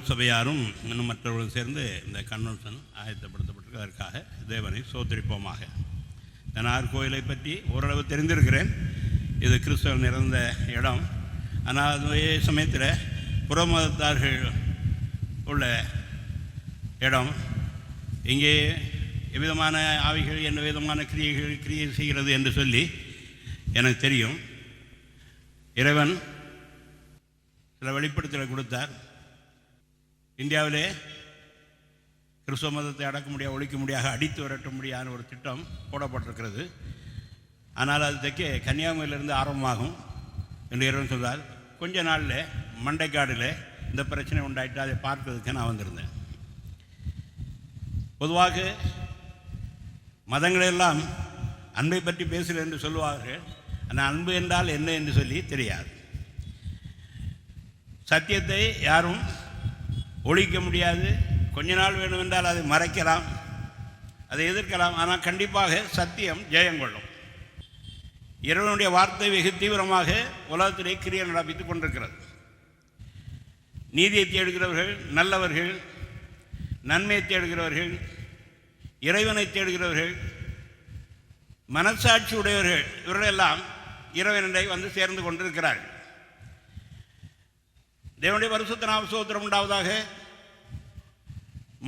சபையாரும் இன்னும் மற்றவர்களும் சேர்ந்து இந்த கன்வென்ஷன் ஆயத்தப்படுத்தப்பட்டிருக்கு. அதற்காக தேவனை சோதரிப்போமாக. நான் கோயிலை பற்றி ஓரளவு தெரிந்திருக்கிறேன். இது கிறிஸ்தவன் நிறைந்த இடம். ஆனால் அதே சமயத்தில் புறமதத்தார்கள் உள்ள இடம். இங்கே எவ்விதமான ஆவிகள் என்ன விதமான கிரியை செய்கிறது என்று சொல்லி எனக்கு தெரியும். இறைவன் சில வெளிப்படுத்தலை கொடுத்தார். இந்தியாவிலே கிறிஸ்தவ மதத்தை அடக்க முடியாது, ஒழிக்க முடியாது, அடித்து விரட்ட முடியாத ஒரு திட்டம் போடப்பட்டிருக்கிறது. ஆனால் அது தைக்க கன்னியாகுமரியிலிருந்து ஆரம்பமாகும் என்று இறைவன் சொல்வார். கொஞ்ச நாளில் மண்டைக்காடில் இந்த பிரச்சனை உண்டாயிட்டு அதை பார்க்கிறதுக்கு நான் வந்திருந்தேன். பொதுவாக மதங்களெல்லாம் அன்பை பற்றி பேசுகிறேன் என்று சொல்லுவார்கள். ஆனால் அன்பு என்றால் என்ன என்று சொல்லி தெரியாது. சத்தியத்தை யாரும் ஒழிக்க முடியாது. கொஞ்ச நாள் வேண்டுமென்றால் அதை மறைக்கலாம், அதை எதிர்க்கலாம். ஆனால் கண்டிப்பாக சத்தியம் ஜெயங்கொள்ளும். இறைவனுடைய வார்த்தை வெகு தீவிரமாக உலகத்திலே கிரியை நடப்பித்துக் கொண்டிருக்கிறது. நீதியை தேடுகிறவர்கள், நல்லவர்கள், நன்மையை தேடுகிறவர்கள், இறைவனை தேடுகிறவர்கள், மனசாட்சி உடையவர்கள், இவர்களெல்லாம் இறைவனை வந்து சேர்ந்து கொண்டிருக்கிறார்கள். தேவனுடைய பரிசுத்த நாம ஸ்தோத்திரம் உண்டாவதாக.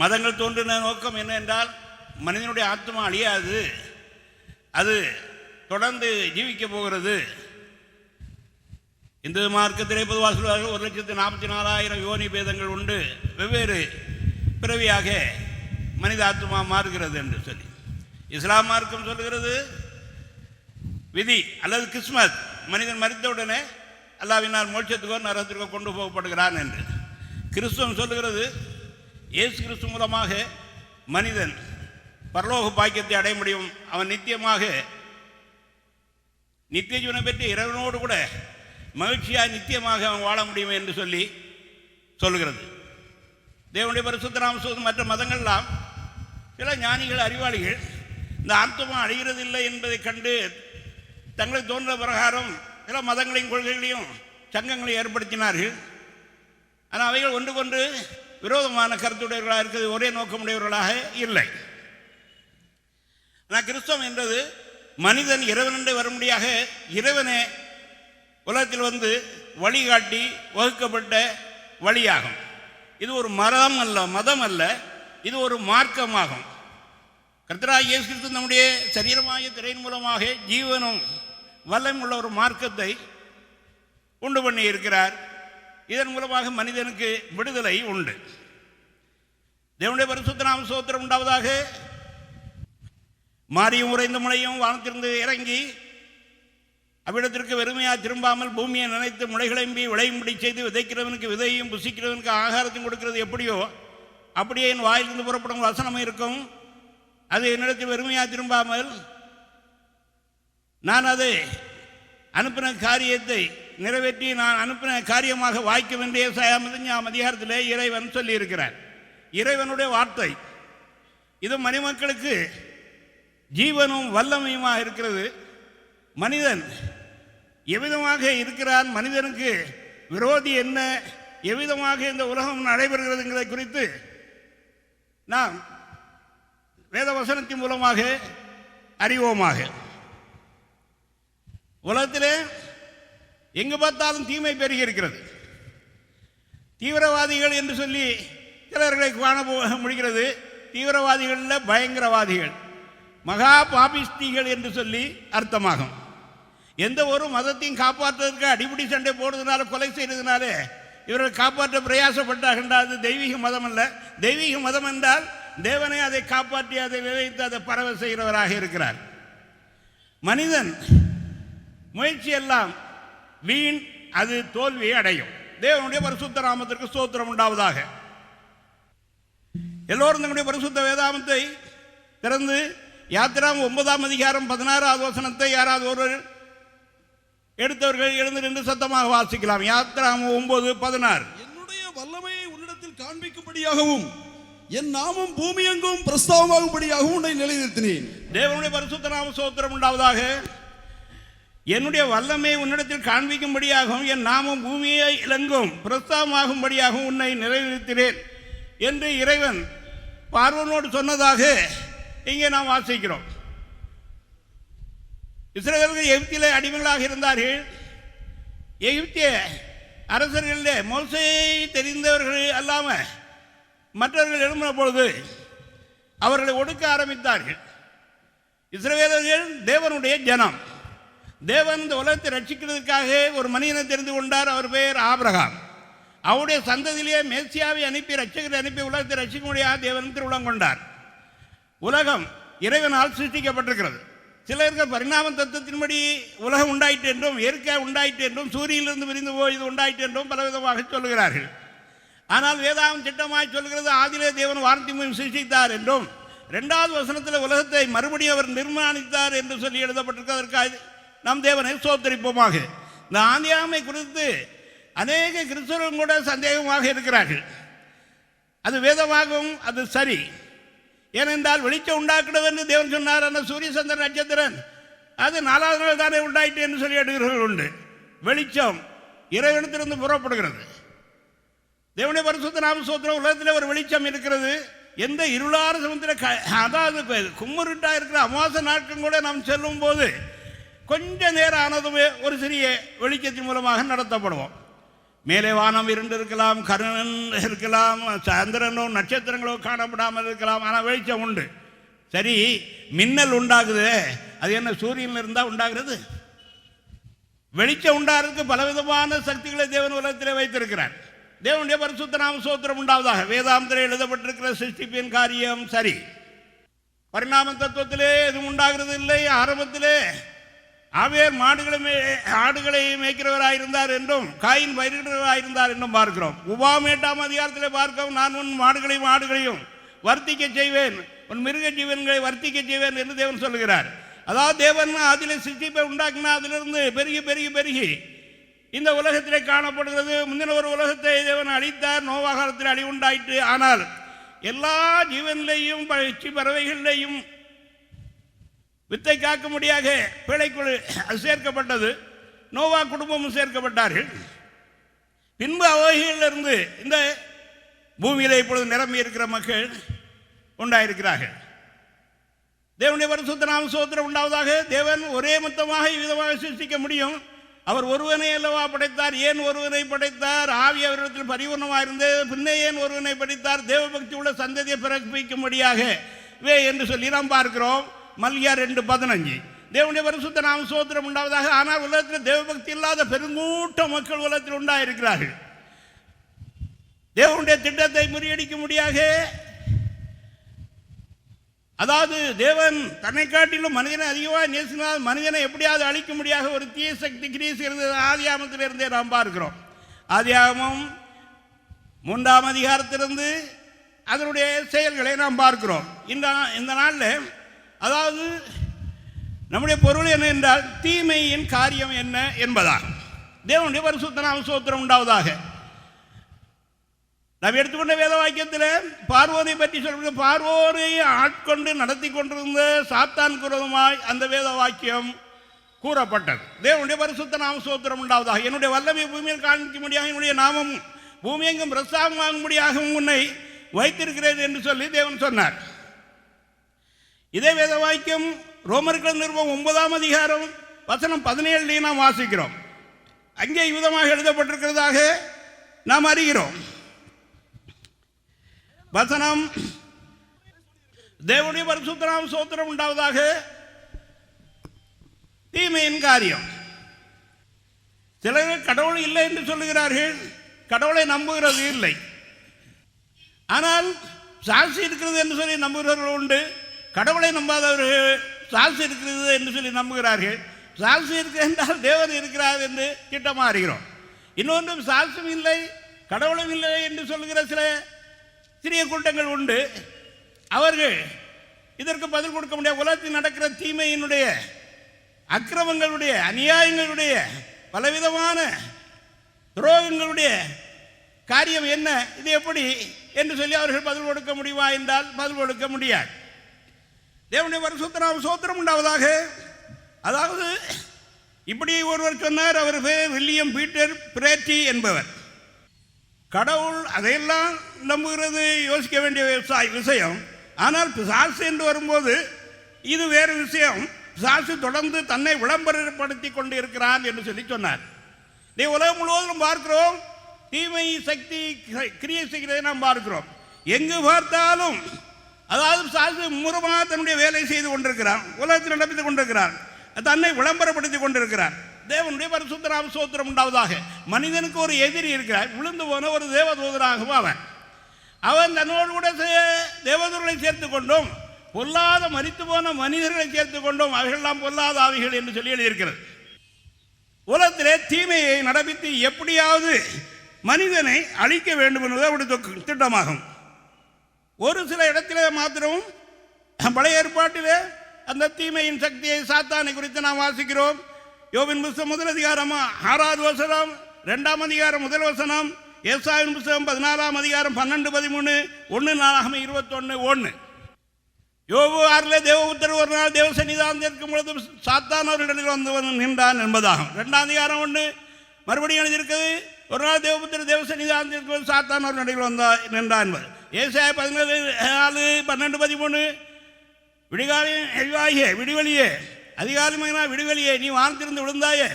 மதங்கள் தோன்றின நோக்கம் என்ன என்றால், மனிதனுடைய ஆத்மா அழியாது, அது தொடர்ந்து ஜீவிக்க போகிறது. இந்து மார்க்கத்திலே பொதுவாக சொல்வார்கள் 1,44,000 யோனி பேதங்கள் உண்டு, வெவ்வேறு பிறவியாக மனித ஆத்மா மாறுகிறது என்று சொல்லி. இஸ்லாம் மார்க்கம் சொல்லுகிறது விதி அல்லது கிஸ்மத், மனிதன் மரித்தவுடனே அல்லாஹ்வினால் மோட்சத்துக்கோ நரகத்திற்கோ கொண்டு போகப்படுகிறான் என்று. கிறிஸ்துவம் சொல்லுகிறது இயேசு கிறிஸ்து மூலமாக மனிதன் பரலோக பாக்கியத்தை அடைய முடியும், அவன் நித்தியமாக நித்திய ஜீவனை பெற்று இறைவனோடு கூட மகிழ்ச்சியாக நித்தியமாக அவன் வாழ முடியும் என்று சொல்லி சொல்லுகிறது. தேவனுடைய பரிசுத்த நாமம் மற்ற மதங்கள்லாம் சில ஞானிகள், அறிவாளிகள் இந்த ஆத்மா அழிகிறதில்லை என்பதை கண்டு தங்களுக்கு தோன்ற பிரகாரம் சில மதங்களையும் கொள்கைகளையும் சங்கங்களை ஏற்படுத்தினார்கள். ஆனால் அவைகள் ஒன்றுக்கொன்று விரோதமான கருத்துடையவர்களாக இருக்கிறது, ஒரே நோக்கமுடையவர்களாக இல்லை. ஆனால் கிறிஸ்தவம் என்றது மனிதன் இறைவனண்டை வரும்படியாக இறைவனே உலகத்தில் வந்து வழிகாட்டி வகுக்கப்பட்ட வழியாகும். இது ஒரு மதம் அல்ல, இது ஒரு மார்க்கமாகும். கர்த்தராகிய இயேசு கிறிஸ்து நம்முடைய சரீரமாகிய திரையின் மூலமாக ஜீவனும் வல்லம் உள்ள ஒரு மார்க்கத்தை உண்டு பண்ணி இருக்கிறார். இதன் மூலமாக மனிதனுக்கு விடுதலை உண்டு. தேவனுடைய பரிசுத்த நாம ஸ்தோத்திரம் உண்டாவதாக. மாரியும் உறைந்த முளையும் வானத்திலிருந்து இறங்கி அவ்விடத்திற்கு வெறுமையாக திரும்பாமல் பூமியை நினைத்து முளைகளம்பி விளையும்படி செய்து விதைக்கிறவனுக்கு விதையும் புசிக்கிறவனுக்கு ஆகாரத்தையும் கொடுக்கிறது எப்படியோ அப்படியே என் வாயிலிருந்து புறப்படும் வசனம் இருக்கும். அது என்னிடத்தில் வெறுமையாக திரும்பாமல் நான் அதை அனுப்பின காரியத்தை நிறைவேற்றி நான் அனுப்பின காரியமாக வாய்க்கும் என்றே அதிகாரத்திலே இறைவன் சொல்லியிருக்கிறார். இறைவனுடைய வார்த்தை இது மனிதர்களுக்கு ஜீவனும் வல்லமையுமாக இருக்கிறது. மனிதன் எவ்விதமாக இருக்கிறான், மனிதனுக்கு விரோதி என்ன, எவ்விதமாக இந்த உலகம் நடைபெறுகிறதுங்கிறதை குறித்து நாம் வேத வசனத்தின் மூலமாக அறிவோமாக. உலகத்திலே எங்கு பார்த்தாலும் தீமை பெருகி இருக்கிறது. தீவிரவாதிகள் என்று சொல்லி சிலர்களை காண முடிகிறது. தீவிரவாதிகளில் பயங்கரவாதிகள், மகா பாபிஸ்திகள் என்று சொல்லி அர்த்தமாகும். எந்த ஒரு மதத்தையும் காப்பாற்றுவதற்கு அடிப்படை சண்டை போடுறதுனால, கொலை செய்கிறதுனால இவர்கள் காப்பாற்ற பிரயாசப்பட்டார்கள். அது தெய்வீக மதம் அல்ல. தெய்வீக மதம் என்றால் தேவனை அதை காப்பாற்றி அதை விளைவித்து அதை பரவ செய்கிறவராக இருக்கிறார். மனிதன் முயற்சி எல்லாம் வீண், அது தோல்வியை அடையும். தேவனுடைய பரிசுத்த நாமத்திற்கு ஸ்தோத்திரம் உண்டாவதாக. எல்லோரும் தன்னுடைய பரிசுத்த வேதாமத்தை திறந்து யாத்திராம் 9ஆம் அதிகாரம் 16வது வசனத்தை யாராவது ஒரு எடுத்தவர்கள் எழுந்து நின்று சத்தமாக வாசிக்கலாம். யாத்திராம் 9:16. என்னுடைய வல்லமையை உன்னிடத்தில் காண்பிக்கும்படியாகவும் என் நாமம் பூமி எங்கும் பிரஸ்தாபமாகும்படியாகவும் உன்னை நிலைநிறுத்தினேன். தேவனுடைய பரிசுத்த நாம ஸ்தோத்திரம் உண்டாவதாக. என்னுடைய வல்லமை உன்னிடத்தில் காண்பிக்கும்படியாகவும் என் நாமம் பூமியை இலங்கும் பிரஸ்தாபமாகும்படியாகவும் உன்னை நிறைவேற்றினேன் என்று இறைவன் பார்வோனோடு சொன்னதாக இங்கே நாம் வாசிக்கிறோம். இஸ்ரவேலர்கள் எகிப்திலே அடிமைகளாக இருந்தார்கள். எகிப்திய அரசர்களிலே மோசேயை தெரிந்தவர்கள் அல்லாமல் மற்றவர்கள் எழும்பின பொழுது அவர்களை ஒடுக்க ஆரம்பித்தார்கள். இஸ்ரவேலர்கள் தேவனுடைய ஜனம். தேவன் இந்த உலகத்தை ரட்சிக்கிறதுக்காக ஒரு மனிதனை தெரிந்து கொண்டார். அவர் பெயர் ஆபிரகாம். அவருடைய சந்ததியிலே மேசியாவை அனுப்பி ரட்சகரை அனுப்பி உலகத்தை ரட்சிக்க முடியாத தேவன் திருவுளம் கொண்டார். உலகம் இறைவனால் சிருஷ்டிக்கப்பட்டிருக்கிறது. சிலர்கள் பரிணாம தத்துவத்தின்படி உலகம் உண்டாயிற்று என்றும் இயற்கை உண்டாயிற்று என்றும் சூரியனிலிருந்து விரிந்து போய் இது உண்டாயிற்று என்றும் பலவிதமாக சொல்லுகிறார்கள். ஆனால் வேதாகம் திட்டமாய் சொல்கிறது ஆதியிலே தேவன் வானத்தையும் சிருஷ்டித்தார் என்றும் 2வது வசனத்தில் உலகத்தை மறுபடியும் அவர் நிர்மாணித்தார் என்று சொல்லி எழுதப்பட்டிருக்கிறதற்காக நம் தேவனை ஸ்தோத்திரிப்போமாக. இந்த ஆதியாகமை குறித்து அநேக கிறிஸ்தவர்கள் கூட சந்தேகமாக இருக்கிறார்கள். அது வேதமாகவும் அது சரி. ஏனென்றால் வெளிச்சம் உண்டாக்குறது என்று தேவன் சொன்னார். அந்த சூரிய சந்திரன் நட்சத்திரன் அது 4வது நாள் தானே உண்டாயிட்டு என்று சொல்லி எடுக்கிறவர்கள் உண்டு. வெளிச்சம் இறைவனத்திலிருந்து புறப்படுகிறது. தேவனுடைய பரிசுத்த நாம ஸ்தோத்திரம். உலகத்தில் ஒரு வெளிச்சம் இருக்கிறது. எந்த இருளார சமுத்திர அதாவது கும்மருட்டாக இருக்கிற அமாவாசை நாட்கள் கூட நாம் செல்லும் போது கொஞ்ச நேரம் ஆனதுமே ஒரு சிறிய வெளிச்சத்தின் மூலமாக நடத்தப்படுவோம். மேலே வானம் இருண்டு இருக்கலாம், கருணன் இருக்கலாம், சந்திரனோ நட்சத்திரங்களோ காணப்படாமல் இருக்கலாம், ஆனால் வெளிச்சம் உண்டு. சரி, மின்னல் உண்டாகுது, அது என்ன சூரியனில் இருந்தால் உண்டாகிறது? வெளிச்சம் உண்டாகிறதுக்கு பலவிதமான சக்திகளை தேவன் உலகத்திலே வைத்திருக்கிறார். தேவனுடைய பரிசுத்த நாம ஸ்தோத்திரம் உண்டாவதாக. வேதாந்தத்தில் எழுதப்பட்டிருக்கிற சிருஷ்டிப்பின் காரியம் சரி. பரிணாம தத்துவத்திலே எதுவும் உண்டாகிறது இல்லை. ஆரம்பத்திலே ஆவேர் ஆடுகளை மேய்க்கிறவராயிருந்தார் என்றும் காயின் பயிரிடுவராயிருந்தார் என்றும் பார்க்கிறோம். உபாகம் 8ஆம் அதிகாரத்தில் பார்க்கவும், நான் உன் மாடுகளையும் ஆடுகளையும் வர்த்திக்க செய்வேன், உன் மிருக ஜீவன்களை வர்த்திக்க செய்வேன் என்று தேவன் சொல்லுகிறார். அதாவது தேவன் அதிலே சிருஷ்டிப்பை உண்டாக்கினா அதிலிருந்து பெருகி பெருகி பெருகி இந்த உலகத்திலே காணப்படுகிறது. முந்தின ஒரு உலகத்தை தேவன் அழித்தார், நோவா காலத்தில் அழிவு உண்டாயிற்று. ஆனால் எல்லா ஜீவனிலையும் பட்சி பறவைகளிலேயும் வித்தை காக்கும்படியாக பிழைக்குழு சேர்க்கப்பட்டது. நோவா குடும்பமும் சேர்க்கப்பட்டார்கள். பின்பு அவைகளிலிருந்து இந்த பூமியிலே இப்பொழுது நிரம்பி இருக்கிற மக்கள் உண்டாயிருக்கிறார்கள். தேவனுடைய பரிசுத்த நாம ஸ்தோத்திரம் உண்டாவதாக. தேவன் ஒரே மொத்தமாக இவ்விதமாக சிருஷ்டிக்க முடியும். அவர் ஒருவனை அல்லவா படைத்தார். ஏன் ஒருவனை படைத்தார்? ஆவி அவரிடத்தில் பரிபூர்ணமாக இருந்தது. பின்னே ஏன் ஒருவனை படைத்தார்? தேவபக்தி உள்ள சந்ததியை பிறப்பிக்கும்படியாக என்று சொல்லி நாம் பார்க்கிறோம். மல்கியா 2:15. தேவனுடைய பரிசுத்த நாம ஸ்தோத்திரம் உண்டாவதாக. ஆனால் உலகத்தில் தேவபக்தி இல்லாத பெருங்கூட்ட மக்கள் உலகத்தில் உண்டாயிருக்கிறார்கள். தேவனுடைய திட்டத்தை முறியடிக்க முடியாக, அதாவது தேவன் தன்னை காட்டிலும் மனிதனை அதிகமாக நேசினால் மனிதனை எப்படியாவது அழிக்க முடியாத ஒரு தீய சக்தி கிரீஸ் இருந்தது. ஆதியாகமத்தில் இருந்தே நாம் பார்க்கிறோம். ஆதியாகமம் 3ஆம் அதிகாரத்திலிருந்து அதனுடைய செயல்களை நாம் பார்க்கிறோம். இந்த நாளில் அதாவது நம்முடைய பொருள் என்ன என்றால் தீமையின் காரியம் என்ன என்பதாகும். தேவனுடைய பரிசுத்த நாம ஸ்தோத்திரம் உண்டாவதாக. நாம் எடுத்துக்கொண்ட வேத வாக்கியத்தில் பார்வோனை பற்றி சொல்வது, பார்வோனை ஆட்கொண்டு நடத்தி கொண்டிருந்த சாத்தான் குரமாய் அந்த வேத வாக்கியம் கூறப்பட்டது. தேவனுடைய பரிசுத்த நாம ஸ்தோத்திரம் உண்டாவதாக. என்னுடைய வல்லமை பூமியில் காண்பிக்க முடியாது, என்னுடைய நாமம் பூமியெங்கும் பிரஸ்தாபமாகும்படியாகவும் உன்னை வைத்திருக்கிறேன் என்று சொல்லி தேவன் சொன்னார். இதே வேத வாக்கியம் ரோமர்கள் நிருபம் 9ஆம் அதிகாரம் வசனம் 17 நாம் வாசிக்கிறோம். அங்கே இவ்விதமாக எழுதப்பட்டிருக்கிறதாக நாம் அறிகிறோம். வசனம், தேவனுடைய பரிசுத்த நாம ஸ்தோத்திரம் உண்டாவதாக. தீமையின் காரியம். சிலர் கடவுள் இல்லை என்று சொல்லுகிறார்கள், கடவுளை நம்புகிறது இல்லை. ஆனால் சாட்சி இருக்கிறது என்று சொல்லி நம்புகிறவர்கள் உண்டு. கடவுளை நம்பாதவர்கள் சாட்சி இருக்கிறது என்று சொல்லி நம்புகிறார்கள். சாட்சி இருக்கிறது என்றால் தேவன் இருக்கிறார் என்று திட்டமாக அறிகிறோம். இன்னொன்றும் சாட்சியும் இல்லை கடவுளும் இல்லை என்று சொல்லுகிற சில சிறிய கூட்டங்கள் உண்டு. அவர்கள் இதற்கு பதில் கொடுக்க முடியாது. உலகத்தில் நடக்கிற தீமையினுடைய, அக்கிரமங்களுடைய, அநியாயங்களுடைய, பலவிதமான துரோகங்களுடைய காரியம் என்ன, இது எப்படி என்று சொல்லி அவர்கள் பதில் கொடுக்க முடியுமா என்றால் பதில் கொடுக்க முடியாது. தேவனுடைய பரிசுத்த நாம ஸ்தோத்திரம் உண்டாவதாக. அதாவது இப்படி ஒருவர் சொன்னார். அவர் பேர் வில்லியம் பீட்டர் பிரேட்டி என்பவர். கடவுள் அதையெல்லாம் நம்புகிறது யோசிக்க வேண்டிய விஷயம். ஆனால் பிசாசு என்று வரும்போது இது வேறு விஷயம். பிசாசு தொடர்ந்து தன்னை விளம்பரப்படுத்தி கொண்டு இருக்கிறான் என்று சொல்லி சொன்னார். நீ உலகம் முழுவதும் பார்க்கிறோம், தீமை சக்தி கிரியை செய்கிறதை நாம் பார்க்கிறோம். எங்கு பார்த்தாலும் அதாவது பிசாசு மும்முரமாக தன்னுடைய வேலை செய்து கொண்டிருக்கிறான், உலகத்தில் நடந்து கொண்டிருக்கிறான், தன்னை விளம்பரப்படுத்தி கொண்டிருக்கிறார். தேவனுடைய பரிசுத்த நாம ஸ்தோத்திரம் உண்டாவதாக. மனிதனுக்கு ஒரு எதிரி இருக்கிறார், விழுந்து போன ஒரு தேவதூதராகவும் அவன் தன்னோடு கூட தேவதூதர்களை சேர்த்து கொண்டும் பொல்லாத மரித்து போன மனிதர்களை சேர்த்து கொண்டும் அவைகளெல்லாம் பொல்லாத ஆவிகள் என்று சொல்லி எழுதியிருக்கிறது. உலகத்திலே தீமையை நடப்பித்து எப்படியாவது மனிதனை அழிக்க வேண்டும் என்பது அவருடைய திட்டமாகும். ஒரு சில இடத்திலே மாத்திரம் பழைய ஏற்பாட்டிலே அந்த தீமையின் சக்தியை சாத்தானை குறித்து நாம் வாசிக்கிறோம். யோபின் புஸ்தகம் 1 அதிகாரம் 6வது வசனம், 2ஆம் அதிகாரம் 1 வசனம், ஏசாயின் புஸ்தகம் 14ஆம் அதிகாரம் 12, 13, 1 நாளாகம 21:1. யோபு 6 தேவபுத்தர் ஒரு நாள் தேவ சன்னிதானத்தில் இருக்கும் பொழுது சாத்தான் அவர்களிடத்தில் வந்து நின்றான் என்பதாகும். 2ஆம் அதிகாரம் 1 மறுபடியும் எழுதியிருக்கிறது. ஒரு நாள் தேவபுத்தர் தேவ சன்னிதானத்தில் இருக்கும் போது சாத்தான் அவர்களிடத்தில் நின்றான் என்பது. ஏசாயா 14, 12, 13 விடிவெளியே அதிகாலை மகனா விடுவெளியே, நீ வானத்திலிருந்து விழுந்தாயே,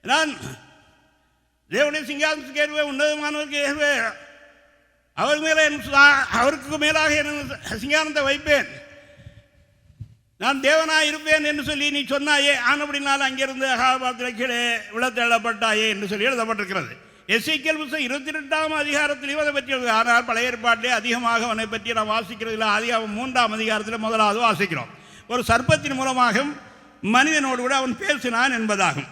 நான் தேவனுடைய சிங்காசனத்துக்கு ஏறுவேன், உன்னதமானவருக்கு ஏறுவேன், அவர் மேலே அவருக்கு மேலாக என் சிங்காசனத்தை வைப்பேன், நான் தேவனாக இருப்பேன் என்று சொல்லி நீ சொன்னாயே, ஆனபடினால் அங்கிருந்து அகாபாத்தில் கீழே விழத்தள்ளப்பட்டாயே என்று சொல்லி எழுதப்பட்டிருக்கிறது. எசேக்கியேல் புத்தகம் 22ஆம் அதிகாரத்திலையும் அதை பற்றி. ஆனால் பழைய ஏற்பாட்டிலே அதிகமாக அவனை பற்றி நாம் வாசிக்கிறதில்லை. அதிகாரம் 3ஆம் அதிகாரத்தில் முதலாவது வாசிக்கிறோம். ஒரு சர்ப்பத்தின் மூலமாக மனிதனோடு கூட அவன் பேசினான் என்பதாகும்.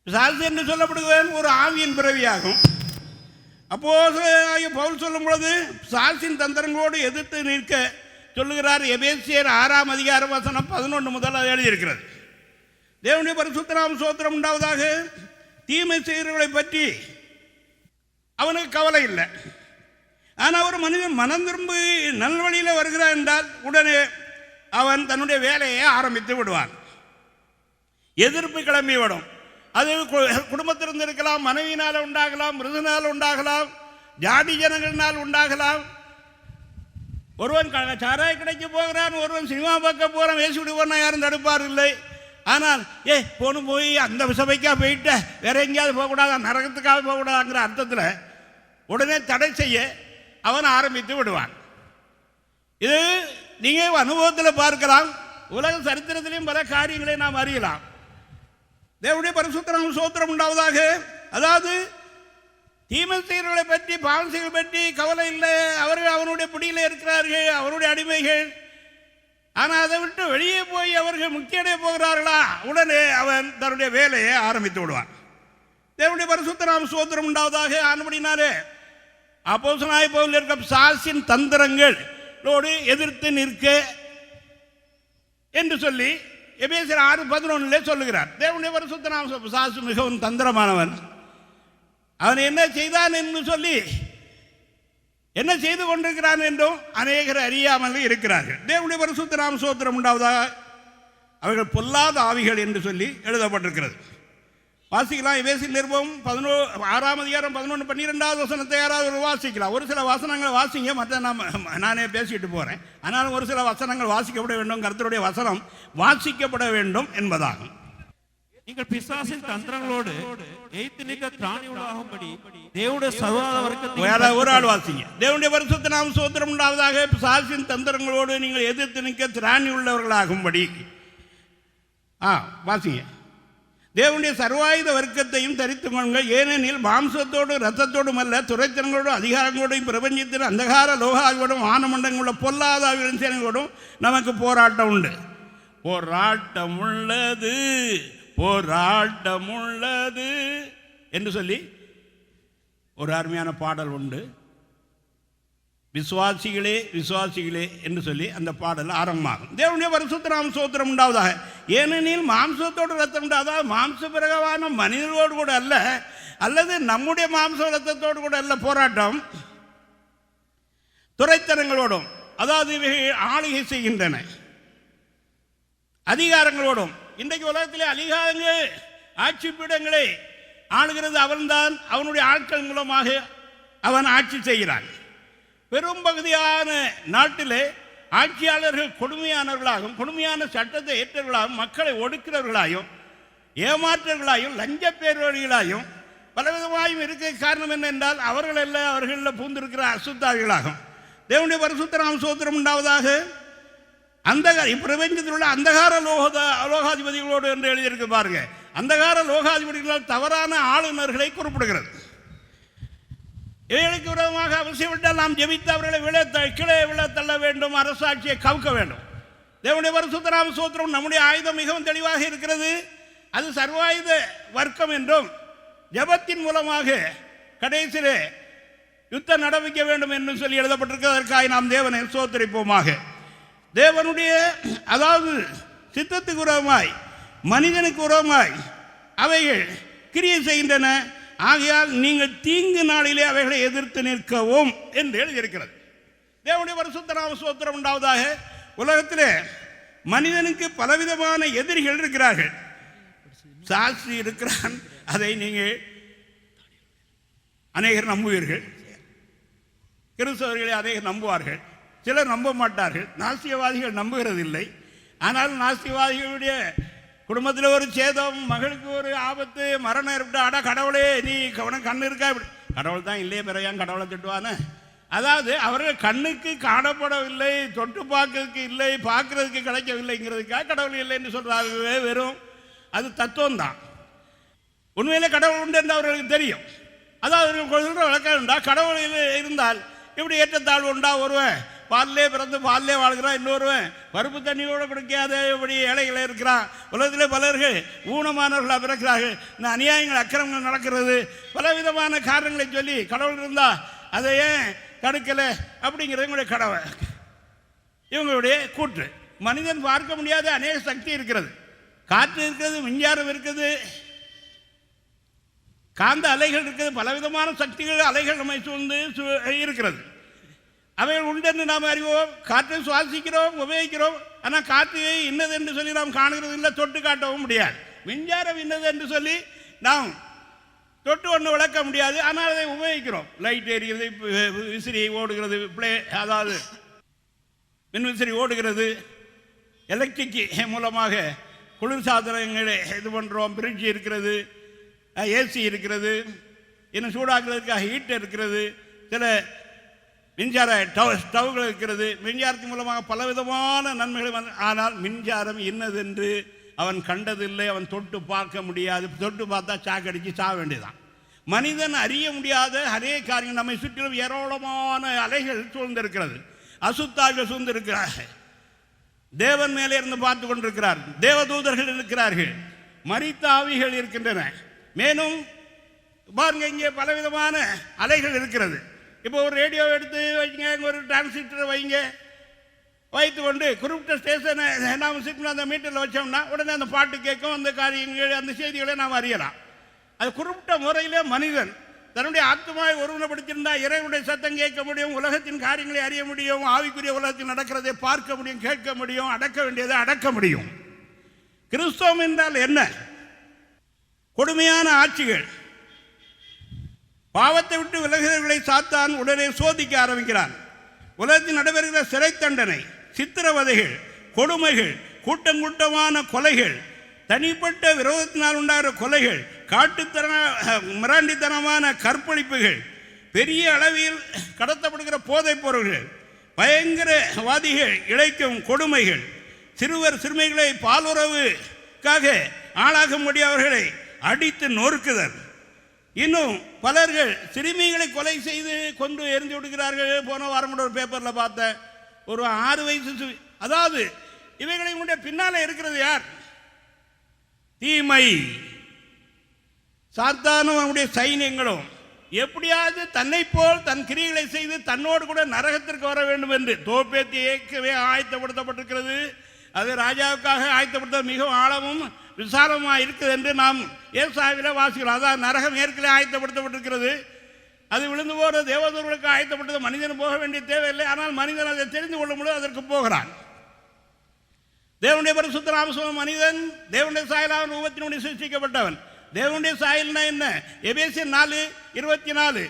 பிசாசு என்று சொல்லப்படுவன் ஒரு ஆவியின் பிறவியாகும். அப்போஸ்தலனாகிய பவுல் சொல்லும் பொழுது பிசாசின் தந்திரங்களோடு எதிர்த்து நிற்க சொல்லுகிறார். எபேசியர் 6ஆம் அதிகாரம் வசனம் 11 முதல் அது எழுதியிருக்கிறது. தேவனுடைய பரிசுத்த நாம ஸ்தோத்திரம் உண்டாவதாக. தீமை செய்கிறவர்களை பற்றி அவனுக்கு கவலை இல்லை. ஆனால் ஒரு மனிதன் மனம் திரும்பி நல்வழியில் வருகிறான் என்றால் உடனே அவன் தன்னுடைய வேலையை ஆரம்பித்து விடுவான். எதிர்ப்பு கிளம்பி விடும். அது குடும்பத்திலிருந்து இருக்கலாம், மனைவியினால் உண்டாகலாம், மிருகனால் உண்டாகலாம், ஜாதி ஜனங்களினால் உண்டாகலாம். ஒருவன் சாராய கடைக்கு போகிறான், ஒருவன் சினிமா பார்க்க போகிறான், வேசி விடுவான், யாரும் தடுப்பார் இல்லை. ஆனால் போய் அந்த சபைக்காக போயிட்ட வேற எங்கேயாவது போகக்கூடாது, நரகத்துக்காக போகக்கூடாதுங்கிற அர்த்தத்தில் உடனே தடை செய்ய அவன் ஆரம்பித்து விடுவான். இது நீங்கள் அனுபவத்தில் பார்க்கலாம். உலக சரித்திரத்திலையும் பல காரியங்களை நாம் அறியலாம். தேவனுடைய பரிசுத்த நாம ஸ்தோத்திரம் உண்டாவதாக. அதாவது தீமை செய்கிறவர்களை பற்றி, பாவம் செய்வதை பற்றி கவலை இல்லை. அவர்கள் அவனுடைய பிடியில் இருக்கிறார்கள், அவருடைய அடிமைகள். ஆனால் அதை விட்டு வெளியே போய் அவர்கள் முக்தியடைய போகிறார்களா, உடனே அவன் தன்னுடைய வேலையை ஆரம்பித்து விடுவான். தேவனுடைய பரிசுத்த நாம ஸ்தோத்திரம் உண்டாவதாக. ஆனபடினாலே அப்போஸ்தலனாகிய பவுல் இருக்க பிசாசின் தந்திரங்களோடு எதிர்த்து நிற்க என்று சொல்லி எபேசியர் 6:11 சொல்லுகிறார். தேவனுடைய பரிசுத்த நாம பிசாசு மிகவும் தந்திரமானவன். அவன் என்ன செய்தான் என்று சொல்லி என்ன செய்து கொண்டிருக்கிறான் என்றும் அநேகர் அறியாமல் இருக்கிறார்கள். தேவனுடைய பரிசுத்த நாம ஸ்தோத்திரம் உண்டாவதாக. அவர்கள் பொல்லாத ஆவிகள் என்று சொல்லி எழுதப்பட்டிருக்கிறது. வாசிக்கலாம். எபேசியர் நிருபம் 6ஆம் அதிகாரம் 11, 12வது வசனத்தை யாராவது வாசிக்கலாம். ஒரு சில வசனங்களை வாசிங்க, மற்ற நானே பேசிட்டு போகிறேன். ஆனாலும் ஒரு சில வசனங்கள் வாசிக்கப்பட வேண்டும், கர்த்தருடைய வசனம் வாசிக்கப்பட வேண்டும் என்பதாகும். நீங்கள் பிசாசின் தந்திரங்களோடு எய்த்து நிற்க திராணி உள்ளாகும்படி தேவனுடைய சர்வாத வர்க்கத்தை ஒரு ஆள் வாசிங்க. தேவனுடைய பரிசுத்த நாம ஸ்தோத்திரம் உண்டாவதாக. பிசாசின் தந்திரங்களோடு நீங்கள் எதிர்த்து நிற்க திராணி உள்ளவர்களாகும்படி வாசிங்க. தேவனுடைய சர்வாயுத வர்க்கத்தையும் தரித்துக் கொள்ளுங்கள். ஏனெனில் மாம்சத்தோடு இரத்தத்தோடும் அல்ல, துரைத்தனங்களோடும் அதிகாரங்களோடும் பிரபஞ்சத்தின் அந்தகார லோகாவியோடும் ஆனமண்டங்களோட பொல்லாத ஆவிகளின் சேனைகளோடும் நமக்கு போராட்டம் உண்டு. போராட்டம் உள்ளது, போராட்டம் உள்ளது என்று சொல்லி ஒரு அருமையான பாடல் உண்டு. விசுவாசிகளே விசுவாசிகளே என்று சொல்லி அந்த பாடல் ஆரம்பமாகும். தேவனுடைய பரிசுத்த நாம ஸ்தோத்திரம் உண்டாவதாக. ஏனெனில் மாம்சத்தோடு ரத்தம் உண்டாவதாக. மாம்ச பிரகவான மனிதர்களோடு கூட அல்ல, அல்லது நம்முடைய மாம்ச ரத்தத்தோடு கூட அல்ல போராட்டம், துரைத்தனங்களோடும், அதாவது ஆளுகை செய்கின்றன அதிகாரங்களோடும். இன்றைக்கு உலகத்திலே அதிகாரங்க ஆட்சி பீடங்களை ஆளுகிறது அவன்தான். அவனுடைய ஆட்கள் மூலமாக அவன் ஆட்சி செய்கிறான். பெரும் பகுதியான நாட்டிலே ஆட்சியாளர்கள் கொடுமையானவர்களாகவும் கொடுமையான சட்டத்தை ஏற்றவர்களாகவும் மக்களை ஒடுக்கிறவர்களாயும் ஏமாற்றர்களாயும் லஞ்ச பேர்வழிகளாயும் பலவிதமாயும் இருக்க காரணம் என்ன என்றால் அவர்கள் எல்லாம் அவர்களில் பூந்திருக்கிற அசுத்தாவிகளாகும். தேவனுடைய பரிசுத்த நாம ஸ்தோத்திரம் உண்டாவதாக. இப்பிரபஞ்சத்தில் உள்ள அந்தகார லோகாதிபதிகளோடு என்று எழுதியிருக்கு பாருங்க. அந்தகார லோகாதிபதிகளால் தவறான ஆளுநர்களை குறிப்பிடுகிறது. இவைகளுக்கு விரோதமாக அவசியப்பட்டால் நாம் ஜெபித்து அவர்களை கீழே விழ தள்ள வேண்டும், அரசாட்சியை கவுக்க வேண்டும். தேவனுடைய பரிசுத்த நாம ஸ்தோத்திரம். நம்முடைய ஆயுதம் மிகவும் தெளிவாக இருக்கிறது. அது சர்வாயுத வர்க்கம் என்றும் ஜெபத்தின் மூலமாக கடைசியிலே யுத்தம் நடவிக்க வேண்டும் என்று சொல்லி எழுதப்பட்டிருக்கிறதற்காக நாம் தேவனை ஸ்தோத்திரிப்போமாக. தேவனுடைய அதாவது சித்தத்துக்கு உரமாய் மனிதனுக்கு உரமாய் அவைகள் கிரியை செய்கின்றன. ஆகையால் நீங்கள் தீங்கு நாளிலே அவைகளை எதிர்த்து நிற்கவும் என்று எழுதியிருக்கிறது. தேவனுடைய பரிசுத்த நாம ஸ்தோத்திரம் உண்டாவதாக. உலகத்திலே மனிதனுக்கு பலவிதமான எதிரிகள் இருக்கிறார்கள். சாட்சி இருக்கிறான், அதை நீங்கள் அநேகர் நம்புவீர்கள். கிறிஸ்தவர்களை அநேகர் நம்புவார்கள், சிலர் நம்ப மாட்டார்கள். நாஸ்திகவாதிகள் நம்புகிறதில்லை. ஆனால் நாஸ்திகவாதிகளுடைய குடும்பத்தில் ஒரு சேதம், மகளுக்கு ஒரு ஆபத்து, மரணம் ஏற்பட்டு அடா கடவுளே நீ உனக்கு கண்ணு இருக்கா? கடவுள் தான் இல்லையே, பிறையான் கடவுளை திட்டுவானே. அதாவது அவர்கள் கண்ணுக்கு காணப்படவில்லை, தொட்டு பார்க்கறதுக்கு இல்லை, பார்க்கறதுக்கு கிடைக்கவில்லைங்கிறதுக்காக கடவுள் இல்லை என்று சொல்றாங்க. வெறும் அது தத்துவம் தான். உண்மையிலே கடவுள் உண்டு என்று அவர்களுக்கு தெரியும். அதாவது விளக்கம் உண்டா? கடவுள் இருந்தால் இப்படி ஏற்றத்தாழ்வு உண்டா? ஒருவன் பால்லே பிறந்து பால்லே வாழ்கிறான், இன்னொருவன் பருப்பு தண்ணியோடு குடிக்காத இப்படி ஏழைகளை இருக்கிறான். உலகத்திலே பலர்கள் ஊனமானவர்களாக பிறக்கிறார்கள். இந்த அநியாயங்கள் அக்கிரமங்கள் நடக்கிறது. பலவிதமான காரணங்களை சொல்லி கடவுள் இருந்தால் அதை ஏன் தடுக்கலை அப்படிங்கிறது இவங்களுடைய கடவுள், இவங்களுடைய கூற்று. மனிதன் பார்க்க முடியாத அநேக சக்தி இருக்கிறது. காற்று இருக்கிறது, மின்சாரம் இருக்குது, காந்த அலைகள் இருக்கிறது, பலவிதமான சக்திகள் அலைகள் நம்மை சூழ்ந்து இருக்கிறது. அவைகள் உண்டென்று நாம் அறிவோம். காற்றை சுவாசிக்கிறோம், உபயோகிக்கிறோம். ஆனால் காற்று இன்னது என்று சொல்லி நாம் காணுகிறது இல்லை, தொட்டு காட்டவும் முடியாது. மின்சாரம் இன்னது என்று சொல்லி நாம் தொட்டு ஒன்று விளக்க முடியாது, ஆனால் அதை உபயோகிக்கிறோம். லைட் எரிகிறது, விசிறி ஓடுகிறது, அதாவது மின் விசிறி ஓடுகிறது. எலக்ட்ரிக் மூலமாக குளிர் சாதனங்களை இது பண்ணுறோம். பிரிட்ஜ் இருக்கிறது, ஏசி இருக்கிறது, இன்னும் சூடாக்குறதுக்காக ஹீட்டர் இருக்கிறது, சில மின்சார ஸ்டவ்கள் இருக்கிறது. மின்சாரத்தின் மூலமாக பலவிதமான நன்மைகள் ஆனால் மின்சாரம் என்னதென்று அவன் கண்டதில்லை, அவன் தொட்டு பார்க்க முடியாது. தொட்டு பார்த்தா சாக்கடிச்சு சாக வேண்டியதான். மனிதன் அறிய முடியாத அதே காரியங்கள் நம்மை சுற்றிலும் ஏராளமான அலைகள் சூழ்ந்திருக்கிறது, அசுத்தாவிகள் சூழ்ந்திருக்கிறார்கள். தேவன் மேலே இருந்து பார்த்து கொண்டிருக்கிறார். தேவதூதர்கள் இருக்கிறார்கள், மரித்த ஆவிகள் இருக்கின்றன. மேலும் பாருங்க, இங்கே பலவிதமான அலைகள் இருக்கிறது. இப்போ ஒரு ரேடியோ எடுத்து வைங்க, ஒரு டிரான்ஸ்மிட்டரை வைங்க, வைத்து கொண்டு குறிப்பிட்ட ஸ்டேஷனை நாம் சிக்கணும் அந்த மீட்டரில் வச்சோம்னா உடனே அந்த பாட்டு கேட்கும், அந்த காரியங்கள் அந்த செய்திகளை நாம் அறியலாம். அது குறிப்பிட்ட முறையிலே மனிதன் தன்னுடைய ஆத்மாவை ஒருவனைப்படுத்தியிருந்தால் இறைவனுடைய சத்தம் கேட்க முடியும், உலகத்தின் காரியங்களை அறிய முடியும், ஆவிக்குரிய உலகத்தில் நடக்கிறதை பார்க்க முடியும், கேட்க முடியும், அடக்க வேண்டியதை அடக்க முடியும். கிறிஸ்தவம் என்றால் என்ன? கொடுமையான ஆட்சிகள், பாவத்தை விட்டு விலகுதல்களை சாத்தான் உடனே சோதிக்க ஆரம்பிக்கிறான். உலகத்தில் நடைபெறுகிற சிறை தண்டனை, சித்திரவதைகள், கொடுமைகள், கூட்டம் கூட்டமான கொலைகள், தனிப்பட்ட விரோதத்தினால் உண்டாகிற கொலைகள், மிராண்டித்தனமான கற்பழிப்புகள், பெரிய அளவில் கடத்தப்படுகிற போதைப் பொருள்கள், பயங்கரவாதிகள் இழைக்கும் கொடுமைகள், சிறுவர் சிறுமிகளை பாலுறவுக்காக ஆளாகும்படி அவர்களை அடித்து நொறுக்குதல், இன்னும் பலர்கள் சிறுமிகளை கொலை செய்து கொண்டு எரிந்து விடுகிறார்கள். போன வாரம் ஒரு பேப்பரில் பார்த்தேன், ஒரு 6 வயசு. அதாவது இவைகளை பின்னாலே இருக்கிறது யார்? தீமை, சாத்தானும் அவனுடைய சைன்யங்களும் எப்படியாவது தன்னை போல் தன் கிரியைகளை செய்து தன்னோடு கூட நரகத்திற்கு வர வேண்டும் என்று தோப்பேத்தி ஏற்கனவே ஆயத்தப்படுத்தப்பட்டிருக்கிறது. அது ராஜாவுக்காக ஆயத்தப்படுத்த மிகவும் ஆழமும் விசாலமாக இருக்குது என்று நாம் ஏசாயாவில் வாசிக்கிறோம். அதான் நரகம் ஏற்கனவே ஆயத்தப்படுத்தப்பட்டிருக்கிறது. அது விழுந்து போகிற தேவதூர்களுக்கு ஆயத்தப்பட்டது. மனிதன் போக வேண்டிய தேவையில்லை. ஆனால் மனிதன் அதை தெரிந்து கொள்ளும் பொழுது அதற்கு போகிறான். தேவனுடைய பரிசுத்த நாமம் மனிதன் தேவனுடைய சாயலான ரூபத்தினுடைய சிருஷ்டிக்கப்பட்டவன். தேவனுடைய சாயல்னா என்ன? எபேசியர் 4:24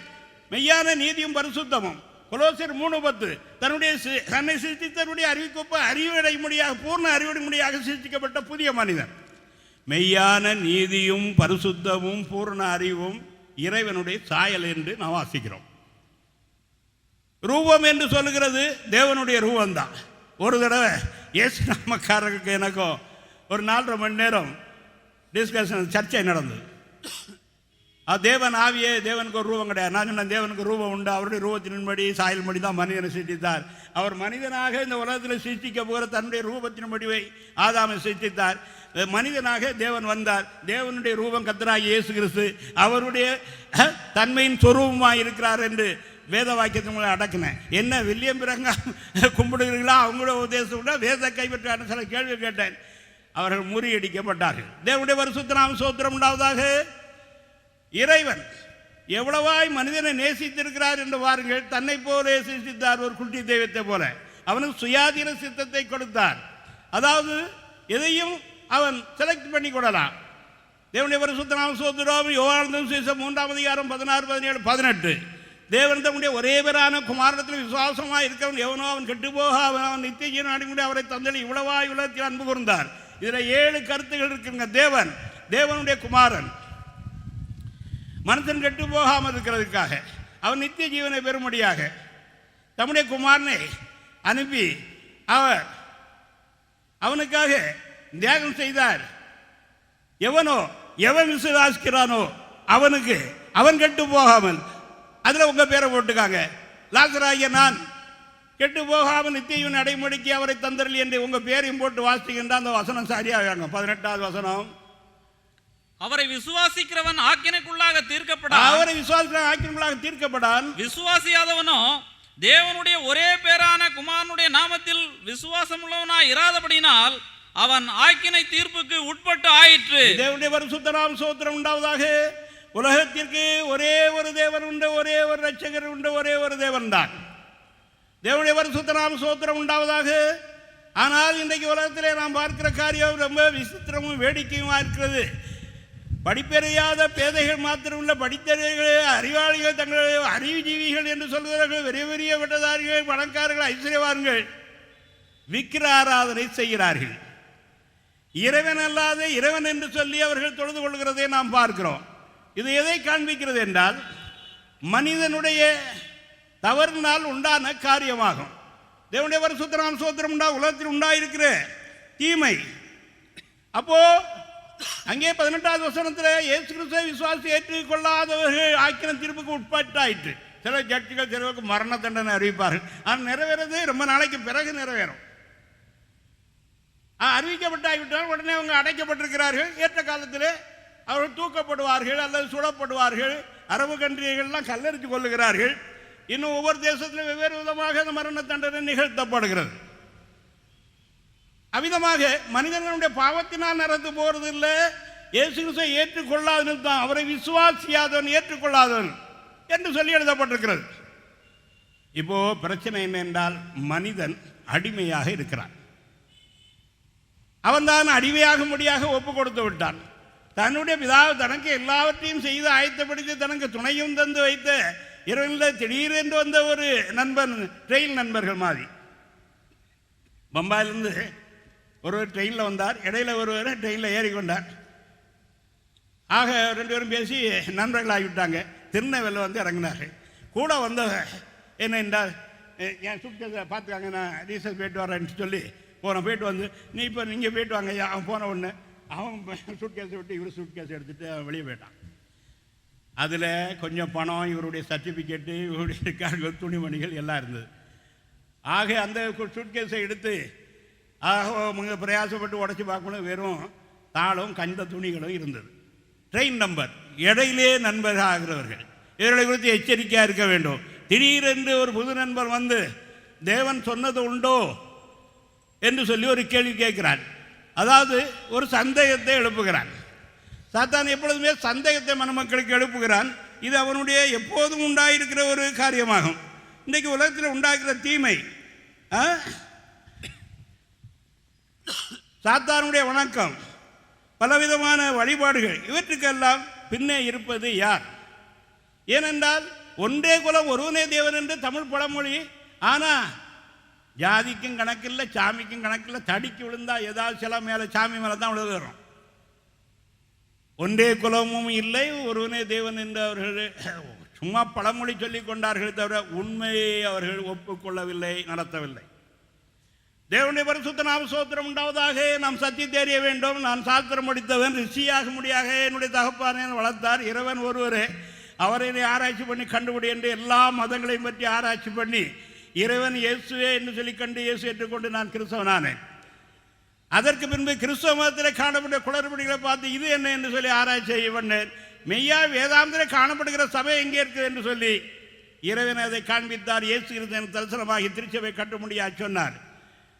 மெய்யான நீதியும் பரிசுத்தமும். கொலோசியர் 3:10 தன்னை சிருஷ்டித்தனுடைய அறிவிக்கொப்ப அறிவடை முடியாக பூர்ண அறிவடை முடியாக சிருஷ்டிக்கப்பட்ட புதிய மனிதன். மெய்யான நீதியும் பரிசுத்தமும் பூர்ண அறிவும் இறைவனுடைய சாயல் என்று நாம் வாசிக்கிறோம். ரூபம் என்று சொல்லுகிறது தேவனுடைய ரூபந்தான். ஒரு தடவை இயேசு நாமக்காரருக்கு எனக்கும் ஒரு 4.5 மணி நேரம் டிஸ்கஷன் சர்ச்சை நடந்தது. தேவன் ஆவியே தேவனுக்கு ஒரு ரூபம் கிடையாது. நான் சொன்னேன் தேவனுக்கு ரூபம் உண்டு. அவருடைய ரூபத்தின்படி சாயல்படி தான் மனிதனை சிருஷ்டித்தார். அவர் மனிதனாக இந்த உலகத்தில் சிருஷ்டிக்க போகிற தன்னுடைய ரூபத்தின்படிவை ஆதாமை சிருஷ்டித்தார். மனிதனாக தேவன் வந்தார். தேவனுடைய ரூபம் கர்த்தராகிய இயேசு கிறிஸ்து அவருடைய தன்மையின் சொரூபமாக இருக்கிறார் என்று வேத வாக்கியத்தை அடக்கினேன். என்ன வில்லியம் பிரங்காம் கும்பிடுகிறீர்களா? அவங்களோட உபதேசம் வேத கைப்பற்ற சில கேள்வி கேட்டேன். அவர்கள் முறியடிக்கப்பட்டார்கள். தேவனுடைய பரிசுத்த நாம ஸ்தோத்திரம் உண்டாவதாக. இறைவன் எவ்வளவாய் மனிதனை நேசித்திருக்கிறார் என்று பாருங்கள். தன்னை போல சிருஷ்டித்தார், ஒரு குட்டி தெய்வத்தை போல. அவனுக்கு சுயாதீன சித்தத்தை கொடுத்தார். அதாவது எதையும் அவன் செலக்ட் பண்ணி கொள்ளலாம். தேவனுடைய பரிசுத்த நாம ஸ்தோத்திரம். யோவான் சுவிசேஷம் 3:16-17-18 தேவன் தம்முடைய ஒரே பேரான குமாரத்தில் விசுவாசமாக இருக்கிறவன் எவனோ அவன் கெட்டுப்போக அவன் நித்திய ஜீவன் அடைமுடி அவரை தந்தளி இவ்வளவாய் உலகத்தில் அன்பு கூர்ந்தார். இதில் 7 கருத்துகள் இருக்குங்க. தேவனுடைய குமாரன் மனுஷன் கெட்டு போகாமல் இருக்கிறதுக்காக, அவன் நித்திய ஜீவனை பெறும்படியாக தம்முடைய குமாரனை அனுப்பி அவனுக்காக தியாகம் செய்தார். எவன் விசுவாசிக்கிறானோ அவனுக்கு அவன் கெட்டு போகாமல், அதில் உங்கள் பேரை போட்டுக்காங்க, லாசராகிய நான் கெட்டு போகாமல் நித்தியவன் அடைமுடிக்கு அவரை தந்தரலி என்று உங்கள் பேரையும் போட்டு வாசிக்கின்ற அந்த வசனம் சரியாக 18வது வசனம். அவரை விசுவாசிக்கிறவன் ஆக்கினைக்குள்ளாக தீர்க்கப்படான். விசுவாசியாதவனோ தேவனுடைய ஒரே பேரான குமாரனுடைய நாமத்தில் விசுவாசம் உள்ளவனாய் இராதபடினால் அவன் ஆக்கினை தீர்ப்புக்கு உட்பட்டு ஆயிற்று. தேவனுடைய பரிசுத்த நாம ஸ்தோத்திரம் உண்டாவதாக. உலகத்திற்கு ஒரே ஒரு தேவன் உண்டு, ஒரே ஒரு ரட்சகர் உண்டு, ஒரே ஒரு தேவன் தான். தேவனுடைய பரிசுத்த நாம ஸ்தோத்திரம் உண்டாவதாக. ஆனால் இன்றைக்கு உலகத்திலே நாம் பார்க்கிற காரியம் ரொம்ப விசித்திரமும் வேடிக்கையுமா இருக்கிறது. படிப்பறியாத பேதைகள் மாத்திரமுள்ள படித்தவர்கள், அறிவாளிகள், தங்கள் அறிவுஜீவிகள் என்று சொல்கிறார்கள். பெரிய பெரிய விட்டதாரிகள், பணக்காரர்கள், ஐஸ்வர்யவான்கள் விக்கிர ஆராதனை செய்கிறார்கள். இறைவன் அல்லாத இறைவன் என்று சொல்லி அவர்கள் தொழுது கொள்கிறதை நாம் பார்க்கிறோம். இது எதை காண்பிக்கிறது என்றால் மனிதனுடைய தவறினால் உண்டான காரியமாகும். தேவனுடைய பரிசுத்த நாம ஸ்தோத்திரம் உலகத்தில் உண்டாயிருக்கிற தீமை. அப்போ அங்கே 18வது வசனத்தில் இயேசு கிறிஸ்துவை விசுவாசி ஏற்றுக்கொள்ளாதவர்கள் ஆக்கின தீர்ப்புக்கு உட்பட்டாயிற்று. சில ஜட்ஜிகள் சிலருக்கு மரண தண்டனை அறிவிப்பார்கள். ஆனால் நிறைவேறது ரொம்ப நாளைக்கு பிறகு நிறைவேறும். அறிவிக்கப்பட்டாகிவிட்டால் உடனே அவங்க அடைக்கப்பட்டிருக்கிறார்கள். ஏற்ற காலத்தில் அவர்கள் தூக்கப்படுவார்கள் அல்லது சுடப்படுவார்கள். அரபு கண்ட்ரிகள்லாம் கல்லெறித்து கொள்ளுகிறார்கள். இன்னும் ஒவ்வொரு தேசத்திலும் வெவ்வேறு விதமாக அந்த மரண தண்டனை நிகழ்த்தப்படுகிறது. அவ்விதமாக மனிதர்களுடைய பாவத்தினால் நடந்து போறது இல்லை. இயேசு கிறிஸ்துவை ஏற்றுக்கொள்ளாதவன் தான், அவரை விசுவாசியாதவன் ஏற்றுக்கொள்ளாதவன் என்று சொல்லி எழுதப்பட்டிருக்கிறது. இப்போ பிரச்சனை என்ன என்றால் மனிதன் அடிமையாக இருக்கிறான். அவன் தான் அடிமையாக முடியாக ஒப்பு கொடுத்து விட்டான். தன்னுடைய பிதாவை தனக்கு எல்லாவற்றையும் செய்து ஆயத்தப்படுத்தி தனக்கு துணையும் தந்து வைத்த இரவில் திடீரென்று வந்த ஒரு நண்பன், ட்ரெயின் நண்பர்கள் மாதிரி. பம்பாயிலிருந்து ஒரு ட்ரெயினில் வந்தார். இடையில ஒருவர் ட்ரெயினில் ஏறிக்கொண்டார். ஆக 2 பேரும் பேசி நண்பர்களாகிவிட்டாங்க. திருநெல்வேலியில் வந்து இறங்கினார்கள். கூட வந்தவங்க என்ன என்றால், என் சுட்கேஸை பார்த்துக்காங்க, நான் ரீசர்ச் போயிட்டு வரேன்னு சொல்லி போயிட்டு வந்து, நீங்கள் போயிட்டு வாங்க. அவன் போன உடனே அவன் சுட்கேஸை விட்டு இவர் சுட்கேஸை எடுத்துகிட்டு அவன் வெளியே போயிட்டான். அதில் கொஞ்சம் பணம், இவருடைய சர்டிஃபிகேட்டு, இவருடைய துணிமணிகள் எல்லாம் இருந்தது. ஆக அந்த சுட்கேஸை எடுத்து அவங்க பிரயாசப்பட்டு உடச்சி பார்க்கணும். வெறும் தாளும் கந்த துணிகளும் இருந்தது. Train number. இடையிலே நண்பர்கள் ஆகிறவர்கள் இவர்களை குறித்து எச்சரிக்கையாக இருக்க வேண்டும். திடீரென்று ஒரு புது நண்பர் வந்து தேவன் சொன்னது உண்டோ என்று சொல்லி ஒரு கேள்வி கேட்கிறான். அதாவது ஒரு சந்தேகத்தை எழுப்புகிறான். சாத்தான் எப்பொழுதுமே சந்தேகத்தை மணமக்களுக்கு எழுப்புகிறான். இது அவனுடைய எப்போதும் உண்டாயிருக்கிற ஒரு காரியமாகும். இன்றைக்கு உலகத்தில் உண்டாகிற தீமை சாத்தானுடைய வணக்கம், பலவிதமான வழிபாடுகள், இவற்றுக்கெல்லாம் பின்னே இருப்பது யார்? ஏனென்றால் ஒன்றே குலம் ஒருவனே தேவன் என்று தமிழ் பழமொழி. ஆனால் ஜாதிக்கும் கணக்கில்லை, சாமிக்கும் கணக்கில்லை. தடிக்கு விழுந்தா ஏதாவது சில மேலே சாமி மேலே தான் விழுகிறோம். ஒன்றே குலமும் இல்லை, ஒருவனே தேவன் என்று அவர்கள் சும்மா பழமொழி சொல்லிக் கொண்டார்கள் தவிர உண்மையை அவர்கள் ஒப்புக்கொள்ளவில்லை, நடத்தவில்லை. தேவனுடைய பரிசுத்த நாம ஸ்தோத்திரம் உண்டாவதாக. நாம் சத்தியத்தை அறிய வேண்டும். நான் சாஸ்திரம் முடித்தவன், ரிஷியாக முடியாக என்னுடைய தகப்பானை வளர்த்தார். இறைவன் ஒருவரே, அவரை ஆராய்ச்சி பண்ணி கண்டுபிடி என்று எல்லா மதங்களையும் பற்றி ஆராய்ச்சி பண்ணி இறைவன் இயேசுவே என்று சொல்லி கண்டு இயேசு ஏற்றுக்கொண்டு நான் கிறிஸ்தவனானேன். அதற்கு பின்பு கிறிஸ்தவ மதத்தில் காணப்பட்ட குளறுபடிகளை பார்த்து இது என்ன என்று சொல்லி ஆராய்ச்சி செய்ய பண்ணேன். மெய்யா வேதாந்தத்தில் காணப்படுகிற சபை எங்கே இருக்குது என்று சொல்லி இறைவன் அதை காண்பித்தார். இயேசு கிறிஸ்து தரிசனமாகி திருச்சபை கட்ட முடியாது சொன்னார்.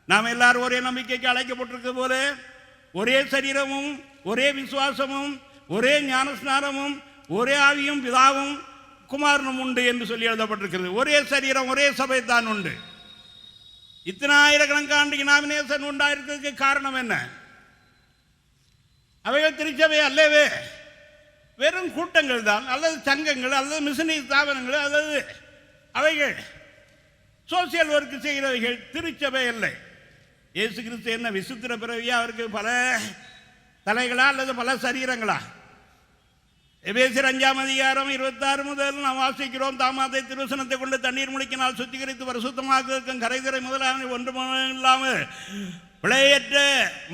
நாம் எல்லாரும் ஒரே நம்பிக்கைக்கு அழைக்கப்பட்டிருக்க போல ஒரே சரீரமும் ஒரே விசுவாசமும் ஒரே ஞானஸ்நானமும் ஒரே ஆவியும் பிதாவும் குமாரனும் உண்டு என்று சொல்லி எழுதப்பட்டிருக்கிறது. ஒரே சரீரம் ஒரே சபை தான் உண்டு. இத்தனை ஆயிரக்கணக்காண்டு டினாமினேஷன் உண்டாயிருக்கிறதுக்கு காரணம் என்ன? அவைகள் திருச்சபை அல்லவே, வெறும் கூட்டங்கள் தான், அல்லது சங்கங்கள், அல்லது மிஷனரி ஸ்தாபனங்கள், அல்லது அவைகள் சோசியல் ஒர்க் செய்கிறவைகள். திருச்சபை இல்லை. இயேசு கிறிஸ்து என்ன விசித்திர பிறவியா? அவருக்கு பல தலைகளா அல்லது பல சரீரங்களா? எபேசியர் 5:26 முதல் நாம் வாசிக்கிறோம். தாமாதை திருவசனத்தை கொண்டு தண்ணீர் முழுக்கினால் சுத்திகரித்து பரிசுத்தமாக்குவதற்கும் கரைதிரை முதலான ஒன்றும் இல்லாமல் பிழையற்ற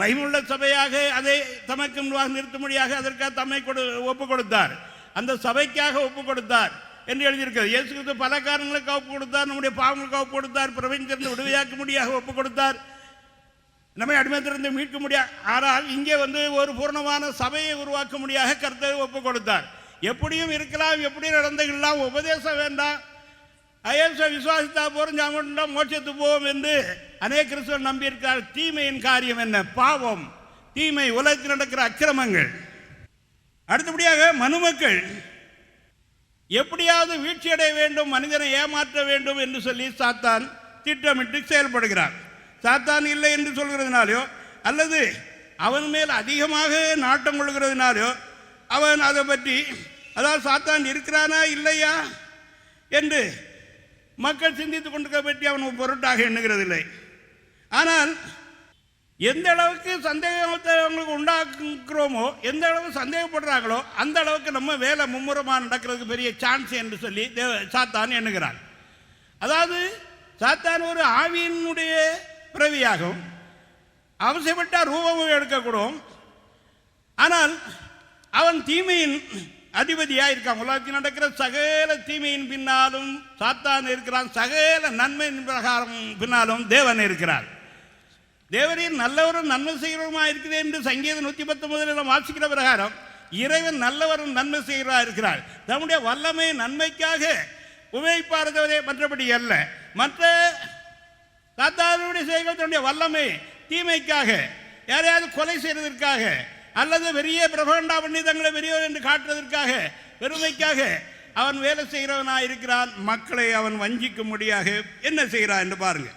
மகிமுள்ள சபையாக அதை தமக்கு நிறுத்தும்படியாக அதற்காக தம்மை ஒப்பு கொடுத்தார். அந்த சபைக்காக ஒப்பு கொடுத்தார் என்று எழுதியிருக்கிறது. இயேசு கிறிஸ்து பல காரணங்களுக்கு ஒப்பு கொடுத்தார். நம்முடைய பாவங்களுக்கு ஒப்பு கொடுத்தார். பிரபஞ்சத்திலிருந்து விடுவியாக்க முடியாக ஒப்பு கொடுத்தார். நம்மை அடிமைத்திலிருந்து மீட்க முடியாது. ஆனால் இங்கே ஒரு பூர்ணமான சபையை உருவாக்க முடியாக கர்த்தரை ஒப்பு கொடுத்தார். எப்படியும் இருக்கலாம், எப்படி நடந்துக்கலாம், உபதேசம் வேண்டாம், ஐயேச விசுவாசித்தா போறோம், ஜாமண்டா மோட்சத்து போவோம் என்று அநேக கிறிஸ்தவர்கள் நம்பியிருக்கார். தீமையின் காரியம் என்ன? பாவம், தீமை, உலகத்தில் நடக்கிற அக்கிரமங்கள். அடுத்தபடியாக மனுமக்கள் எப்படியாவது வீழ்ச்சியடைய வேண்டும், மனிதனை ஏமாற்ற வேண்டும் என்று சொல்லி சாத்தான் திட்டமிட்டு செயல்படுகிறார். சாத்தான் இல்லை என்று சொல்கிறதுனாலோ அல்லது அவன் மேல் அதிகமாக நாட்டம் கொள்கிறதுனாலோ அவன் அதை பற்றி, அதாவது சாத்தான் இருக்கிறானா இல்லையா என்று மக்கள் சிந்தித்துக் கொண்டிருக்க பற்றி அவன் பொருட்டாக எண்ணுகிறதில்லை. ஆனால் எந்த அளவுக்கு சந்தேகத்தை அவங்களுக்கு உண்டாக்குறோமோ, எந்த அளவுக்கு சந்தேகப்படுறாங்களோ அந்த அளவுக்கு நம்ம வேலை மும்முரமாக நடக்கிறதுக்கு பெரிய சான்ஸ் என்று சொல்லி சாத்தான் எண்ணுகிறான். அதாவது சாத்தான் ஒரு ஆவியினுடைய பிறவியாகவும் அவசியப்பட்டால் ரூபமும் எடுக்கக்கூடும். ஆனால் அவன் தீமையின் அதிபதியாக இருக்கான். உலகத்தில் நடக்கிற சகல தீமையின் பின்னாலும் சாத்தான் இருக்கிறான். சகல நன்மையின் பிரகாரம் பின்னாலும் தேவன் இருக்கிறார். தேவரின் நல்லவரும் நன்மை செய்கிறவருமாக இருக்கிறேன் என்று சங்கீதம் 119 வாசிக்கிற பிரகாரம் இறைவன் நல்லவரும் நன்மை செய்கிறவராக இருக்கிறார். தம்முடைய வல்லமை நன்மைக்காக உபயோகிப்பாரதே, மற்றபடி அல்ல. மற்ற சாத்தானுடைய செய்கள் தன்னுடைய வல்லமை தீமைக்காக, யாரையாவது கொலை செய்வதற்காக அல்லது பெரிய பிரபண்டா பண்ணி தங்களை பெரியவர் என்று காட்டுவதற்காக, பெருமைக்காக அவன் வேலை செய்கிறவனாக இருக்கிறான். மக்களை அவன் வஞ்சிக்க முடியாக என்ன செய்கிறான் என்று பாருங்க.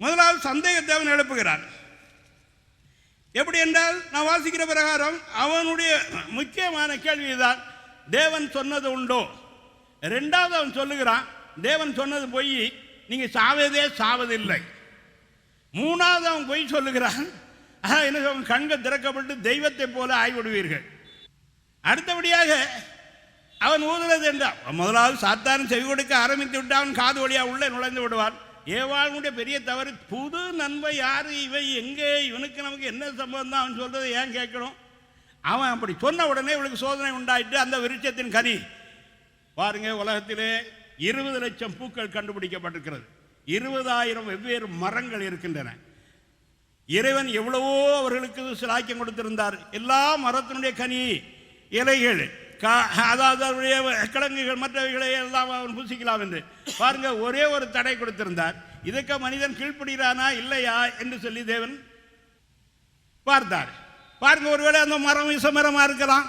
முதலாவது சந்தேகத்தை அவன் எழுப்புகிறான். எப்படி என்றால் நான் வாசிக்கிற பிரகாரம் அவனுடைய முக்கியமான கேள்விதான், தேவன் சொன்னது உண்டோ? ரெண்டாவது அவன் சொல்லுகிறான், தேவன் சொன்னது பொய், நீங்கள் சாவதே சாவதில்லை. மூணாவது அவன் பொய் சொல்லுகிறான், எனக்கு அவன் கண்கள் திறக்கப்பட்டு தெய்வத்தை போல ஆய்விடுவீர்கள். அடுத்தபடியாக அவன் ஊதுறது என்றால், முதலாவது சாத்தான செவி கொடுக்க ஆரம்பித்து விட்டு அவன் காது வழியாக உள்ளே நுழைந்து விடுவான். ஏவாளுடைய பெரிய தவறு, புது நன்மை யார் இவை, எங்கே, இவனுக்கு நமக்கு என்ன சம்பவம் தான் அவன் சொல்றதை ஏன் கேட்கணும்? அவன் அப்படி சொன்ன உடனே இவனுக்கு சோதனை உண்டாயிட்டு அந்த விருட்சத்தின் கனி பாருங்க. உலகத்திலே 20 லட்சம் பூக்கள் கண்டுபிடிக்கப்பட்டிருக்கிறது. 20,000 வெவ்வேறு மரங்கள் இருக்கின்றன. இறைவன் எவ்வளவோ அவர்களுக்கு சிலாக்கியம் கொடுத்திருந்தார். எல்லா மரத்தினுடைய கனி, இலைகள், அதாவது அவருடைய கிழங்குகள், மற்றவைகளை எல்லாம் அவன் புசிக்கலாம் என்று பாருங்க. ஒரே ஒரு தடை கொடுத்திருந்தார். இதுக்கு மனிதன் கீழ்ப்படுகிறானா இல்லையா என்று சொல்லி தேவன் பார்த்தார். பாருங்க, ஒருவேளை அந்த மரம் விஷமரமா இருக்கலாம்,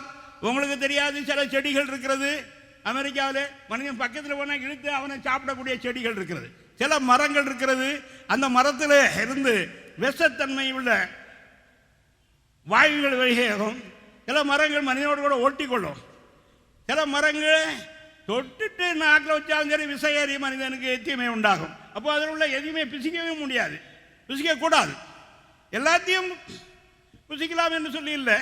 உங்களுக்கு தெரியாது. சில செடிகள் இருக்கிறது அமெரிக்காவில், மனிதன் பக்கத்தில் போனால் இழுத்து அவனை சாப்பிடக்கூடிய செடிகள் இருக்கிறது. சில மரங்கள் இருக்கிறது, அந்த மரத்தில் இருந்து விஷத்தன்மை உள்ள வாயுகள் வெளியேறும். சில மரங்கள் மனிதனோடு கூட ஒட்டிக்கொள்ளும். சில மரங்கள் தொட்டுட்டு நாட்டில் வச்சாலும் சரி விசையேறி மனிதனுக்கு தீமை உண்டாகும். அப்போ அதில் உள்ள எதுவுமே பிசிக்கவே முடியாது, பிசிக்கக்கூடாது. எல்லாத்தையும் புசிக்கலாம் என்று சொல்லி இல்லை.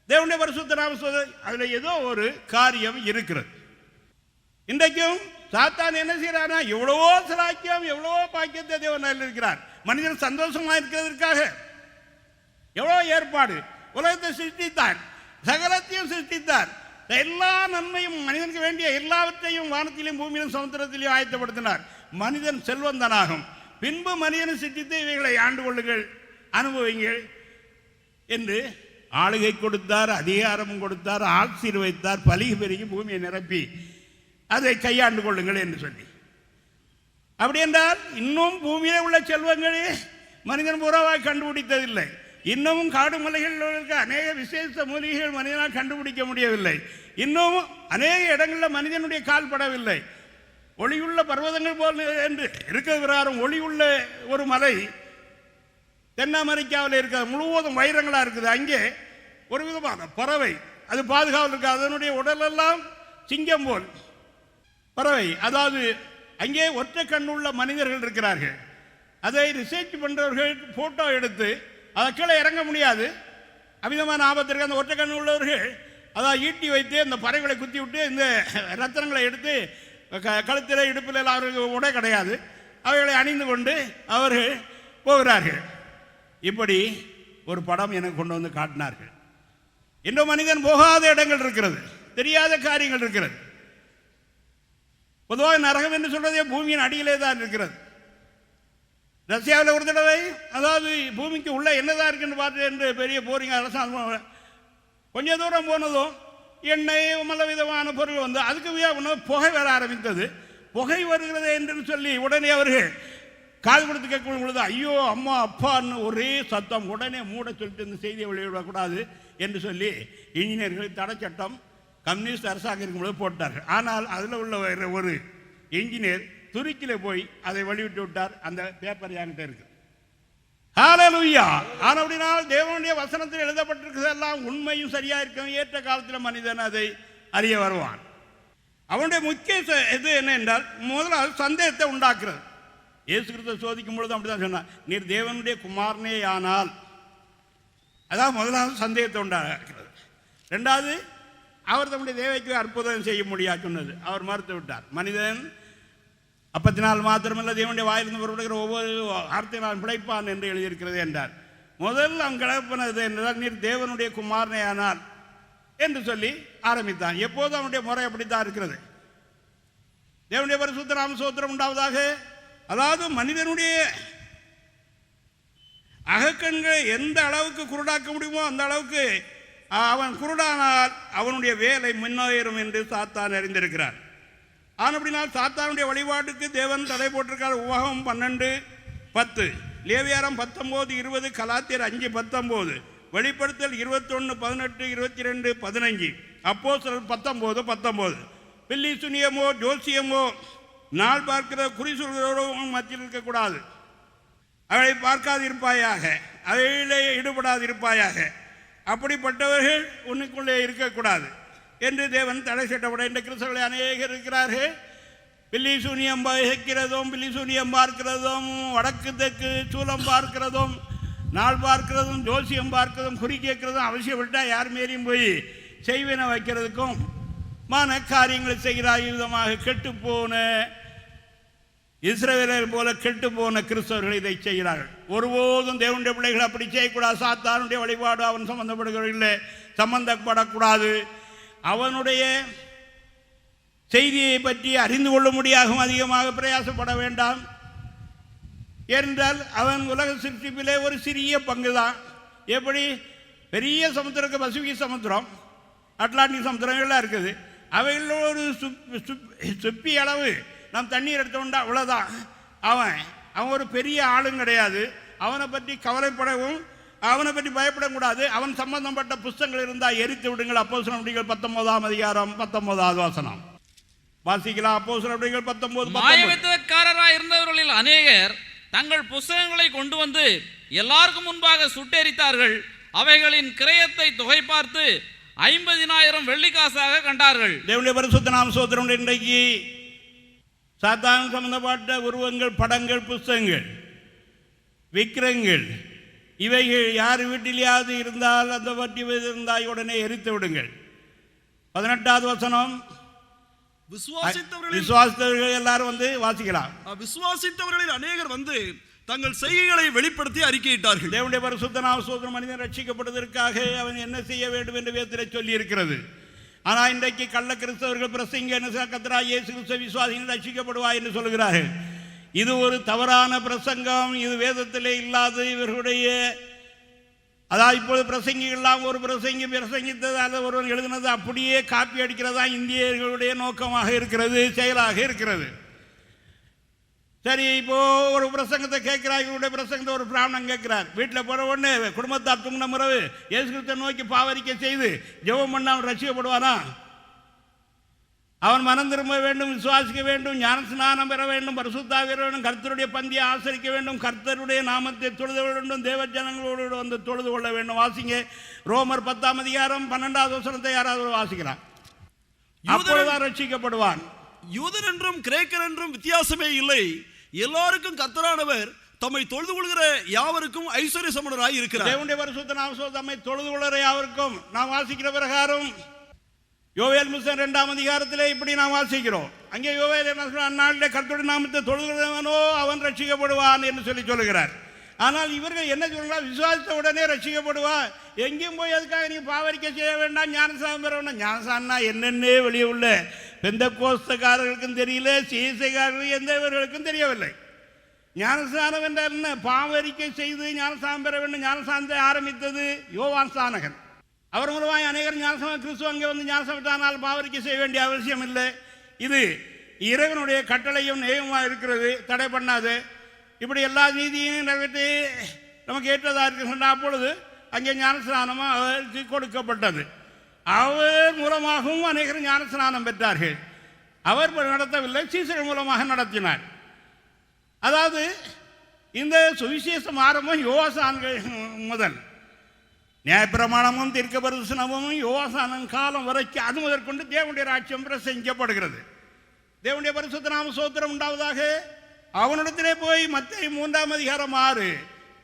தேவனுடைய பரிசுத்த நாம அதில் ஏதோ ஒரு காரியம் இருக்கிறது. இன்றைக்கும் சாத்தான் என்ன செய்யறானா, எவ்வளவோ சிலாக்கியம் எவ்வளவோ பாக்கியத்தை தேவன் இருக்கிறார். மனிதன் சந்தோஷமாக இருக்கிறதற்காக எவ்வளோ ஏற்பாடு. உலகத்தை சிருஷ்டித்தார், சகலத்தையும் சிருஷ்டித்தார். எல்லா நன்மையும் மனிதனுக்கு வேண்டிய எல்லாவற்றையும் வானத்திலும் பூமியிலும் சமுத்திரத்திலையும் ஆயத்தப்படுத்தினார். மனிதன் செல்வந்தனாகும். பின்பு மனிதனை சிருஷ்டித்து இவைகளை ஆண்டு கொள்ளுங்கள், அனுபவிங்கள் என்று ஆளுகை கொடுத்தார், அதிகாரமும் கொடுத்தார், ஆசீர்வதித்தார். பலிகை பெருகி பூமியை நிரப்பி அதை கையாண்டு கொள்ளுங்கள் என்று சொல்லி. அப்படி என்றால் இன்னும் பூமியிலே உள்ள செல்வங்களே மனிதன் பூராவாக கண்டுபிடித்ததில்லை. இன்னமும் காடு மலைகளில் இருக்க அநேக விசேஷ மூலிகைகள் மனிதனால் கண்டுபிடிக்க முடியவில்லை. இன்னும் அநேக இடங்களில் மனிதனுடைய கால் படவில்லை. ஒளியுள்ள பர்வதங்கள் போல் என்று இருக்க பிரகாரம் ஒளியுள்ள ஒரு மலை தென் அமெரிக்காவில் இருக்கிறது, முழுவதும் வைரங்களாக இருக்குது. அங்கே ஒரு விதமான பறவை, அது பாதுகாவல் இருக்கு. அதனுடைய உடலெல்லாம் சிங்கம் போல் பறவை. அதாவது அங்கே ஒற்றை கண்ணுள்ள மனிதர்கள் இருக்கிறார்கள். அதை ரிசர்ச் பண்ணுறவர்கள் ஃபோட்டோ எடுத்து அதை கீழே இறங்க முடியாது, அமிதமான ஆபத்திற்கு அந்த ஒற்றை கண்ணு உள்ளவர்கள் அதான் ஈட்டி வைத்து அந்த பறவைகளை குத்தி விட்டு இந்த ரத்தனங்களை எடுத்து கழுத்தில் இடுப்பில் அவர்களுக்கு உடை கிடையாது, அவைகளை அணிந்து கொண்டு அவர்கள் போகிறார்கள். இப்படி ஒரு படம் எனக்கு கொண்டு வந்து காட்டினார்கள். இன்னும் மனிதன் போகாத இடங்கள் இருக்கிறது, தெரியாத காரியங்கள் இருக்கிறது. பொதுவாக நரகம் என்று சொல்றதே பூமியின் அடியிலே தான் இருக்கிறது. ரஷ்யாவில் ஒரு தடவை, அதாவது பூமிக்கு உள்ள என்னதான் இருக்குன்னு பார்த்து என்று பெரிய போரிங்க அரசாங்கம் கொஞ்சம் தூரம் போனதும் எண்ணெய் மல்ல விதமான பொருள் வந்து அதுக்கு புகை வர ஆரம்பித்தது. புகை வருகிறது என்று சொல்லி உடனே அவர்கள் காது கொடுத்து கேட்கும் பொழுது ஐயோ அம்மா அப்பான்னு ஒரே சத்தம். உடனே மூட சொல்லிட்டு இந்த செய்தியை வெளியிடக்கூடாது என்று சொல்லி இன்ஜினியர்கள் தடை சட்டம் கம்யூனிஸ்ட் அரசாங்கம் இருக்கும்போது போட்டார்கள். ஆனால் அதில் உள்ள ஒரு இன்ஜினியர் துருக்கியில் போய் அதை வெளியிட்டு விட்டார். அந்த பேப்பர் என்கிட்ட இருக்கு. ஹல்லேலூயா. அப்படினால் தேவனுடைய வசனத்தில் எழுதப்பட்டிருக்கிறதெல்லாம் உண்மையும் சரியா இருக்கும். ஏற்ற காலத்தில் மனிதன் அதை அறிய வருவான். அவனுடைய முக்கிய இது என்ன என்றால், முதலாவது சந்தேகத்தை உண்டாக்குறது. இயேசு கிறிஸ்துவை சோதிக்கும் பொழுது அப்படிதான் சொன்னார், நீர் தேவனுடைய குமாரனே ஆனால். அதாவது முதலாவது சந்தேகத்தை உண்டாக்குறது. ரெண்டாவது, அவர் தம்முடைய தேவைக்கு அற்புதம் செய்ய முடியாது சொன்னது அவர் மறுத்து விட்டார். மனிதன் அப்பத்தினால் மாத்திரமல்ல தேவனுடைய வாயிலிருந்து புறப்படுகிற ஒவ்வொரு வார்த்தையினால் பிழைப்பான் என்று எழுதியிருக்கிறது என்றார். முதல் அவன் கிளப்பினது என்றால் நீர் தேவனுடைய குமாரனே ஆனால் என்று சொல்லி ஆரம்பித்தான். எப்போதும் அவனுடைய முறை அப்படித்தான் இருக்கிறது. தேவனுடைய பரிசுத்த நாம ஸ்தோத்திரம் உண்டாவதாக. அதாவது மனிதனுடைய அகக்கண்களை எந்த அளவுக்கு குருடாக்க முடியுமோ அந்த அளவுக்கு அவன் குருடானால் அவனுடைய வேலை முன்னேறும் என்று சாத்தான் அறிந்திருக்கிறார். ஆனப்படினால் சாத்தானுடைய வழிபாட்டுக்கு தேவன் தடை போட்டிருக்கார். உபாகமம் 12:10, லேவியாரம் 19:20, கலாத்தியர் 5:19, வெளிப்படுத்தல் 21:18, 22:15, அப்போஸ்தலர் 19:19. பில்லி சுனியமோ ஜோசியமோ நாள் பார்க்கிற குறி சொல்கிறவரும் மத்தியில் இருக்கக்கூடாது. அவளை பார்க்காதிருப்பாயாக, அவையிலே ஈடுபடாதிருப்பாயாக. அப்படிப்பட்டவர்கள் உன்னுக்குள்ளே இருக்கக்கூடாது என்று தேவன் தடை சட்டப்பட. இந்த கிறிஸ்தவர்களை அநேகர் இருக்கிறார்கள். பில்லி சூனியம் வைக்கிறதும் பில்லி சூனியம் பார்க்கிறதும் வடக்கு தெற்கு சூலம் பார்க்கிறதும் நாள் பார்க்கிறதும் ஜோசியம் பார்க்கிறதும் குறி கேட்கிறதும் அவசியப்பட்டால் யார் மாரியும் போய் செய்வினை வைக்கிறதுக்கும் மான காரியங்களை செய்கிறார். விதமாக கெட்டுப்போன இஸ்ரவேலர் போல கெட்டுப்போன கிறிஸ்தவர்கள் இதை செய்கிறார்கள். ஒருபோதும் தேவனுடைய பிள்ளைகள் அப்படி செய்யக்கூடாது. சாத்தானுடைய வழிபாடு அவன் சம்பந்தப்படுகிறவில்லை, சம்பந்தப்படக்கூடாது. அவனுடைய செய்தியை பற்றி அறிந்து கொள்ள முடியாகவும் அதிகமாக பிரயாசப்பட வேண்டாம். ஏனென்றால் அவன் உலக சிருஷ்டிப்பிலே ஒரு சிறிய பங்கு தான். எப்படி பெரிய சமுத்திரக்கு பசிபிக் சமுத்திரம், அட்லாண்டிக் சமுத்திரம் எல்லாம் இருக்குது. அவைகளில் ஒரு சுப்பி அளவு நாம் தண்ணீர் எடுத்தோம்னா அவ்வளோதான். அவன் ஒரு பெரிய ஆளும் கிடையாது. அவனை பற்றி கவலைப்படவும் அவனை பற்றி பயப்படக்கூடாது. அவன் சம்பந்தப்பட்ட புஸ்தகங்கள் இருந்தால் எரித்து விடுங்கள். அப்போஸ்தலர் நடவடிக்கைகள் 19:19 வாசிக்கலாம். அப்போஸ்தலர் நடவடிக்கைகள் 19:19. மாயவித்தக்காரராய் இருந்தவர்களில் அநேகர் தங்கள் புஸ்தகங்களை கொண்டு வந்து எல்லாருக்கும் முன்பாக சுட்டெரித்தார்கள். அவைகளின் கிரயத்தை தொகை பார்த்து 50,000 வெள்ளிக்காசாக கண்டார்கள். தேவனுடைய பரிசுத்த நாம ஸ்தோத்திரம். இன்றைக்கு சாத்தான் சம்பந்தப்பட்ட உருவங்கள், படங்கள், புஸ்தகங்கள், விக்கிரங்கள் இவைகள் யார் வீட்டிலேயாவது இருந்தால் அந்த பற்றி இருந்தால் உடனே எரித்து விடுங்கள். 18வது வசனம். விசுவாசித்தவர்கள் எல்லாரும் வந்து வாசிக்கலாம். விசுவாசித்தவர்களில் அநேகர் வந்து தங்கள் செய்கைகளை வெளிப்படுத்தி அறிக்கையிட்டார்கள். தேவனுடைய பரிசுத்த நாம ஸ்தோத்திரம். மனிதன் ரட்சிக்கப்படுவதற்காக அவன் என்ன செய்ய வேண்டும் என்று வேதத்திலே சொல்லி இருக்கிறது. ஆனால் இன்றைக்கு கள்ள கிறிஸ்தவர்கள் பிரசங்க கர்த்தராகிய இயேசு கிறிஸ்து விசுவாசிகள் ரட்சிக்கப்படுவாய் என்று சொல்கிறார்கள். இது ஒரு தவறான பிரசங்கம். இது வேதத்திலே இல்லாது இவர்களுடைய, அதாவது இப்பொழுது பிரசங்கிகள்லாம் ஒரு பிரசங்கித்தது அல்லது ஒருவன் எழுதினது அப்படியே காப்பி அடிக்கிறதா இந்தியர்களுடைய நோக்கமாக இருக்கிறது, செயலாக இருக்கிறது. சரி, இப்போ ஒரு பிரசங்கத்தை கேட்கிறார். இவருடைய பிரசங்கத்தை ஒரு பிராமணன் கேட்கிறார். வீட்டில் போகிற உடனே குடும்பத்தார் தூங்கின முறவு இயேசு கிறிஸ்துவை நோக்கி பாவரிக்கை செய்து ஜெபம் பண்ண அவன் ரட்சிக்கப்படுவானா? அவன் மனம் திரும்ப வேண்டும், விசுவாசிக்க வேண்டும், ஞான ஸ்நானம் பெற வேண்டும், பரிசுத்தாவி பெற வேண்டும், கர்த்தருடைய பந்தியை ஆசரிக்க வேண்டும், கர்த்தருடைய நாமத்தை தொழுது வேண்டும், தேவ ஜனங்களோடு வந்து தொழுது கொள்ள வேண்டும். வாசிங்க ரோமர் 10ஆம் அதிகாரம் 12வது வசனத்தை யாராவது வாசிக்கிறான். அப்பொழுதுதான் ரட்சிக்கப்படுவான். யூதன் என்றும் கிரேக்கர் என்றும் வித்தியாசமே இல்லை, எல்லாருக்கும் கர்த்தரானவர் தம்மை தொழுது கொள்கிற யாவருக்கும் ஐஸ்வர்ய சமணராய் இருக்கிறார். தேவனுடைய பரிசுத்த நாம தம்மை தொழுது கொள்கிற யாவருக்கும் நாம் வாசிக்கிற பிரகாரம் யோவேல் புத்தகம் 2ஆம் அதிகாரத்திலே இப்படி நாம் வாசிக்கிறோம். அங்கே யோவேல் என்ன சொல்றார்? அந்நாளிலே கர்த்தருடைய நாமத்தை தொழுகிறவனோ அவன் ரட்சிக்கப்படுவான் என்று சொல்லுகிறார். ஆனால் இவர்கள் என்ன சொல்றாங்க? விசுவாசித்த உடனே ரட்சிக்கப்படுவான். எங்கேயும் போய் அதுக்காக நீ பாவரிக்கை செய்ய வேண்டாம், ஞானசானம் பெற வேண்டாம். ஞானசானா என்னென்னே வெளியே உள்ள பெந்தெக்கோஸ்தக்காரர்களுக்கும் தெரியல, சீசைக்காரர்களுக்கும் எந்தவர்களுக்கும் தெரியவில்லை. ஞானஸ்நானம் என்றால் என்ன? பாவரிக்கை செய்து ஞானஸ்நானம் பெற வேண்டும். ஞானஸ்நானத்தை ஆரம்பித்தது யோவான் ஸ்நானகன். அவர் மூலமாக அநேகர் ஞானஸ்நானம் கிறிஸ்துவ அங்கே வந்து ஞானஸ்நானம் பாவரிக்கை செய்ய வேண்டிய அவசியம் இல்லை. இது இறைவனுடைய கட்டளையும் நியமமாக இருக்கிறது, தடை பண்ணாது. இப்படி எல்லா நீதியும் நிறைவேற்றி நமக்கு ஏற்றதாக இருக்கு. அப்பொழுது அங்கே ஞானஸ்நானமாக அவருக்கு கொடுக்கப்பட்டது. அவர் மூலமாகவும் அநேகர் ஞானஸ்நானம் பெற்றார்கள். அவர் நடத்தவில்லை, சீசர்கள் மூலமாக நடத்தினார். அதாவது இந்த சுவிசேஷம் ஆரம்பம் யோவாசான்கள் முதல் நியாயப்பிரமாணமும் தீர்க்க தரிசனமும் யோவாசானன் காலம் வரைக்கும் அது முதற்கொண்டு தேவனுடைய ராஜ்யம் பிரசங்கிக்கப்படுகிறது. தேவனுடைய பரிசுத்த நாம ஸ்தோத்திரம் உண்டாவதாக. அவனிடத்திலே போய் மத்தேயு 3ஆம் அதிகாரம் 6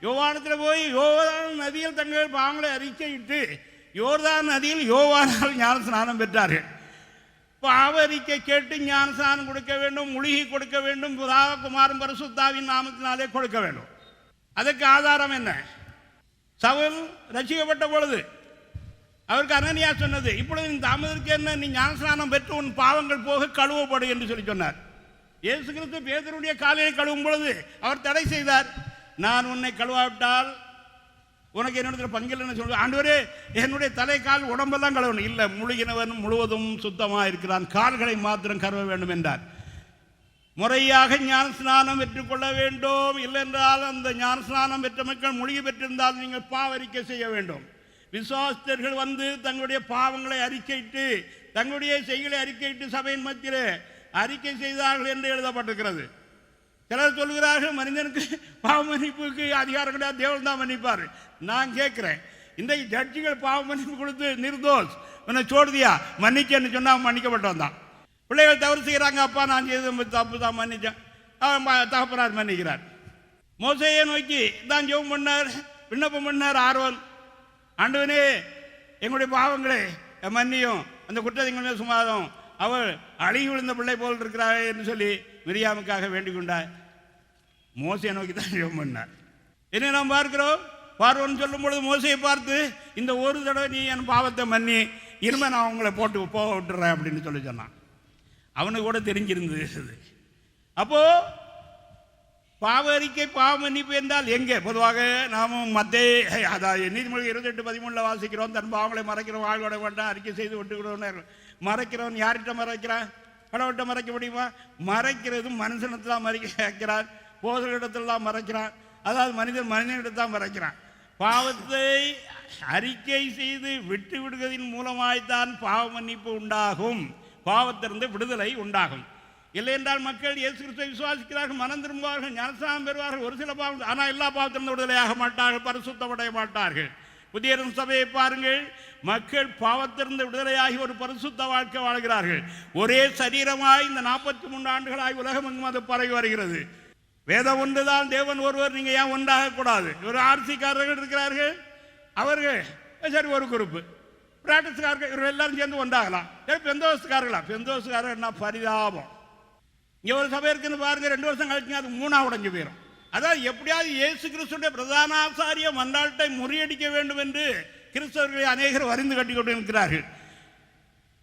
யோவானத்தில் போய் யோர்தான் நதியில் தங்கள் பாவங்களை அறிக்கையிட்டு யோர்தான் நதியில் யோவானால் ஞானஸ்நானம் பெற்றார்கள். பாவரிக்கை கேட்டு ஞானஸ்நானம் கொடுக்க வேண்டும், முழுகி கொடுக்க வேண்டும், புதா குமாரன் பரிசுத்தாவின் நாமத்தினாலே கொடுக்க வேண்டும். அதுக்கு ஆதாரம் என்ன? சவுல் ரட்சிக்கப்பட்ட பொழுது அவருக்கு அனனியா சொன்னது, இப்பொழுது இந்த தாமதற்கு என்ன, நீ ஞானஸ்நானம் பெற்று உன் பாவங்கள் போக கழுவப்படு என்று சொல்லி சொன்னார். இயேசு கிறிஸ்து பேதுருடைய காலையை கழுவும் பொழுது அவர் தடை செய்தார். நான் உன்னை கழுவாவிட்டால் உனக்கு என்னிடத்தில் பங்கில்லைன்னு சொல்லுவேன். ஆண்டவரே, என்னுடைய தலை கால் உடம்பெல்லாம் கழுவணும். இல்லை, முழுகினவன் முழுவதும் சுத்தமாக இருக்கிறான், கால்களை மாத்திரம் கழுவ வேண்டும் என்றார். முறையாக ஞானஸ்நானம் பெற்றுக்கொள்ள வேண்டும். இல்லைன்றால் அந்த ஞானஸ்நானம் பெற்ற மக்கள் மொழியை பெற்றிருந்தால் நீங்கள் பாவரிக்கை செய்ய வேண்டும். விசுவாசித்தர்கள் வந்து தங்களுடைய பாவங்களை அறிக்கையிட்டு தங்களுடைய செய்களை அறிக்கையிட்டு சபையின் மத்தியில் அறிக்கை செய்தார்கள் என்று எழுதப்பட்டிருக்கிறது. சிலர் சொல்கிறார்கள் மனிதனுக்கு பாவ மன்னிப்புக்கு அதிகாரம் கிடையாது, தேவன் தான் மன்னிப்பார். நான் கேட்குறேன், இன்றைக்கு ஜட்ஜிகள் பாவ மன்னிப்பு கொடுத்து நிர்தோஷ் உன்னை சோடுதியா மன்னிச்சேன்னு சொன்னால் மன்னிக்கப்பட்டவன் தான். பிள்ளைகள் தவறு செய்கிறாங்க, அப்பா நான் செய்த தப்பு தான் மன்னிச்சேன், தகப்பனார் மன்னிக்கிறார். மோசையை நோக்கி தான் ஜெபம் பண்ணார், விண்ணப்பம் பண்ணார் ஆரோன். ஆண்டவனே, எங்களுடைய பாவங்களே மன்னியும், அந்த குற்றங்களை சுமாதம், அவள் அழுகி விழுந்த பிள்ளை போல் இருக்கிறாள் என்று சொல்லி மிரியாமுக்காக வேண்டிக் கொண்டார். மோசையை நோக்கி தான் ஜெபம் பண்ணார். என்ன நாம் பார்க்கிறோம், பார்வோன்னு சொல்லும் பொழுது மோசையை பார்த்து இந்த ஒரு தடவை நீ என் பாவத்தை மன்னி, இனிமேல் நான் அவங்கள போட்டு போக விட்டுறேன் அப்படின்னு சொல்லி சொன்னான். அவனுக்கு கூட தெரிஞ்சிருந்தது. அப்போ பாவ அறிக்கை பாவ மன்னிப்பு என்றால் எங்கே? பொதுவாக நாம் மத்திய அதாவது நீதிமொழி 28:13 வாசிக்கிறோம், தன் பாவங்களை மறைக்கிறோம், வாழ்வடை வேண்டாம், அறிக்கை செய்து விட்டுக்கிறோம். மறைக்கிறவன் யார்கிட்ட மறைக்கிறான்? கடவுள்கிட்ட மறைக்க முடியுமா? மறைக்கிறது மனுஷனத்தான் மறைக்கிறான், போதலிடத்தில்தான் மறைக்கிறான். அதாவது மனிதனிடத்தான் மறைக்கிறான். பாவத்தை அறிக்கை செய்து விட்டு விடுவதன் மூலமாய்த்தான் பாவ மன்னிப்பு உண்டாகும், பாவத்திலிருந்து விடுதலை உண்டாகும். இல்லை என்றால் மக்கள் இயேசு கிறிஸ்துவை விசுவாசிக்கிறார்கள், மனம் திரும்புவார்கள், ஞானஸ்நானம் பெறுவார்கள், ஒரு சில பாவம், ஆனால் எல்லா பாவத்திலிருந்து விடுதலையாக மாட்டார்கள், பரிசுத்தமடைய மாட்டார்கள். புதிய சபையை பாருங்கள், மக்கள் பாவத்திலிருந்து விடுதலையாகி ஒரு பரிசுத்த வாழ்க்கை வாழ்கிறார்கள். ஒரே சரீரமாய் இந்த 43 ஆண்டுகளாய் உலகம் எங்கும் அது பரவி வருகிறது. வேதம் ஒன்றுதான், தேவன் ஒருவர், நீங்கள் ஏன் ஒன்றாக கூடாது? ஒரு ஆர்சிக்காரர்கள் இருக்கிறார்கள், அவர்கள் சரி ஒரு குரூப்பு, பிராக்டிஸ்காரர்கள், இவர்கள் எல்லாரும் சேர்ந்து ஒன்றாகலாம். பெந்தோஸ்காரர்களா? பெந்தோஸ்காரர்கள்னா பரிதாபம். இங்கே ஒரு சபை இருக்குன்னு பாருங்க, 2 வருஷம் கழிச்சு அது 3ஆக உடைஞ்சு போயிடும். அதாவது எப்படியாவது இயேசு கிறிஸ்துடைய பிரதான ஆசாரிய மன்றாட்டை முறியடிக்க வேண்டும் என்று கிறிஸ்தவர்களை அநேகர் வரிந்து கட்டி கொண்டு இருக்கிறார்கள்.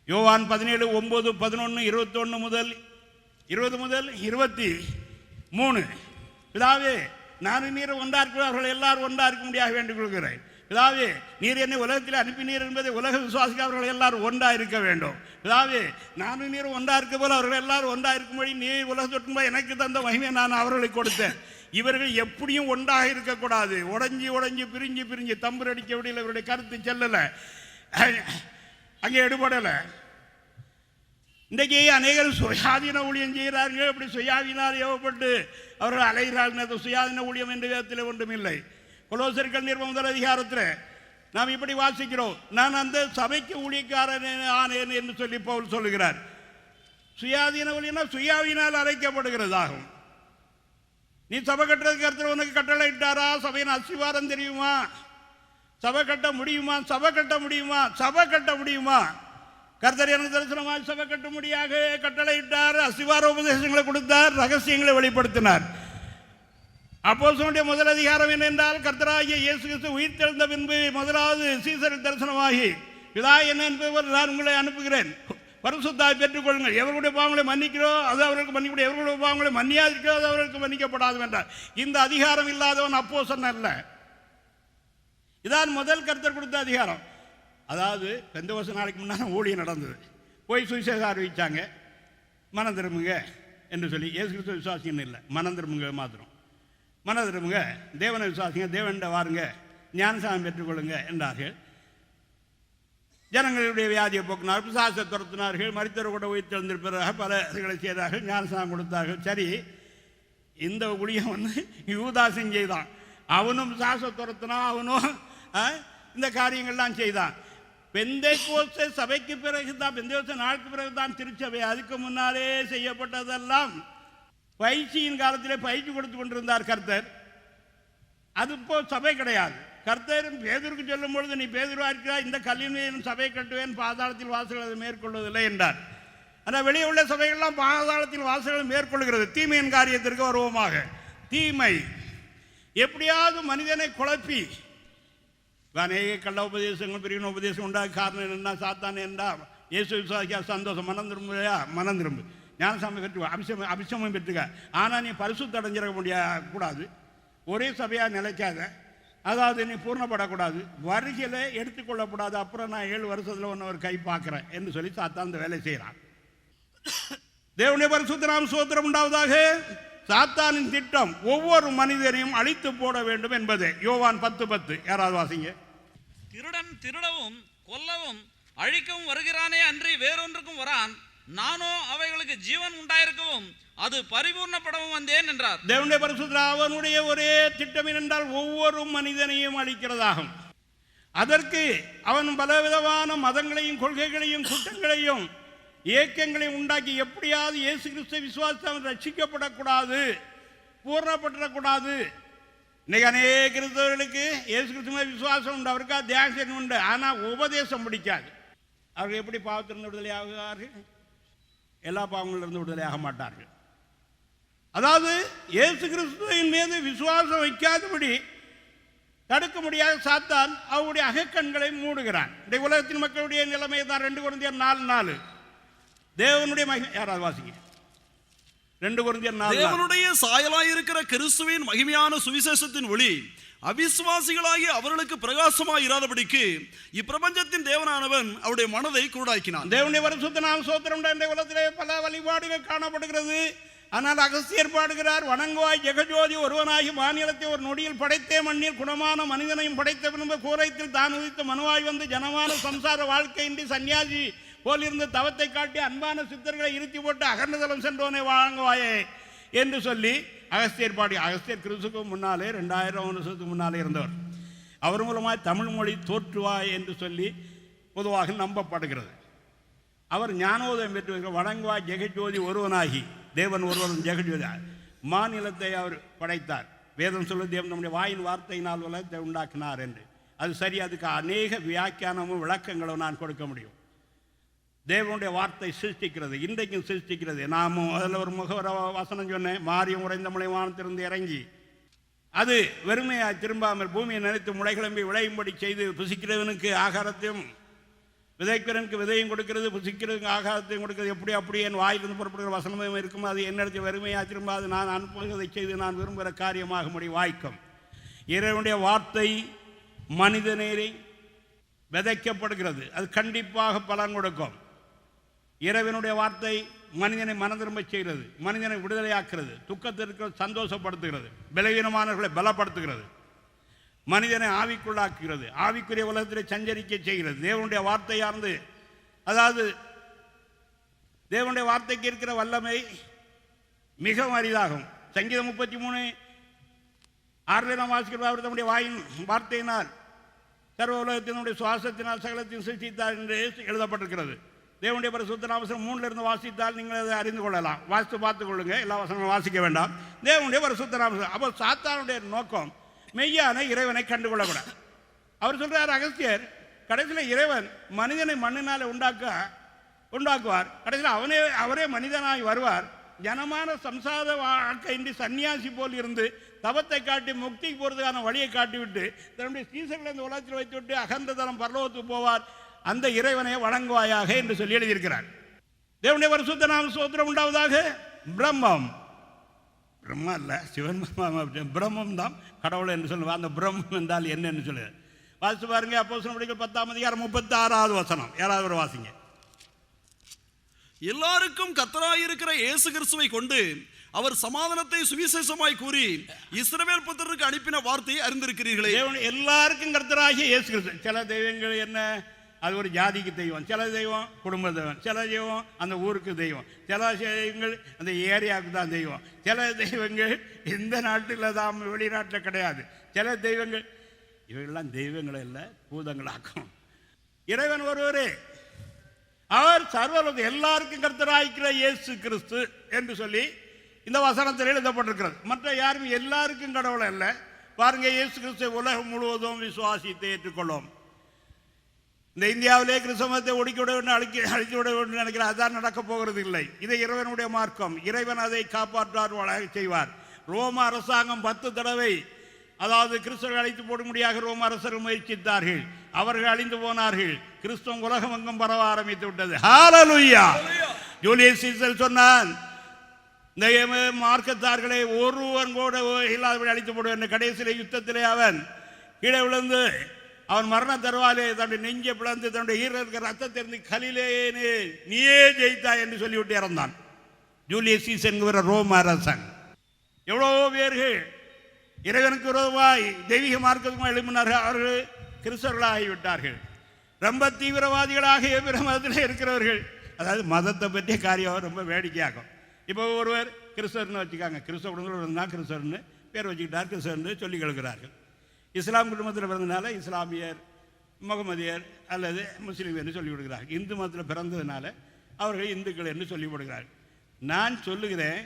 யோவான் 17, 9, 11, 21 முதல் 20 முதல் 23, பிதாவே நான் நீர் ஒன்றா இருக்கிற அவர்கள் எல்லாரும் ஒன்றா இருக்க முடியாக வேண்டிக் கொள்கிறேன். பிதாவே நீர் என்னை உலகத்தில் அனுப்பினீர் என்பதை உலக விசுவாசிக்க அவர்கள் எல்லாரும் ஒன்றா இருக்க வேண்டும். பிதாவே நானும் நீர் ஒன்றா இருக்க போல அவர்கள் எல்லாரும் ஒன்றா இருக்கும்படி நீர் உலகத்தொட்டும்போது எனக்கு தந்த மகிமையை நான் அவர்களுக்கு கொடுத்தேன். இவர்கள் எப்படியும் ஒன்றாக இருக்கக்கூடாது. உடஞ்சி பிரிஞ்சு தம்பு அடிக்க விடையில் இவருடைய கருத்து செல்லலை, அங்கே எடுபடலை. இன்றைக்கு அநேகர் சுயாதீன ஊழியம் செய்கிறார்கள். அப்படி சுயாதீனால் ஏவப்பட்டு அவர்கள் அலைகிறார்கள். சுயாதீன ஊழியம் என்ற விதத்தில் ஒன்றும் இல்லை. கொலோசர்கள் நிறுவனம் 1 அதிகாரத்தில் நாம் இப்படி வாசிக்கிறோம், நான் அந்த சபைக்கு ஊழியக்காரன் ஆனேன் என்று சொல்லி பவுல் சொல்லுகிறார். சுயாதீன ஊழியம்னா சுயாதீனால் அழைக்கப்படுகிறதாகும். நீ சபை கட்டுறதுக்கு கருத்து உனக்கு கட்டளை இட்டாரா? சபையின் அஸ்திவாரம் தெரியுமா? சபை கட்ட முடியுமா? சபை கட்ட முடியுமா? கர்த்தர் எனக்கு தரிசனமாக சபை கட்ட முடியாக கட்டளை இட்டார், அஸ்திவார உபதேசங்களை கொடுத்தார், ரகசியங்களை வெளிப்படுத்தினார். அப்போஸ்தலனுடைய 1 அதிகாரம் என்னென்றால், கர்த்தராகிய இயேசு கிறிஸ்து உயிர் தெழுந்த பின்பு முதலாவது சீசருக்கு தரிசனமாகி, பிதா என்ன என்பவர் நான் உங்களை அனுப்புகிறேன், பரிசுத்தாய் பெற்றுக்கொள்ளுங்கள். எவர்களுடைய பாவங்களை மன்னிக்கிறோ அது அவர்களுக்கு மன்னிக்கப்படும், எவர்களுடைய பாவங்களை மன்னியாதிருக்கிறோ அது அவர்களுக்கு மன்னிக்கப்படாது என்றார். இந்த அதிகாரம் இல்லாதவன் அப்போஸ்தலன் அல்ல. இதான் முதல் கர்த்தர் கொடுத்த அதிகாரம். அதாவது பெந்தகோஸ்து நாளைக்கு முன்னாடி ஊழியம் நடந்தது. போய் சுவிசேஷம் அறிவிச்சாங்க, மனம் திரும்புங்க என்று சொல்லி. இயேசு கிறிஸ்து விசுவாசின்னு இல்லை, மனம் திரும்புங்க மாத்திரம். மனம் திரும்புங்க, தேவனை விசுவாசிங்க, தேவன்ட வாருங்க, ஞானசானம் பெற்றுக்கொள்ளுங்க என்றார்கள். ஜனங்களுடைய வியாதியை போக்கினார், பிசாசை துரத்தினார்கள், மரித்தவர் கூட உயிர் தெழுந்திருப்பதாக பல இதுகளை செய்தார்கள், ஞானசானம் கொடுத்தார்கள். சரி, இந்த ஊழியம் யூதாசன் செய்தான். அவனும் பிசாசை துரத்தினான், அவனும் இந்த காரியங்கள்லாம் செய்தான். பெந்தேகோஸ்தே சபைக்கு பிறகுதான், பெந்தேகோஸ்தே நாளுக்கு பிறகுதான் திருச்சபை. அதுக்கு முன்னாலே செய்யப்பட்டதெல்லாம் பயிற்சியின் காலத்திலே பயிற்சி கொடுத்து கொண்டிருந்தார் கர்த்தர். அது இப்போ சபை கிடையாது. கர்த்தர் பேதுருக்கு சொல்லும் பொழுது, நீ பேதுருவா இருக்கிறா, இந்த கல்லின் சபை கட்டுவேன், பாதாளத்தில் வாசல்கள் அதை மேற்கொள்வதில்லை என்றார். ஆனால் வெளியே உள்ள சபைகள்லாம் பாதாளத்தில் வாசல்கள் மேற்கொள்கிறது. தீமையின் காரியத்திற்கு வருவோமாக. தீமை எப்படியாவது மனிதனை குழப்பி அநேக கள்ள உபதேசங்கள், பிரிவின உபதேசம் உண்டாக காரணம் என்ன? சாத்தான் என்றா இயேசு விசுவாசியா சந்தோஷம், மனம் திரும்புலையா? மனம் திரும்பு, ஞானசாமி பெற்றுக்க, அபிஷேகம் பெற்றுக்க. ஆனால் நீ பரிசுத்த அடைஞ்சிட கூடாது, ஒரே சபையாக நிலைக்காத, அதாவது நீ பூர்ணப்படக்கூடாது, வருகையில் எடுத்துக்கொள்ளக்கூடாது. அப்புறம் நான் 7 வருஷத்தில் ஒன்று ஒரு கை பார்க்குறேன் என்று சொல்லி சாத்தான் அந்த வேலை செய்கிறான். தேவனுடைய பரிசுத்த நாமம் ஸ்தோத்திரம் உண்டாவதாக. சாத்தானின் திட்டம் ஒவ்வொரு மனிதனையும் அழித்து போட வேண்டும் என்பது. யோவான் 10:10 யாராவது வாசிங்க. திருடன் திருடவும் கொல்லவும் அழிக்கவும் வருகிறானே அன்றி வேறொன்றுக்கும் வரான், நானோ அவைகளுக்கு ஜீவன் உண்டாயிருக்கவும் அது பரிபூர்ணப்படவும் வந்தேன் என்றார். தேவனுடைய பரிசுத்த அவனுடைய ஒரே திட்டம் என்னென்றால் ஒவ்வொரு மனிதனையும் அழிக்கிறதாகும். அதற்கு அவன் பலவிதமான மதங்களையும் கொள்கைகளையும் குற்றங்களையும் இயக்கங்களையும் உண்டாக்கி எப்படியாவது இயேசு கிறிஸ்துவை விசுவாசித்து அவன் ரட்சிக்கப்படக்கூடாது, பூர்ணப்படக்கூடாது. இன்னைக்கு அநேக கிறிஸ்தவர்களுக்கு இயேசு கிறிஸ்துவ விசுவாசம் உண்டு, அவருக்கா தியாகம் உண்டு, ஆனால் உபதேசம் பிடிக்காது. அவர்கள் எப்படி பாவத்திலிருந்து விடுதலை ஆகுவார்கள்? எல்லா பாவங்களிலிருந்து விடுதலை ஆக மாட்டார்கள். அதாவது இயேசு கிறிஸ்துவின் மீது விசுவாசம் வைக்காதபடி தடுக்க முடியாத சாத்தான் அவருடைய அகக்கண்களை மூடுகிறான். இந்த உலகத்தின் மக்களுடைய நிலைமை தான். 2 கொரிந்தியர் 4:4 தேவனுடைய மகிமை. யாராவது வாசிங்க. 2 கொரிந்தியர் 4. தேவனுடைய சாயலாயிருக்கிற கிறிஸ்துவின் மகிமையான சுவிசேஷத்தின் ஒளி அவிசுவாசிகளாகி அவர்களுக்கு பிரகாசமாய் இராதபடிக்கு இப்பிரபஞ்சத்தின் தேவனானவன் அவருடைய மனதை குருடாக்கினான். தேவனுடைய பரிசுத்த நாமம் ஸ்தோத்திரம். இந்த உலகத்திலே பல வழிபாடுகள் காணப்படுகிறது. ஆனால் அகஸ்தியர் பாடுகிறார், வணங்குவாய் ஜெகஜோதி ஒருவனாகி மாநிலத்தை ஒரு நொடியில் படைத்தே மண்ணில் குணமான மனிதனையும் படைத்த பின்பு கூரைத்தில் தான் உதித்த மனுவாய் வந்து ஜனமான சம்சார வாழ்க்கையின்றி சன்னியாசி போலிருந்த தவத்தை காட்டி அன்பான சித்தர்களை இருத்தி போட்டு அகர்ந்ததலம் சென்றோனே வணங்குவாயே என்று சொல்லி அகஸ்தியர் பாடி. அகஸ்தியர் கிறிஸ்துக்கு முன்னாலே 2000 வருஷத்துக்கு முன்னாலே இருந்தவர். அவர் மூலமாக தமிழ் மொழி தோற்றுவாய் என்று சொல்லி பொதுவாக நம்பப்படுகிறது. அவர் ஞானோதயம் பெற்று வணங்குவாய் ஜெகஜோதி ஒருவனாகி, தேவன் ஒருவன் ஜெகஜோதி, மாநிலத்தை அவர் படைத்தார். வேதம் சொல்ல தேவன் நம்முடைய வாயின் வார்த்தையினால் உலகத்தை உண்டாக்கினார் என்று. அது சரி, அதுக்கு அநேக வியாக்கியானமும் விளக்கங்களும் நான் கொடுக்க முடியும். தேவனுடைய வார்த்தை சிருஷ்டிக்கிறது, இன்றைக்கும் சிருஷ்டிக்கிறது. நாமும் அதில் ஒரு முகவர வசனம் சொன்னேன், மாரியம் உறைந்த முளை வானத்திலிருந்து இறங்கி அது வெறுமையாக திரும்பாமல் பூமியை நினைத்து முளைகிளம்பி விளையும்படி செய்து புசிக்கிறவனுக்கு ஆகாரத்தையும் விதைக்கிறவனுக்கு விதையும் கொடுக்கிறது, புசிக்கிறதுக்கு ஆகாரத்தையும் கொடுக்கிறது. எப்படி அப்படி என் வாயிலிருந்து புறப்படுகிற வசனமும் இருக்கும். அது என்னிடத்தில் வெறுமையாக திரும்பாது, நான் அனுப்புவதை செய்து நான் விரும்புகிற காரியமாக முடி வாய்க்கும். இறைவனுடைய வார்த்தை மனிதனேரை விதைக்கப்படுகிறது, அது கண்டிப்பாக பலன் கொடுக்கும். இறைவனுடைய வார்த்தை மனிதனை மனதிரும்ப செய்கிறது, மனிதனை விடுதலையாக்குறது, துக்கத்திற்கு சந்தோஷப்படுத்துகிறது, பலவீனமானவர்களை பலப்படுத்துகிறது, மனிதனை ஆவிக்குள்ளாக்குகிறது, ஆவிக்குரிய உலகத்தில் சஞ்சரிக்க செய்கிறது. தேவனுடைய வார்த்தையார்ந்து, அதாவது தேவனுடைய வார்த்தைக்கு இருக்கிற வல்லமை மிகவும் அரிதாகும். சங்கீதம் 33:6 நாம் வாசிக்கிறோம், அவர் தம்முடைய வாயின் வார்த்தையினால் சர்வ உலகத்தினுடைய சுவாசத்தினால் சகலத்தையும் சிருஷ்டித்தார் என்று எழுதப்பட்டிருக்கிறது. தேவனுடைய பரிசுத்த நாமம் 3 வாசித்தால் நீங்கள் அதை அறிந்து கொள்ளலாம். வாசித்து பார்த்துக் கொள்ளுங்க, எல்லா வசனங்களும் வாசிக்க வேண்டாம். தேவனுடைய பரிசுத்த நாமம். அப்போ சாத்தானுடைய நோக்கம் மெய்யான இறைவனை கண்டுகொள்ளக்கூடாது. அவர் சொல்றார், அகஸ்தியர், கடைசியில் இறைவன் மனிதனை மண்ணினால உண்டாக்குவார், கடைசியில் அவரே மனிதனாய் வருவார், ஜனமான சம்சார வாழ்க்கையின்றி சன்னியாசி போல் இருந்து தவத்தை காட்டி முக்திக்கு போகிறதுக்கான வழியை காட்டிவிட்டு தன்னுடைய சீசர்களை இந்த உலகத்தில் வைத்துவிட்டு அகன்ற தரம் பரலோகத்துக்கு போவார், அந்த இறைவனை வணங்குவாயாக என்று சொல்லி எழுதியிருக்கிறார். தேவனுடைய பரிசுத்த நாம ஸ்தோத்திரம் உண்டாவதாக. பிரம்மம் அல்ல, சிவன் பிரம்மம் தான் கடவுள் என்று சொல்லுவார். அந்த பிரம்மம் என்றால் என்னன்னு சொல்லு வாசித்து பாருங்க. அப்போஸ்தலர் 10:36 வசனம். யாராவது ஒரு வாசிங்க. எல்லாருக்கும் கர்த்தராயிருக்கிற இயேசு கிறிஸ்துவை கொண்டு அவர் சமாதானத்தை சுவிசேஷமாய் கூறி இஸ்ரவேல் புத்திரருக்கு அனுப்பின வார்த்தையை அறிந்திருக்கிறீர்களே. எல்லாருக்கும் கர்த்தராகிய இயேசு கிறிஸ்து. சில தெய்வங்கள் என்ன, அது ஒரு ஜாதிக்கு தெய்வம், சில தெய்வம் குடும்ப தெய்வம், சில தெய்வம் அந்த ஊருக்கு தெய்வம், சில தெய்வங்கள் அந்த ஏரியாவுக்கு தான் தெய்வம், சில தெய்வங்கள் இந்த நாட்டில் தான் வெளிநாட்டில் கிடையாது, சில தெய்வங்கள், இவைகள்லாம் தெய்வங்கள் இல்லை, பூதங்களாக்கும். இறைவன் ஒருவரே, அவர் சர்வலோக எல்லாருக்கும் கர்த்தராயிருக்கிற இயேசு கிறிஸ்து என்று சொல்லி இந்த வசனத்தில் எழுதப்பட்டிருக்கிறது. மற்ற யாரும் எல்லாருக்கும் கடவுள் அல்ல. பாருங்க, இயேசு கிறிஸ்துவை உலகம் முழுவதும் விசுவாசித்து ஏற்றுக்கொள்ளும். இந்த இந்தியாவிலே கிறிஸ்தவத்தை ஒடுக்கிவிட வேண்டும், அழித்து விட வேண்டும் நினைக்கிற, அதான் நடக்க போகிறது இல்லை. இதை இறைவனுடைய மார்க்கம், இறைவன் அதை காப்பாற்றார் செய்வார். ரோம அரசாங்கம் 10 தடவை அதாவது கிறிஸ்தவர்கள் அழித்து போடும்படியாக ரோம அரசர்கள் முயற்சித்தார்கள், அவர்கள் அழிந்து போனார்கள். கிறிஸ்தவம் உலகம் எங்கும் பரவ ஆரம்பித்து விட்டது. ஹல்லேலூயா. ஜூலியஸ் சீசர் சொன்னான், இந்த மார்க்கத்தார்களை ஒருவன் கூட இல்லாதபடி அழித்து போடுவார். கடைசியில் யுத்தத்திலே அவன் கீழே விழுந்து அவன் மரண தருவாலே தன்னுடைய நெஞ்சை பிளந்து தன்னுடைய ஈரருக்கு ரத்தத்தை இருந்து கலிலேனே நீயே ஜெயித்தாய் என்று சொல்லிவிட்டு இறந்தான். ஜூலியஸ் சீசர் என்கிற ரோம அரசன். எவ்வளோ பேர்கள் இறைவனுக்கு விரோதமாய் தெய்வீக மார்க்கத்துக்கு எழுப்பினார்கள், அவர்கள் கிறிஸ்தவர்களாக ஆகிவிட்டார்கள். ரொம்ப தீவிரவாதிகளாக பிற மதத்தில் இருக்கிறவர்கள், அதாவது மதத்தை பற்றிய காரியம் ரொம்ப வேடிக்கையாகும். இப்போ ஒருவர் கிறிஸ்தவர்னு வச்சுக்காங்க, கிறிஸ்தவ குடும்பத்தில் தான் கிறிஸ்தவர்னு பேர் வச்சுக்கிட்டார், கிறிஸ்தவர்னு சொல்லி கொடுக்கிறார்கள். இஸ்லாம் குடும்பத்தில் பிறந்ததுனால இஸ்லாமியர், முகமதியர் அல்லது முஸ்லீம் என்று சொல்லி கொடுக்கிறார்கள். இந்து மதத்தில் பிறந்ததுனால அவர்கள் இந்துக்கள் என்று சொல்லி கொடுக்கிறார்கள். நான் சொல்லுகிறேன்,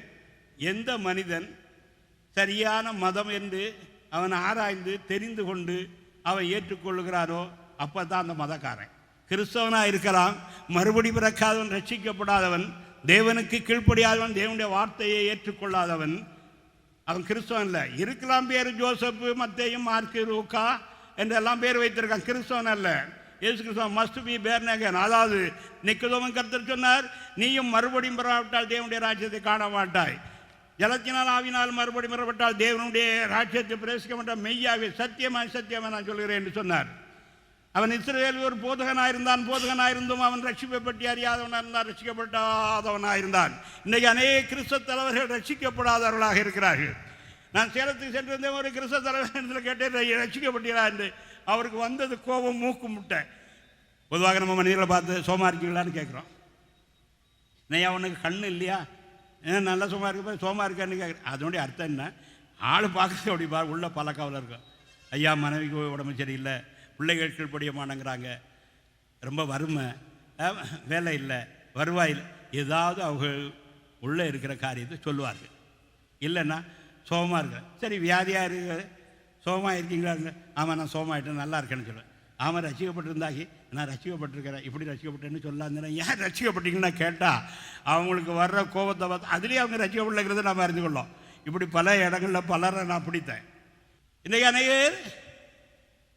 எந்த மனிதன் சரியான மதம் என்று அவன் ஆராய்ந்து தெரிந்து கொண்டு அவன் ஏற்றுக்கொள்ளுகிறானோ அப்போ தான் அந்த மதக்காரன். கிறிஸ்தவனாக இருக்கலாம், மறுபடி பிறக்காதவன், ரட்சிக்கப்படாதவன், தேவனுக்கு கீழ்ப்படியாதவன், தேவனுடைய வார்த்தையை ஏற்றுக்கொள்ளாதவன், அவன் கிறிஸ்தவன் இல்லை. இருக்கலாம் பேர் ஜோசப்பு, மத்தேயும், மார்க்கு, லூக்கா என்றெல்லாம் பேர் வைத்திருக்கான், கிறிஸ்தவன் அல்ல. இயேசு கிறிஸ்தவன் மஸ்ட் பி born again. அதாவது நிக்கதோமன் கர்த்தர் சொன்னார், நீயும் மறுபடியும் பெறாவிட்டால் தேவனுடைய ராஜ்யத்தை காண மாட்டாய். ஜலத்தினால் ஆவினால் மறுபடியும் பெறப்பட்டால் தேவனுடைய ராஜ்யத்தை பிரவேசிக்க மாட்டால். மெய்யாகவே சத்தியமாக நான் சொல்கிறேன் என்று சொன்னார். அவன் இஸ்ரவேலில் ஒரு போதகனாயிருந்தான், போதகனாயிருந்தும் அவன் ரட்சிப்பை பற்றி அறியாதவனாக இருந்தான், ரட்சிக்கப்படாதவனாயிருந்தான். இன்றைக்கு அநேக கிறிஸ்தவ தலைவர்கள் ரட்சிக்கப்படாதவர்களாக இருக்கிறார்கள். நான் சேலத்துக்கு சென்றிருந்தேன், ஒரு கிறிஸ்தவ தலைவர் கேட்டேன், ரட்சிக்கப்பட்டீரா என்று. அவருக்கு வந்தது கோபம், மூக்கு முட்டை. பொதுவாக நம்ம மனிதர்களை பார்த்து சோமா இருக்கீங்களான்னு கேட்குறோம். நையா உனக்கு கண்ணு இல்லையா, நல்லா சோமா இருக்க சோமா இருக்கான்னு கேட்குறேன். அதனுடைய அர்த்தம் என்ன? ஆள் பார்க்குறது அப்படி உள்ள பல கவலை இருக்கும். ஐயா மனைவிக்கு உடம்பு சரியில்லை, பிள்ளைகள் கீழ்ப்படிய மாட்டேங்கிறாங்க, ரொம்ப வறுமை, வேலை இல்லை, வருவாய் இல்லை, ஏதாவது அவங்க உள்ளே இருக்கிற காரியத்தை சொல்லுவார்கள். இல்லைன்னா சோகமாக இருக்க, சரி வியாதியாக இருக்க, சோகமாக இருக்கீங்களாங்க, ஆமாம் நான் சோகமாகிட்டேன் நல்லா இருக்கேன்னு சொல்லுவேன். ஆமாம் ரசிக்கப்பட்டிருந்தாக்கி நான் ரசிக்கப்பட்டிருக்கிறேன், இப்படி ரசிக்கப்பட்டேன்னு சொல்லாந்தேன். ஏன் ரசிக்கப்பட்டீங்கன்னா கேட்டால் அவங்களுக்கு வர்ற கோபத்தை பார்த்து அதுலேயே அவங்க ரசிக்கப்படலைங்கிறத நாம் அறிந்து கொள்ளோம். இப்படி பல இடங்களில் பலரை நான் பிடித்தேன். இன்றைக்கு அநேகர்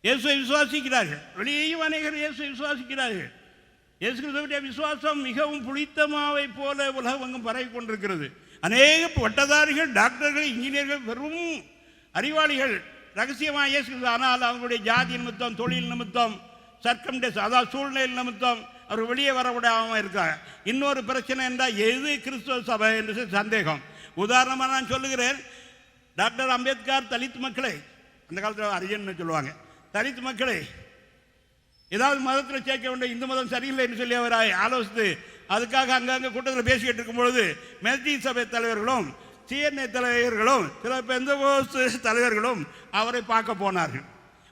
இயேசுவை விசுவாசிக்கிறார்கள், வெளியேயும் அநேகர் இயேசுவை விசுவாசிக்கிறார்கள். இயேசு கிறிஸ்துவுடைய விசுவாசம் மிகவும் புளித்தமாவை போல உலகமெங்கும் பரவி கொண்டிருக்கிறது. அநேக பட்டதாரிகள், டாக்டர்கள், இன்ஜினியர்கள், வெறும் அறிவாளிகள் ரகசியமாக இயேசு கிறிஸ்து, ஆனால் அவங்களுடைய ஜாதி நிமித்தம், தொழில் நிமித்தம், சர்க்கம்டேஸ் அதாவது சூழ்நிலை நிமித்தம் அவர் வெளியே வரவிடாமல் இருக்காங்க. இன்னொரு பிரச்சனை என்றால் எது கிறிஸ்துவ சபை என்று சந்தேகம். உதாரணமாக நான் சொல்லுகிறேன், டாக்டர் அம்பேத்கர் தலித் மக்களை, அந்த காலத்தில் அரிஜன்னு சொல்லுவாங்க, தலித் மக்களை ஏதாவது மதத்தில் சேர்க்க வேண்டும், இந்து மதம் சரியில்லை என்று சொல்லி அவர் ஆலோசித்து அதுக்காக அங்கங்கே கூட்டத்தில் பேசிக்கிட்டு இருக்கும்பொழுது மெத்தி சபை தலைவர்களும் சிஎன்ஏ தலைவர்களும் சில பெந்தகோஸ்து தலைவர்களும் அவரை பார்க்க போனார்கள்.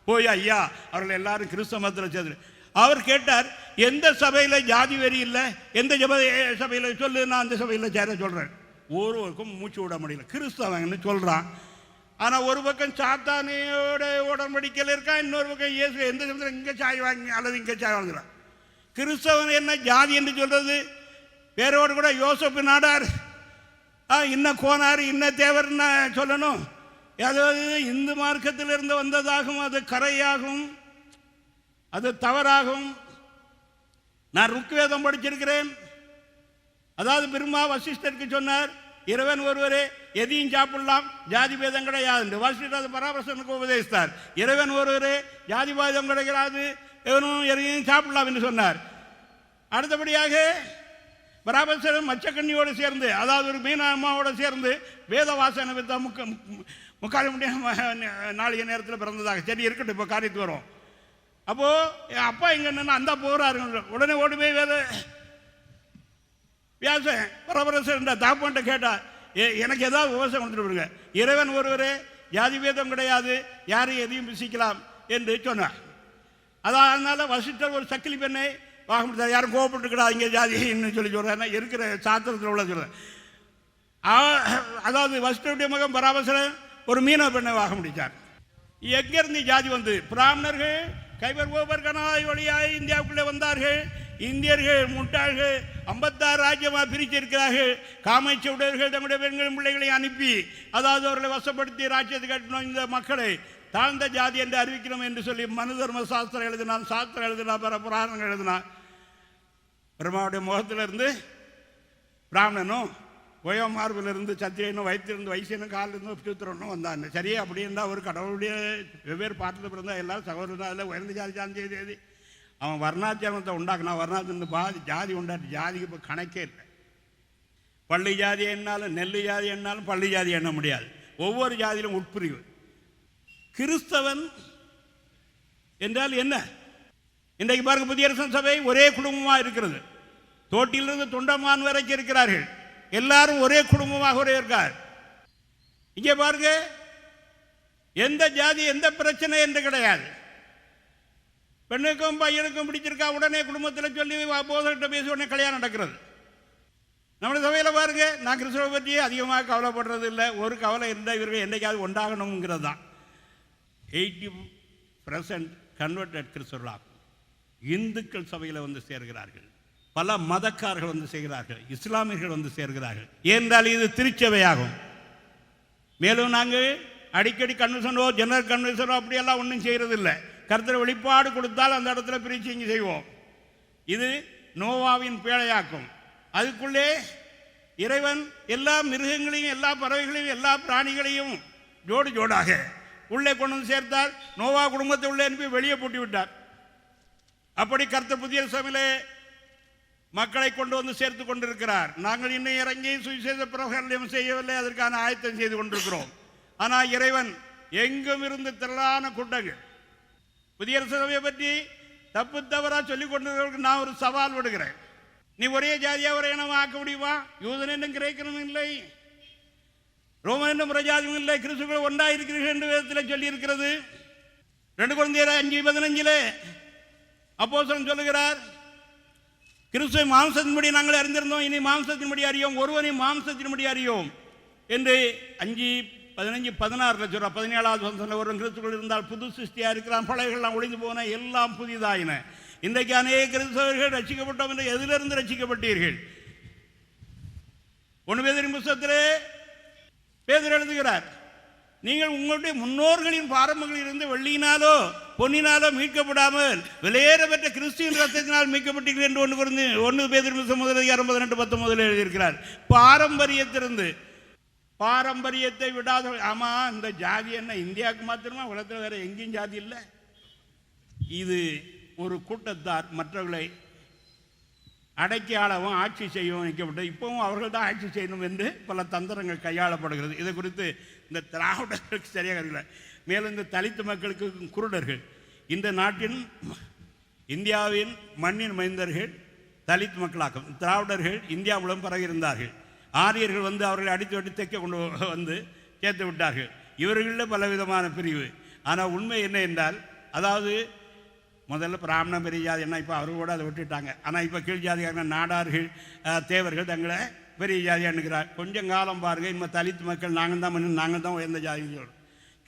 போய் ஐயா அவர்கள் எல்லாரும் கிறிஸ்தவ மதத்தில் சேர்ந்து அவர் கேட்டார், எந்த சபையில் ஜாதி வெறி இல்லை, எந்த சபையில் சொல்லு, நான் அந்த சபையில் சேர சொல்கிறேன். ஒருவருக்கும் மூச்சு விட முடியல, கிறிஸ்தவன்னு சொல்கிறான். ஆனால் ஒரு பக்கம் சாத்தானியோட உடன்படிக்கையில் இருக்கான், இன்னொரு பக்கம் இயேசு எந்த சமயத்தில் இங்கே சாய் வாங்கி அல்லது இங்கே சாய் வாங்குறான். கிறிஸ்தவன் என்ன ஜாதி என்று சொல்கிறது? பேரோடு கூட யோசப்பு நாடார், இன்ன கோனார், இன்ன தேவர்னு சொல்லணும். அதாவது இந்து மார்க்கத்திலிருந்து வந்ததாகும், அது கரையாகும், அது தவறாகும். நான் ருக்வேதம் படிச்சிருக்கிறேன். அதாவது பிரம்மா வசிஷ்டருக்கு சொன்னார், இறைவன் ஒருவரே, எதையும் சாப்பிடலாம், ஜாதி பேதம் கிடையாது. வசிஷ்டர் பராமர்சனுக்கு உபதேசித்தார், இறைவன் ஒருவரே, ஜாதி பேதம் கிடையாது, எவனும் எதையும் சாப்பிடலாம் என்று சொன்னார். அடுத்தபடியாக பராமர்சன் மச்சக்கண்ணியோடு சேர்ந்து, அதாவது ஒரு மீன அம்மாவோடு சேர்ந்து வேத வாசனை முக்கால் நாளைய நேரத்தில் பிறந்ததாக. சரி இருக்கட்டும், இப்போ காரியத்துக்கு வரும். அப்போது என் அப்பா இங்கே என்னென்னா அந்த போகிறாரு, உடனே ஓடி போய் வேத வியாசன் பரபரசன் தாப்பான்ட்ட கேட்டா, எனக்கு ஏதாவது விவசாயம் கொடுத்துட்டு விடுங்க, இறைவன் ஒருவரே, ஜாதி பேதம் கிடையாது, யாரையும் எதையும் பிசிக்கலாம் என்று சொன்னார். அதனால் வசிஷ்டர் ஒரு சக்கிலி பெண்ணை வாங்க முடியாது, யாரும் கோவப்பட்டுக்கிடா இங்கே ஜாதின்னு சொல்லி சொல்கிறேன், இருக்கிற சாத்திரத்தில் உள்ள சொல்கிறேன். அதாவது வசிஷ்டருடைய மகன் பராமரசன் ஒரு மீனவ பெண்ணை வாங்க முடித்தார். எங்கேருந்து ஜாதி வந்து? பிராமணர்கள் கைபர் கோபர் கனாய் வழியாக இந்தியாவுக்குள்ளே வந்தார்கள். இந்தியர்கள் முட்டாள்கள் 56 ராஜ்யமாக பிரிச்சிருக்கிறார்கள். காமைச்சவுடர்கள் தங்களுடைய பெண்கள் பிள்ளைகளை அனுப்பி, அதாவது அவர்களை வசப்படுத்தி ராஜ்யத்தை கட்டணும், இந்த மக்களை தாழ்ந்த ஜாதி என்று அறிவிக்கணும் என்று சொல்லி மனு தர்ம சாஸ்திரம் எழுதினான், சாஸ்திரம் எழுதினான், பிற புராணங்கள் எழுதினான். பிரம்மாவுடைய முகத்திலிருந்து பிராமணனும், ஒயமார்பிலிருந்து சத்திரியனும், வயிற்றிலிருந்து வைசியனும், காலிலிருந்து சூத்திரனும் வந்தான். சரியே அப்படி இருந்தால் ஒரு கடவுளுடைய வெவ்வேறு பாட்டில் பிறந்தால் எல்லாரும் சகோதரன், அதில் உயர்ந்த ஜாதி சார்ந்த செய்தி. அவன் வர்ணாத்தியானத்தை உண்டாக்குனா, வர்ணாத்திலிருந்து பாதி ஜாதி உண்டாட்டு. ஜாதிக்கு இப்போ கணக்கே இல்லை. பள்ளி ஜாதி என்னாலும், நெல்லு ஜாதி என்னாலும் பள்ளி ஜாதி எண்ண முடியாது. ஒவ்வொரு ஜாதியிலும் உட்பிரிவு. கிறிஸ்தவன் என்றால் என்ன? இன்றைக்கு பாருங்க, புதிய அரசன் சபை ஒரே குடும்பமாக இருக்கிறது. தோட்டிலிருந்து தொண்டமான் வரைக்கும் இருக்கிறார்கள், எல்லாரும் ஒரே குடும்பமாக ஒரே இருக்கார். இங்கே பாருங்க, எந்த ஜாதி எந்த பிரச்சனை என்று கிடையாது. பெண்ணுக்கும் பையனுக்கும் பிடிச்சிருக்கா, உடனே குடும்பத்தில் சொல்லி போதர்கிட்ட பேசி உடனே கல்யாணம் நடக்கிறது. நம்மளுடைய சபையில் பாருங்க, நான் கிறிஸ்துவ பற்றி அதிகமாக கவலைப்படுறது இல்லை. ஒரு கவலை இருந்தால் இவர்கள் என்றைக்காவது உண்டாகணுங்கிறது தான். 80% கன்வெர்டட் கிறிஸ்தவர்களாகும். இந்துக்கள் சபையில் வந்து சேர்கிறார்கள், பல மதக்காரர்கள் வந்து சேர்கிறார்கள், இஸ்லாமியர்கள் வந்து சேர்கிறார்கள். ஏனென்றால் இது திருச்சபையாகும். மேலும் நாங்கள் அடிக்கடி கன்வென்ஷனோ ஜெனரல் கன்வென்ஷனோ அப்படியெல்லாம் ஒன்றும் செய்கிறதில்லை. கர்த்தர் வெளிப்பாடு கொடுத்தால் அந்த இடத்துல பிரீச்சிங் செய்வோம். இது நோவாவின் பேழையாக்கும். அதுக்குள்ளே இறைவன் எல்லா மிருகங்களையும், எல்லா பறவைகளையும், எல்லா பிராணிகளையும் ஜோடு ஜோடாக உள்ளே கொண்டு வந்து சேர்த்தால் நோவா குடும்பத்தை உள்ளே அனுப்பி வெளியே போட்டு விட்டார். அப்படி கர்த்தர் புதிய சபையிலே மக்களை கொண்டு வந்து சேர்த்து கொண்டிருக்கிறார். நாங்கள் இன்னும் இறங்கி சுவிசேஷ பிரகடனம் செய்யவில்லை, அதற்கான ஆயத்தம் செய்து கொண்டிருக்கிறோம். ஆனால் இறைவன் எங்கும் இருந்து திரளான கூட்டங்கள். புதிய சபையை பற்றி தப்பு தவறாக சொல்லிக் கொண்டிருக்கிறவர்களுக்கு நான் ஒரு சவால் விடுகிறேன். நீ ஒரே ஜாதியாக ஒரே இனமாக ஆக்க முடியுமா? யூதன் என்னும் கிரேக்கனும் இல்லை, ரோமன் என்னும் பிரஜாதியும் இல்லை, கிறிஸ்துக்கள் ஒன்றாக இருக்கிறீர்கள் என்று வேதத்தில் சொல்லியிருக்கிறது. 2 கொரிந்தியர் 5:15 அப்போஸ்தலன் சொல்லுகிறார், கிறிஸ்துவை மாம்சத்தின்படி நாங்கள் அறிந்திருந்தோம், இனி மாம்சத்தின்படி அறியோம், ஒருவனை மாம்சத்தின்படி அறியோம் என்று 5:15-16 சொல்றார். 17வது வசனத்தில் ஒருவன் கிறிஸ்துக்குள் இருந்தால் புது சிருஷ்டியா இருக்கிறான், பழையெல்லாம் ஒளிந்து போன, எல்லாம் புதிதாயின. இன்றைக்கு அநேக கிறிஸ்தவர்கள் ரட்சிக்கப்பட்டோம் என்று எதிலிருந்து ரட்சிக்கப்பட்டீர்கள்? 1 பேதுரு புத்தகத்திலே பேதுரு எழுதுகிறார், நீங்கள் உங்களுடைய முன்னோர்களின் பாரம்பரியங்களில் இருந்து வெள்ளியினாலோ பொன்னினாலோ மீட்கப்படாமல் விலையேற பெற்ற கிறிஸ்துவின் ரத்தத்தினால் மீட்கப்பட்டீர்கள் என்று 1 பேதுரு புத்தகம் 1:18-19 எழுதியிருக்கிறார். பாரம்பரியத்திலிருந்து, பாரம்பரியத்தை விடாத, ஆமா இந்த ஜாதி என்ன இந்தியாவுக்கு மாத்திரமா, உலகத்தில் வேற எங்கேயும் ஜாதி இல்லை. இது ஒரு கூட்டத்தார் மற்றவர்களை அடக்கி ஆளவும் ஆட்சி செய்யவும் நிற்கப்பட்டது. இப்பவும் அவர்கள் தான் ஆட்சி செய்யணும் என்று பல தந்திரங்கள் கையாளப்படுகிறது. இதை குறித்து இந்த திராவிடர்களுக்கு சரியாக இல்லை. மேலும் இந்த தலித் மக்களுக்கு குருடர்கள், இந்த நாட்டின் இந்தியாவின் மண்ணின் மைந்தர்கள் தலித் மக்களாக்கும். திராவிடர்கள் இந்தியாவுடன் பரவி இருந்தார்கள். ஆரியர்கள் வந்து அவர்களை அடித்து வெட்டி தைக்க கொண்டு வந்து சேர்த்து விட்டார்கள். இவர்களில் பலவிதமான பிரிவு. ஆனால் உண்மை என்ன என்றால், அதாவது முதல்ல பிராமண பெரிய ஜாதி என்ன, இப்போ அவர்கள் கூட அதை விட்டுட்டாங்க. ஆனால் இப்போ கீழ் ஜாதிக்காரங்க நாடார்கள் தேவர்கள் தங்களை பெரிய ஜாதியாக நிற்கிறார். கொஞ்சம் காலம் பாருங்கள், இனிமேல் தலித் மக்கள் நாங்கள் தான் உயர்ந்த ஜாதின்னு சொல்கிறோம்.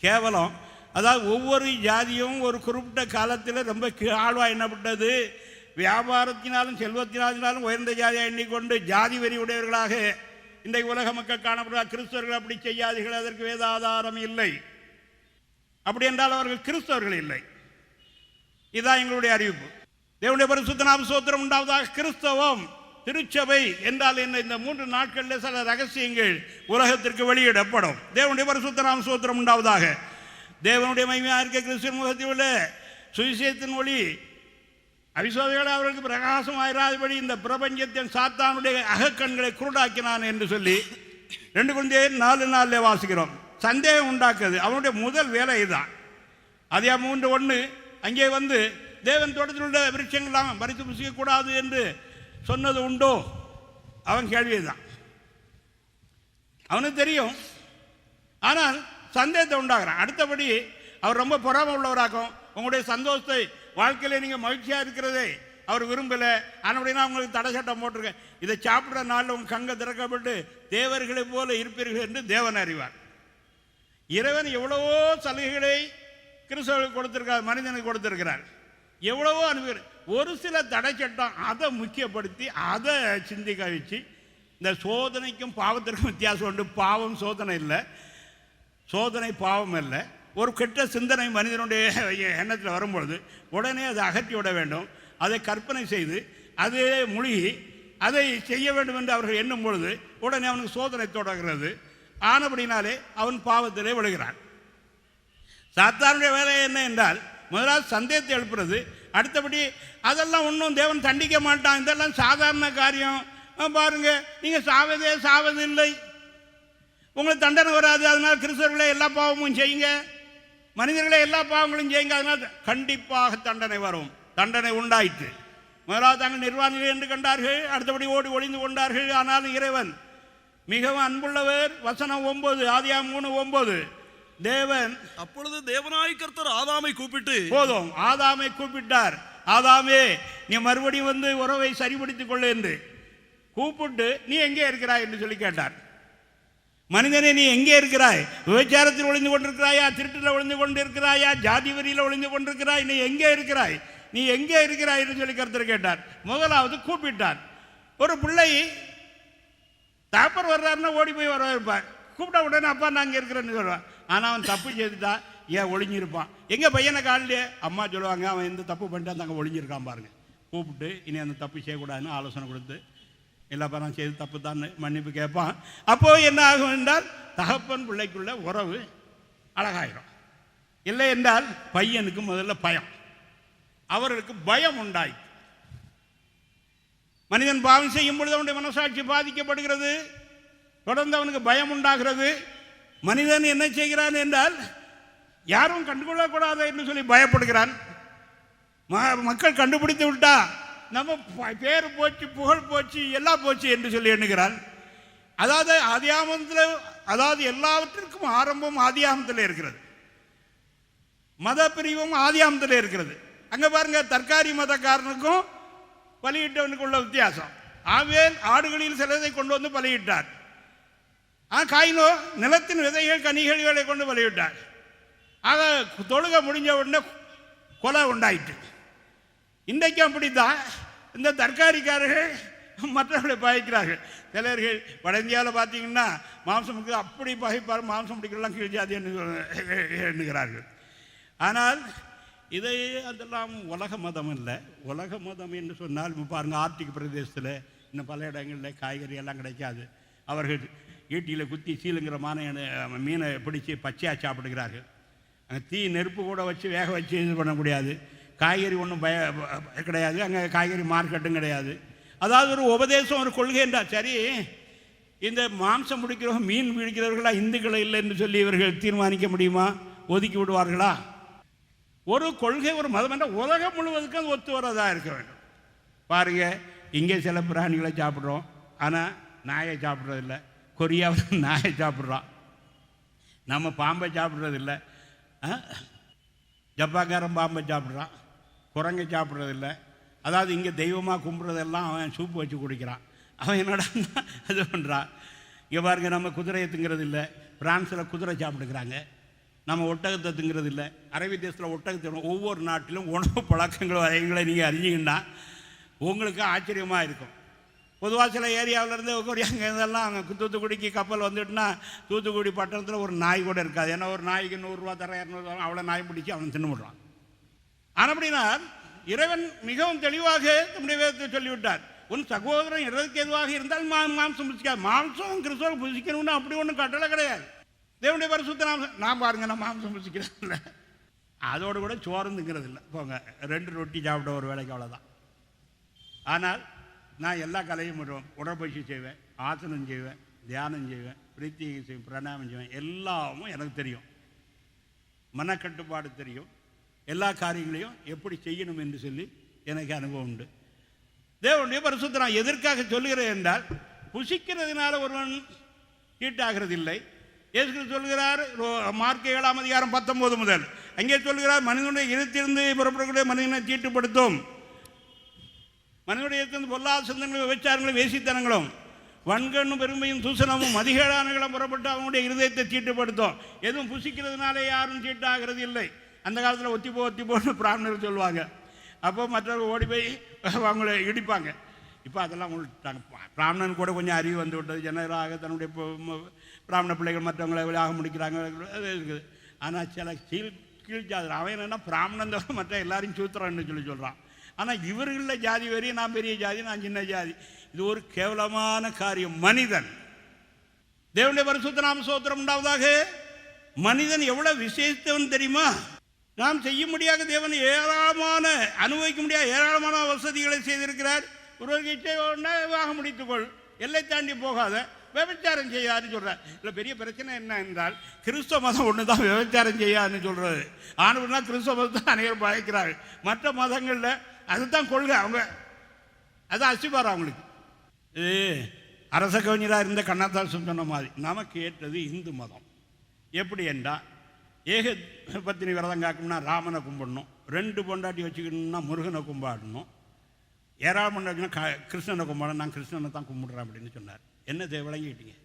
கேவலம். அதாவது ஒவ்வொரு ஜாதியும் ஒரு குறிப்பிட்ட காலத்தில் ரொம்ப ஆழ்வாக எண்ணப்பட்டது. வியாபாரத்தினாலும் செல்வத்தினாலும் உயர்ந்த ஜாதியாக எண்ணிக்கொண்டு ஜாதி வெறி உடையவர்களாக இன்றைக்கு உலக மக்கள் காணப்படுகிறார். கிறிஸ்தவர்கள் அப்படி செய்யாதீர்கள், அதற்கு வேதாதாரம் இல்லை. அப்படி என்றால் அவர்கள் கிறிஸ்தவர்கள் இல்லை. இதுதான் எங்களுடைய அறிவிப்பு. தேவனுடைய பரிசுத்த நாம ஸ்தோத்திரம் உண்டாவதாக. கிறிஸ்தவம் திருச்சபை என்றால் என்ன? இந்த 3 நாட்களில் சில ரகசியங்கள் உலகத்திற்கு வெளியிடப்படும். தேவனுடைய பரிசுத்த நாம ஸ்தோத்திரம் உண்டாவதாக. தேவனுடைய மகிமையாக இருக்க கிறிஸ்துவின் முகத்தில் உள்ள சுவிசேஷத்தின் ஒளி அவிசுவாசிகளை அவர்களுக்கு பிரகாசமாயிராதபடி இந்த பிரபஞ்சத்தின் சாத்தானுடைய அகக்கண்களை குருடாக்கினான் என்று சொல்லி 2 கொரிந்தியர் 4:4 வாசிக்கிறோம். சந்தேகம் உண்டாக்குது அவனுடைய முதல் வேலை இதுதான். அதே 3:1 அங்கே வந்து தேவன் தோட்டத்தில் உள்ள விருட்சங்கள்லாம் பறித்து புசிக்கக்கூடாது என்று சொன்னது உண்டோ? அவன் கேள்விதான். அவனுக்கு தெரியும், ஆனால் சந்தேகத்தை உண்டாகிறான். அடுத்தபடி அவர் ரொம்ப பொறாமை உள்ளவராகும். உங்களுடைய சந்தோஷத்தை வாழ்க்கையில் நீங்கள் மகிழ்ச்சியாக இருக்கிறதே அவர் விரும்பலை. அப்படின்னா உங்களுக்கு தடை சட்டம் போட்டிருக்கேன், இதை சாப்பிட்ற நாளில் உங்கள் கங்கை திறக்கப்பட்டு தேவர்களை போல இருப்பீர்கள் என்று தேவன் அறிவார். இறைவன் எவ்வளவோ சலுகைகளை கிறிஸ்தவர்களுக்கு கொடுத்திருக்கார், மனிதனுக்கு கொடுத்திருக்கிறார். எவ்வளவோ அனுபவிக்கிறார். ஒரு சில தடை சட்டம் அதை முக்கியப்படுத்தி அதை சிந்திக்க வச்சு, இந்த சோதனைக்கும் பாவத்திற்கும் வித்தியாசம் உண்டு. பாவம் சோதனை இல்லை, சோதனை பாவம் இல்லை. ஒரு கெட்ட சிந்தனை மனிதனுடைய எண்ணத்தில் வரும்பொழுது உடனே அதை அகற்றி விட வேண்டும். அதை கற்பனை செய்து அது மூழ்கி அதை செய்ய வேண்டும் என்று அவர்கள் எண்ணும் பொழுது உடனே அவனுக்கு சோதனை தொடர்கிறது. ஆனபடினாலே அவன் பாவத்திலே விழுகிறான். சாத்தானுடைய வேலை என்ன என்றால், முதலாவது சந்தேகத்தை எழுப்புறது. அடுத்தபடி அதெல்லாம் ஒன்றும் தேவன் தண்டிக்க மாட்டான், இதெல்லாம் சாதாரண காரியம். பாருங்க, நீங்கள் சாவதில்லை, உங்களுக்கு தண்டனை வராது, அதனால் கிறிஸ்தவர்களே எல்லா பாவமும் செய்யுங்க, மனிதர்களே எல்லா பாவங்களும் செய்யுங்க, அதனால் கண்டிப்பாக தண்டனை வரும். தண்டனை உண்டாயிற்று. முதலாவது தாங்கள் நிர்வாணிகள் என்று கண்டார்கள், அடுத்தபடி ஓடி ஒளிந்து கொண்டார்கள். ஆனாலும் இறைவன் மிகவும் அன்புள்ளவர். வசனம் 9, ஆதியாகமம் 3:9, தேவன் அப்பொழுது தேவனாய் கர்த்தர் ஆதாமை கூப்பிட்டு, போதும், ஆதாமை கூப்பிட்டார். ஆதாமே, நீ மறுபடியும் வந்து உறவை சரிபடுத்திக் கொள்ள என்று கூப்பிட்டு, நீ எங்கே இருக்கிறாய் என்று சொல்லி கேட்டார். மனிதனே, நீ எங்கே இருக்கிறாய்? விபச்சாரத்தில் ஒளிந்து கொண்டிருக்கிறாயா? திருட்டில் ஒளிந்து கொண்டிருக்கிறாயா? ஜாதி வரியில் ஒளிந்து கொண்டிருக்கிறாய்? நீ எங்கே இருக்கிறாய்? நீ எங்கே இருக்கிறாய் என்று சொல்லி கர்த்தர் கேட்டார். முதலாவது கூப்பிட்டார். ஒரு பிள்ளை தாப்பர் வர்றாருன்னா ஓடி போய் வரவேற்பார். கூப்பிட்டா உடனே அப்பா நான் அங்கே இருக்கிறேன்னு சொல்லுவான். ஆனால் அவன் தப்பு செய்துட்டா ஏன் ஒளிஞ்சிருப்பான். எங்கள் பையனை காலையிலே அம்மா சொல்லுவாங்க, அவன் எந்த தப்பு பண்ணிட்டு தாங்க ஒளிஞ்சிருக்கான் பாருங்க. கூப்பிட்டு இனி அந்த தப்பு செய்யக்கூடாதுன்னு ஆலோசனை கொடுத்து, எல்லா பேரும் செய்து தப்பு தான் மன்னிப்பு கேட்பான். அப்போது என்ன ஆகும் என்றால், தகப்பன் பிள்ளைக்குள்ள உறவு அழகாயிரும். இல்லை என்றால் பையனுக்கு முதல்ல பயம், அவர்களுக்கு பயம் உண்டாய். மனிதன் பாவம் செய்யும் பொழுது அவனுடைய மனசாட்சி பாதிக்கப்படுகிறது, தொடர்ந்து அவனுக்கு பயம் உண்டாகிறது. மனிதன் என்ன செய்கிறான் என்றால், யாரும் கண்டுகொள்ளக்கூடாது என்று சொல்லி பயப்படுகிறான். மக்கள் கண்டுபிடித்து விட்டா நம்ம பேர் போச்சு, புகழ் போச்சு, எல்லாம் போச்சு என்று சொல்லி எண்ணுகிறான். அதாவது ஆதியாகமத்தில், அதாவது எல்லாவற்றிற்கும் ஆரம்பம் ஆதியாகமத்தில் இருக்கிறது. மத பிரிவும் ஆதியாமத்தில் இருக்கிறது. அங்கே பாருங்க, தற்காரி மதக்காரனுக்கும் பலியிட்டவனுக்கு உள்ள வித்தியாசம். ஆவேல் ஆடுகளில் சிலதை கொண்டு வந்து பலியிட்டார். காயினோ நிலத்தின் விதைகள் கனிகளை கொண்டு பலியிட்டார். ஆக தொழுகை முடிஞ்ச உடனே கொலை உண்டாயிட்டு. இன்றைக்கும் அப்படித்தான் இந்த தற்காரிக்காரர்கள் மற்றவர்களை பாய்க்கிறார்கள். சிலர்கள் வட இந்தியாவில் பார்த்தீங்கன்னா மாம்சம் முடிக்க அப்படி பகைப்பார், மாம்சம் முடிக்கலாம் கீழ் ஜாதி எண்ணுகிறார்கள். ஆனால் இதை அதெல்லாம் உலக மதம் இல்லை. உலக மதம் என்று சொன்னால் இப்போ பாருங்கள், ஆர்டிக் பிரதேசத்தில் இன்னும் பல இடங்களில் காய்கறி எல்லாம் கிடைக்காது. அவர்கள் ஈட்டியில் குத்தி சீலுங்கிற மீனை பிடிச்சி பச்சையாக சாப்பிடுகிறார்கள். அங்கே தீ நெருப்பு கூட வச்சு வேக வச்சு இது பண்ண முடியாது. காய்கறி ஒன்றும் கிடையாது. அங்கே காய்கறி மார்க்கெட்டும் கிடையாது. அதாவது ஒரு உபதேசம், ஒரு கொள்கை என்றால் சரி, இந்த மாம்சம் முடிக்கிறவங்க மீன் பிடிக்கிறவர்களா இந்துக்களை இல்லை என்று சொல்லி இவர்கள் தீர்மானிக்க முடியுமா? ஒதுக்கி விடுவார்களா? ஒரு கொள்கை, ஒரு மதம் என்ற உலகம் முழுவதுக்கும் அது ஒத்து வரதாக இருக்க வேண்டும். பாருங்கள், இங்கே சில பிராணிகளை சாப்பிட்றோம், ஆனால் நாயை சாப்பிட்றதில்லை. கொரியாவில் நாயை சாப்பிட்றோம், நம்ம பாம்பை சாப்பிட்றதில்லை. ஜப்பாக்காரன் பாம்பை சாப்பிட்றான், குரங்கை சாப்பிட்றதில்லை. அதாவது இங்கே தெய்வமாக கும்பிட்றதெல்லாம் அவன் சூப்பு வச்சு குடிக்கிறான். அவன் என்னடா அது பண்ணுறான். இங்கே பாருங்க, நம்ம குதிரையை திங்கிறது இல்லை. பிரான்ஸில் குதிரை சாப்பிட்டுக்கிறாங்க. நம்ம ஒட்டகத்தை திங்கிறது இல்லை. அரேபிய தேசத்தில் ஒட்டகத்தை. ஒவ்வொரு நாட்டிலும் உணவு பழக்கங்கள் வகைகளை நீங்கள் அறிஞ்சிங்கன்னா உங்களுக்கு ஆச்சரியமாக இருக்கும். பொதுவாக சில ஏரியாவிலேருந்து அங்கே இதெல்லாம் அங்கே தூத்துக்குடிக்கு கப்பல் வந்துட்டுனா தூத்துக்குடி பட்டணத்தில் ஒரு நாய் கூட இருக்காது. ஏன்னா ஒரு நாய்க்கு 100 ரூபா தர 200 ரூபா அவ்வளோ நாய் பிடிச்சி அவன் தின்னுவிடுறான். ஆனால் அப்படின்னா இறைவன் மிகவும் தெளிவாக நம்முடைய வேதத்தை சொல்லிவிட்டார். உன் சகோதரன் இறதுக்கு எதுவாக இருந்தால் மாம்சம் புசிக்காது. மாம்சம் கிறிஸ்தவம் புசிக்கணும்னு அப்படி ஒன்றும் கட்டளை கிடையாது. தேவனுடைய பரிசுத்த நான் பாருங்க, நான் மாம்சம் புசிக்கிறது இல்லை, அதோடு கூட சோறுங்கிறது இல்லை. போங்க, 2 ரொட்டி சாப்பிட ஒரு வேலைக்கு, அவ்வளோதான். ஆனால் நான் எல்லா கலையும் உடற்பயிற்சி செய்வேன், ஆசனம் செய்வேன், தியானம் செய்வேன், பிரீத்திகை செய்வேன், பிரணாமம் செய்வேன். எல்லாமும் எனக்கு தெரியும். மனக்கட்டுப்பாடு தெரியும். எல்லா காரியங்களையும் எப்படி செய்யணும் என்று சொல்லி எனக்கு அனுபவம் உண்டு. தேவனுடைய பரிசுத்த நான் எதற்காக சொல்லுகிறேன் என்றால், புசிக்கிறதுனால ஒருவன் தீட்டாகிறது இல்லை. இயேசு சொல்கிறார், மார்க் 7ஆம் அதிகாரம் 19 முதல் அங்கே சொல்கிறார், மனிதனுடைய இருத்திலிருந்து புறப்படக்கூடிய மனிதனை தீட்டுப்படுத்தும். மனிதனுடைய இருத்திலிருந்து பொல்லாத சிந்தனைகளும் விபச்சாரங்களும் வேசித்தனங்களும் வன்கண்ணும் பெருமையும் தூசணமும் அதிகாரங்களும் புறப்பட்டு அவனுடைய இருதயத்தை தீட்டுப்படுத்தும். எதுவும் புசிக்கிறதுனாலே யாரும் தீட்டாகிறது இல்லை. அந்த காலத்தில் ஒத்தி போன்னு பிராமணர் சொல்லுவாங்க. அப்போ மற்றவர்கள் ஓடி போய் அவங்கள இடிப்பாங்க. இப்போ அதெல்லாம் விட்டாங்க. பிராமணன் கூட கொஞ்சம் அறிவு வந்து விட்டது. ஜனராக தன்னுடைய பிராமண பிள்ளைகள் மற்றவங்களை ஆக முடிக்கிறாங்க, அது இருக்குது. ஆனால் சில கீழ்ஜாதி அவன் என்னென்னா பிராமணன் தவிர மற்ற எல்லாரையும் சூத்திரன்னு சொல்கிறான். ஆனால் இவர்களில் ஜாதி வரி, நான் பெரிய ஜாதி, நான் சின்ன ஜாதி. இது ஒரு கேவலமான காரியம். மனிதன், தேவனுடைய பரிசுத்த நாம ஸ்தோத்திரம் உண்டாவதாக. மனிதன் எவ்வளோ விசேஷத்தவன் தெரியுமா? நாம் செய்ய முடியாத தேவன் ஏராளமான அனுபவிக்க முடியாத ஏராளமான வசதிகளை செய்திருக்கிறார். ஒருவருக்கு இச்சை ஆக முடித்துக்கொள், எல்லை தாண்டி போகாத, விபச்சாரம் செய்யாதுன்னு சொல்கிறார். இல்லை, பெரிய பிரச்சனை என்ன என்றால், கிறிஸ்தவ மதம் ஒன்று தான் விபச்சாரம் செய்யாதுன்னு சொல்கிறது. ஆணுன்னா கிறிஸ்தவ மதத்தை அனைவரும் பழைக்கிறார்கள். மற்ற மதங்களில் அதுதான் கொள்கை. அவங்க அது அசிபாரம் அவங்களுக்கு. இது அரச கவிஞராக இருந்த கண்ணதாசன் சொன்ன மாதிரி நமக்கு ஏற்றது இந்து மதம். எப்படி என்றால், ஏக பத்தினி விரதம் காக்கணும்னா ராமனை கும்பிடணும், 2 பொண்டாட்டி வச்சுக்கணும்னா முருகனை கும்பிடணும், ஏராளம் பண்ணா கிருஷ்ணனை கும்பிடணும், நான் கிருஷ்ணனை தான் கும்பிடுறேன் அப்படின்னு சொன்னார். என்ன விளங்கிட்டீங்க?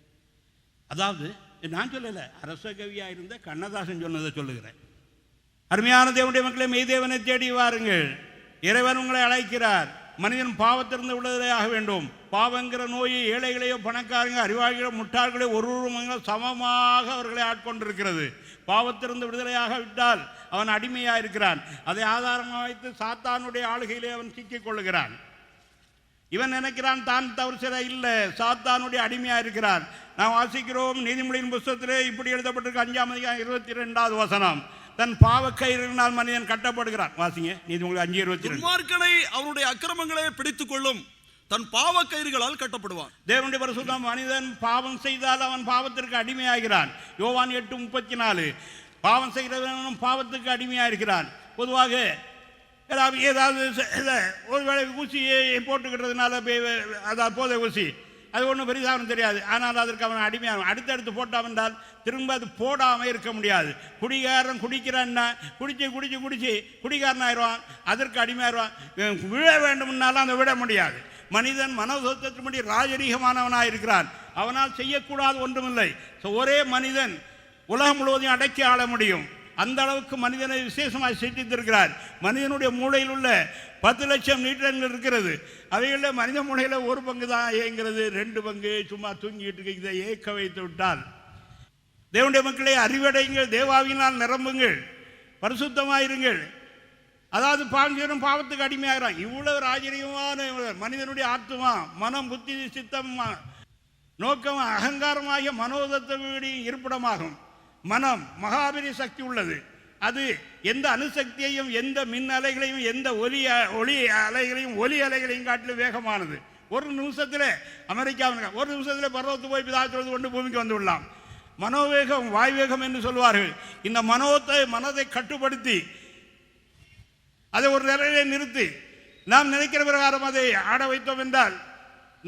அதாவது நான் சொல்லலை, அரச கவியாக இருந்த கண்ணதாசன் சொன்னதை சொல்லுகிறேன். அருமையான தேவனுடைய மக்களை, மெய்தேவனை தேடி வாருங்கள், இறைவன் உங்களை அழைக்கிறார். மனிதன் பாவத்திலிருந்து விடுதலை ஆக வேண்டும். பாவங்கிற நோயை ஏழைகளையோ பணக்காரங்க அறிவாளிகளோ முட்டாள்களோ ஒரு சமமாக அவர்களை ஆட்கொண்டிருக்கிறது. பாவத்திலிருந்து விடுதலையாக விட்டால் அவன் அடிமையாக இருக்கிறான். அதை ஆதாரமாக வைத்து சாத்தானுடைய ஆளுகையிலே அவன் சிக்கிக் கொள்ளுகிறான். இவன் நினைக்கிறான் தான் தவறு செய்ய, இல்லை, சாத்தானுடைய அடிமையாக இருக்கிறான். நாம் வாசிக்கிறோம் நீதிமொழியின் புத்தகத்திலே இப்படி எழுதப்பட்டிருக்க 5ஆம் அதிகாரம் 22வது வசனம், தன் பாவக்கயிறினால் மனிதன் கட்டப்படுகிறான். வாசிங்க, நீதிமொழி 5:22. துன்மார்க்கனை அவனுடைய அக்கிரமங்களை பிடித்துக் கொள்ளும், தன் பாவக்கயிறுகளால் கட்டப்படுவான். தேவனுடைய பரிசுத்தம், மனிதன் பாவம் செய்தால் அவன் பாவத்திற்கு அடிமையாகிறான். யோவான் 8:34, பாவம் செய்கிறவனும் பாவத்துக்கு அடிமையாக இருக்கிறான். பொதுவாக ஏதாவது ஒருவேளை ஊசியை போட்டுக்கிட்டதுனால, அதாவது போதை ஊசி, அது ஒன்றும் பெரிதாகவும் தெரியாது. ஆனால் அதற்கு அவன் அடிமையாகும். அடுத்தடுத்து போட்டான் என்றால் திரும்ப அது போடாமல் இருக்க முடியாது. குடிகாரன் குடிக்கிறான்னா குடிச்சு குடிகாரன் ஆயிடுவான், அதற்கு அடிமையாயிருவான். விழ வேண்டும்னாலும் அதை விட முடியாது. மனிதன் மனோதத்துப்படி ராஜரீகமானவனாக இருக்கிறான். அவனால் செய்யக்கூடாது ஒன்றுமில்லை. ஒரே மனிதன் உலகம் முழுவதையும் அடக்கி ஆள முடியும். அந்த அளவுக்கு மனிதனை விசேஷமாக சிருஷ்டித்திருக்கிறார். மனிதனுடைய மூளையில் உள்ள 10 லட்சம் நியூட்ரன்கள் இருக்கிறது. அவைகளில் மனித மூளையில் 1 பங்கு தான் இயங்கிறது, 2 பங்கு சும்மா தூங்கிட்டு இருக்கு. இதை ஏக்க வைத்து விட்டால் தேவனுடைய மக்களை அறிவடைங்கள், தேவாவியினால் நிரம்புங்கள், பரிசுத்தமாயிருங்கள். அதாவது பாவம் பாவத்துக்கு அடிமையாகிறான். இவ்வளவு ராஜரீகமான மனிதனுடைய ஆத்மா, மனம், புத்தி, சித்தம், நோக்கம், அகங்காரமாகிய மனோதத்தவடி இருப்பிடமாகும். மனம் மகாபெரிய சக்தி உள்ளது. அது எந்த அணுசக்தியையும், எந்த மின் அலைகளையும், எந்த ஒலி அலைகளையும் காட்டிலும் வேகமானது. ஒரு நிமிஷத்தில் அமெரிக்காவில் ஒரு நிமிஷத்தில் பர்வத்து போய் பிதாச்சொழுது கொண்டு பூமிக்கு வந்து விடலாம். மனோவேகம், வாய்வேகம் என்று சொல்வார்கள். இந்த மனதை கட்டுப்படுத்தி அதை ஒரு நிலையிலே நிறுத்தி நாம் நினைக்கிற பிரகாரம் அதை ஆட வைத்தோம் என்றால்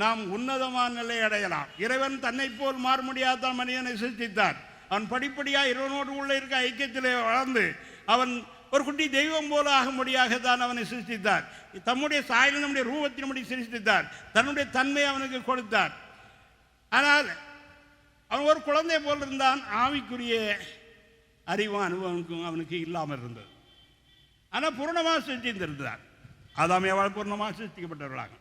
நாம் உன்னதமான நிலையை அடையலாம். இறைவன் தன்னை போல் மாற முடியாதான் மனிதனை சிருஷ்டித்தார். அவன் படிப்படியாக இறைவனோடு உள்ள இருக்க ஐக்கியத்திலே வளர்ந்து அவன் ஒரு குட்டி தெய்வம் போல ஆகும்படியாகத்தான் அவனை சிருஷ்டித்தார். தம்முடைய சாயலில் நம்முடைய ரூபத்தினுடைய சிருஷ்டித்தார். தன்னுடைய தன்மை அவனுக்கு கொடுத்தார். ஆனால் அவன் ஒரு குழந்தை போல் இருந்தான். ஆவிக்குரிய அறிவும் அனுபவம் அவனுக்கு இல்லாமல் இருந்தது. ஆனால் பூர்ணமாக சிருஷ்டித்திருந்தார். ஆதாம் ஏவாள் பூர்ணமாக சிருஷ்டிக்கப்பட்டவர்களாக.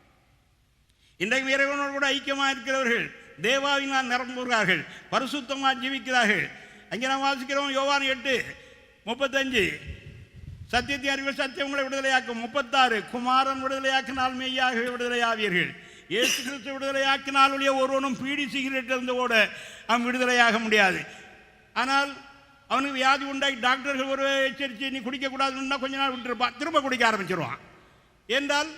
இன்றைக்கு இறைவனோடு கூட ஐக்கியமாக இருக்கிறவர்கள் தேவாவினால் நிரம்புகிறார்கள், பரிசுத்தமாக ஜீவிக்கிறார்கள். அங்கே நாம் வாசிக்கிறோம் யோவான் 8:35 சத்தியத்தை அறிவு சத்தியம் உங்களை விடுதலையாக்கும். 36 குமாரன் விடுதலையாக்கினால் மெய்யாக விடுதலையாவீர்கள். இயேசு கிறிஸ்து விடுதலையாக்கினால் ஒழிய ஒருவனும் பீடி சிகரெட் இருந்து கூட அவன் விடுதலையாக முடியாது. ஆனால் அவனுக்கு வியாதி உண்டாகி டாக்டர்கள் ஒரு எச்சரித்து நீ குடிக்கக்கூடாதுன்னா கொஞ்ச நாள் விட்டுருப்பான், திரும்ப குடிக்க ஆரம்பிச்சிருவான். என்றால்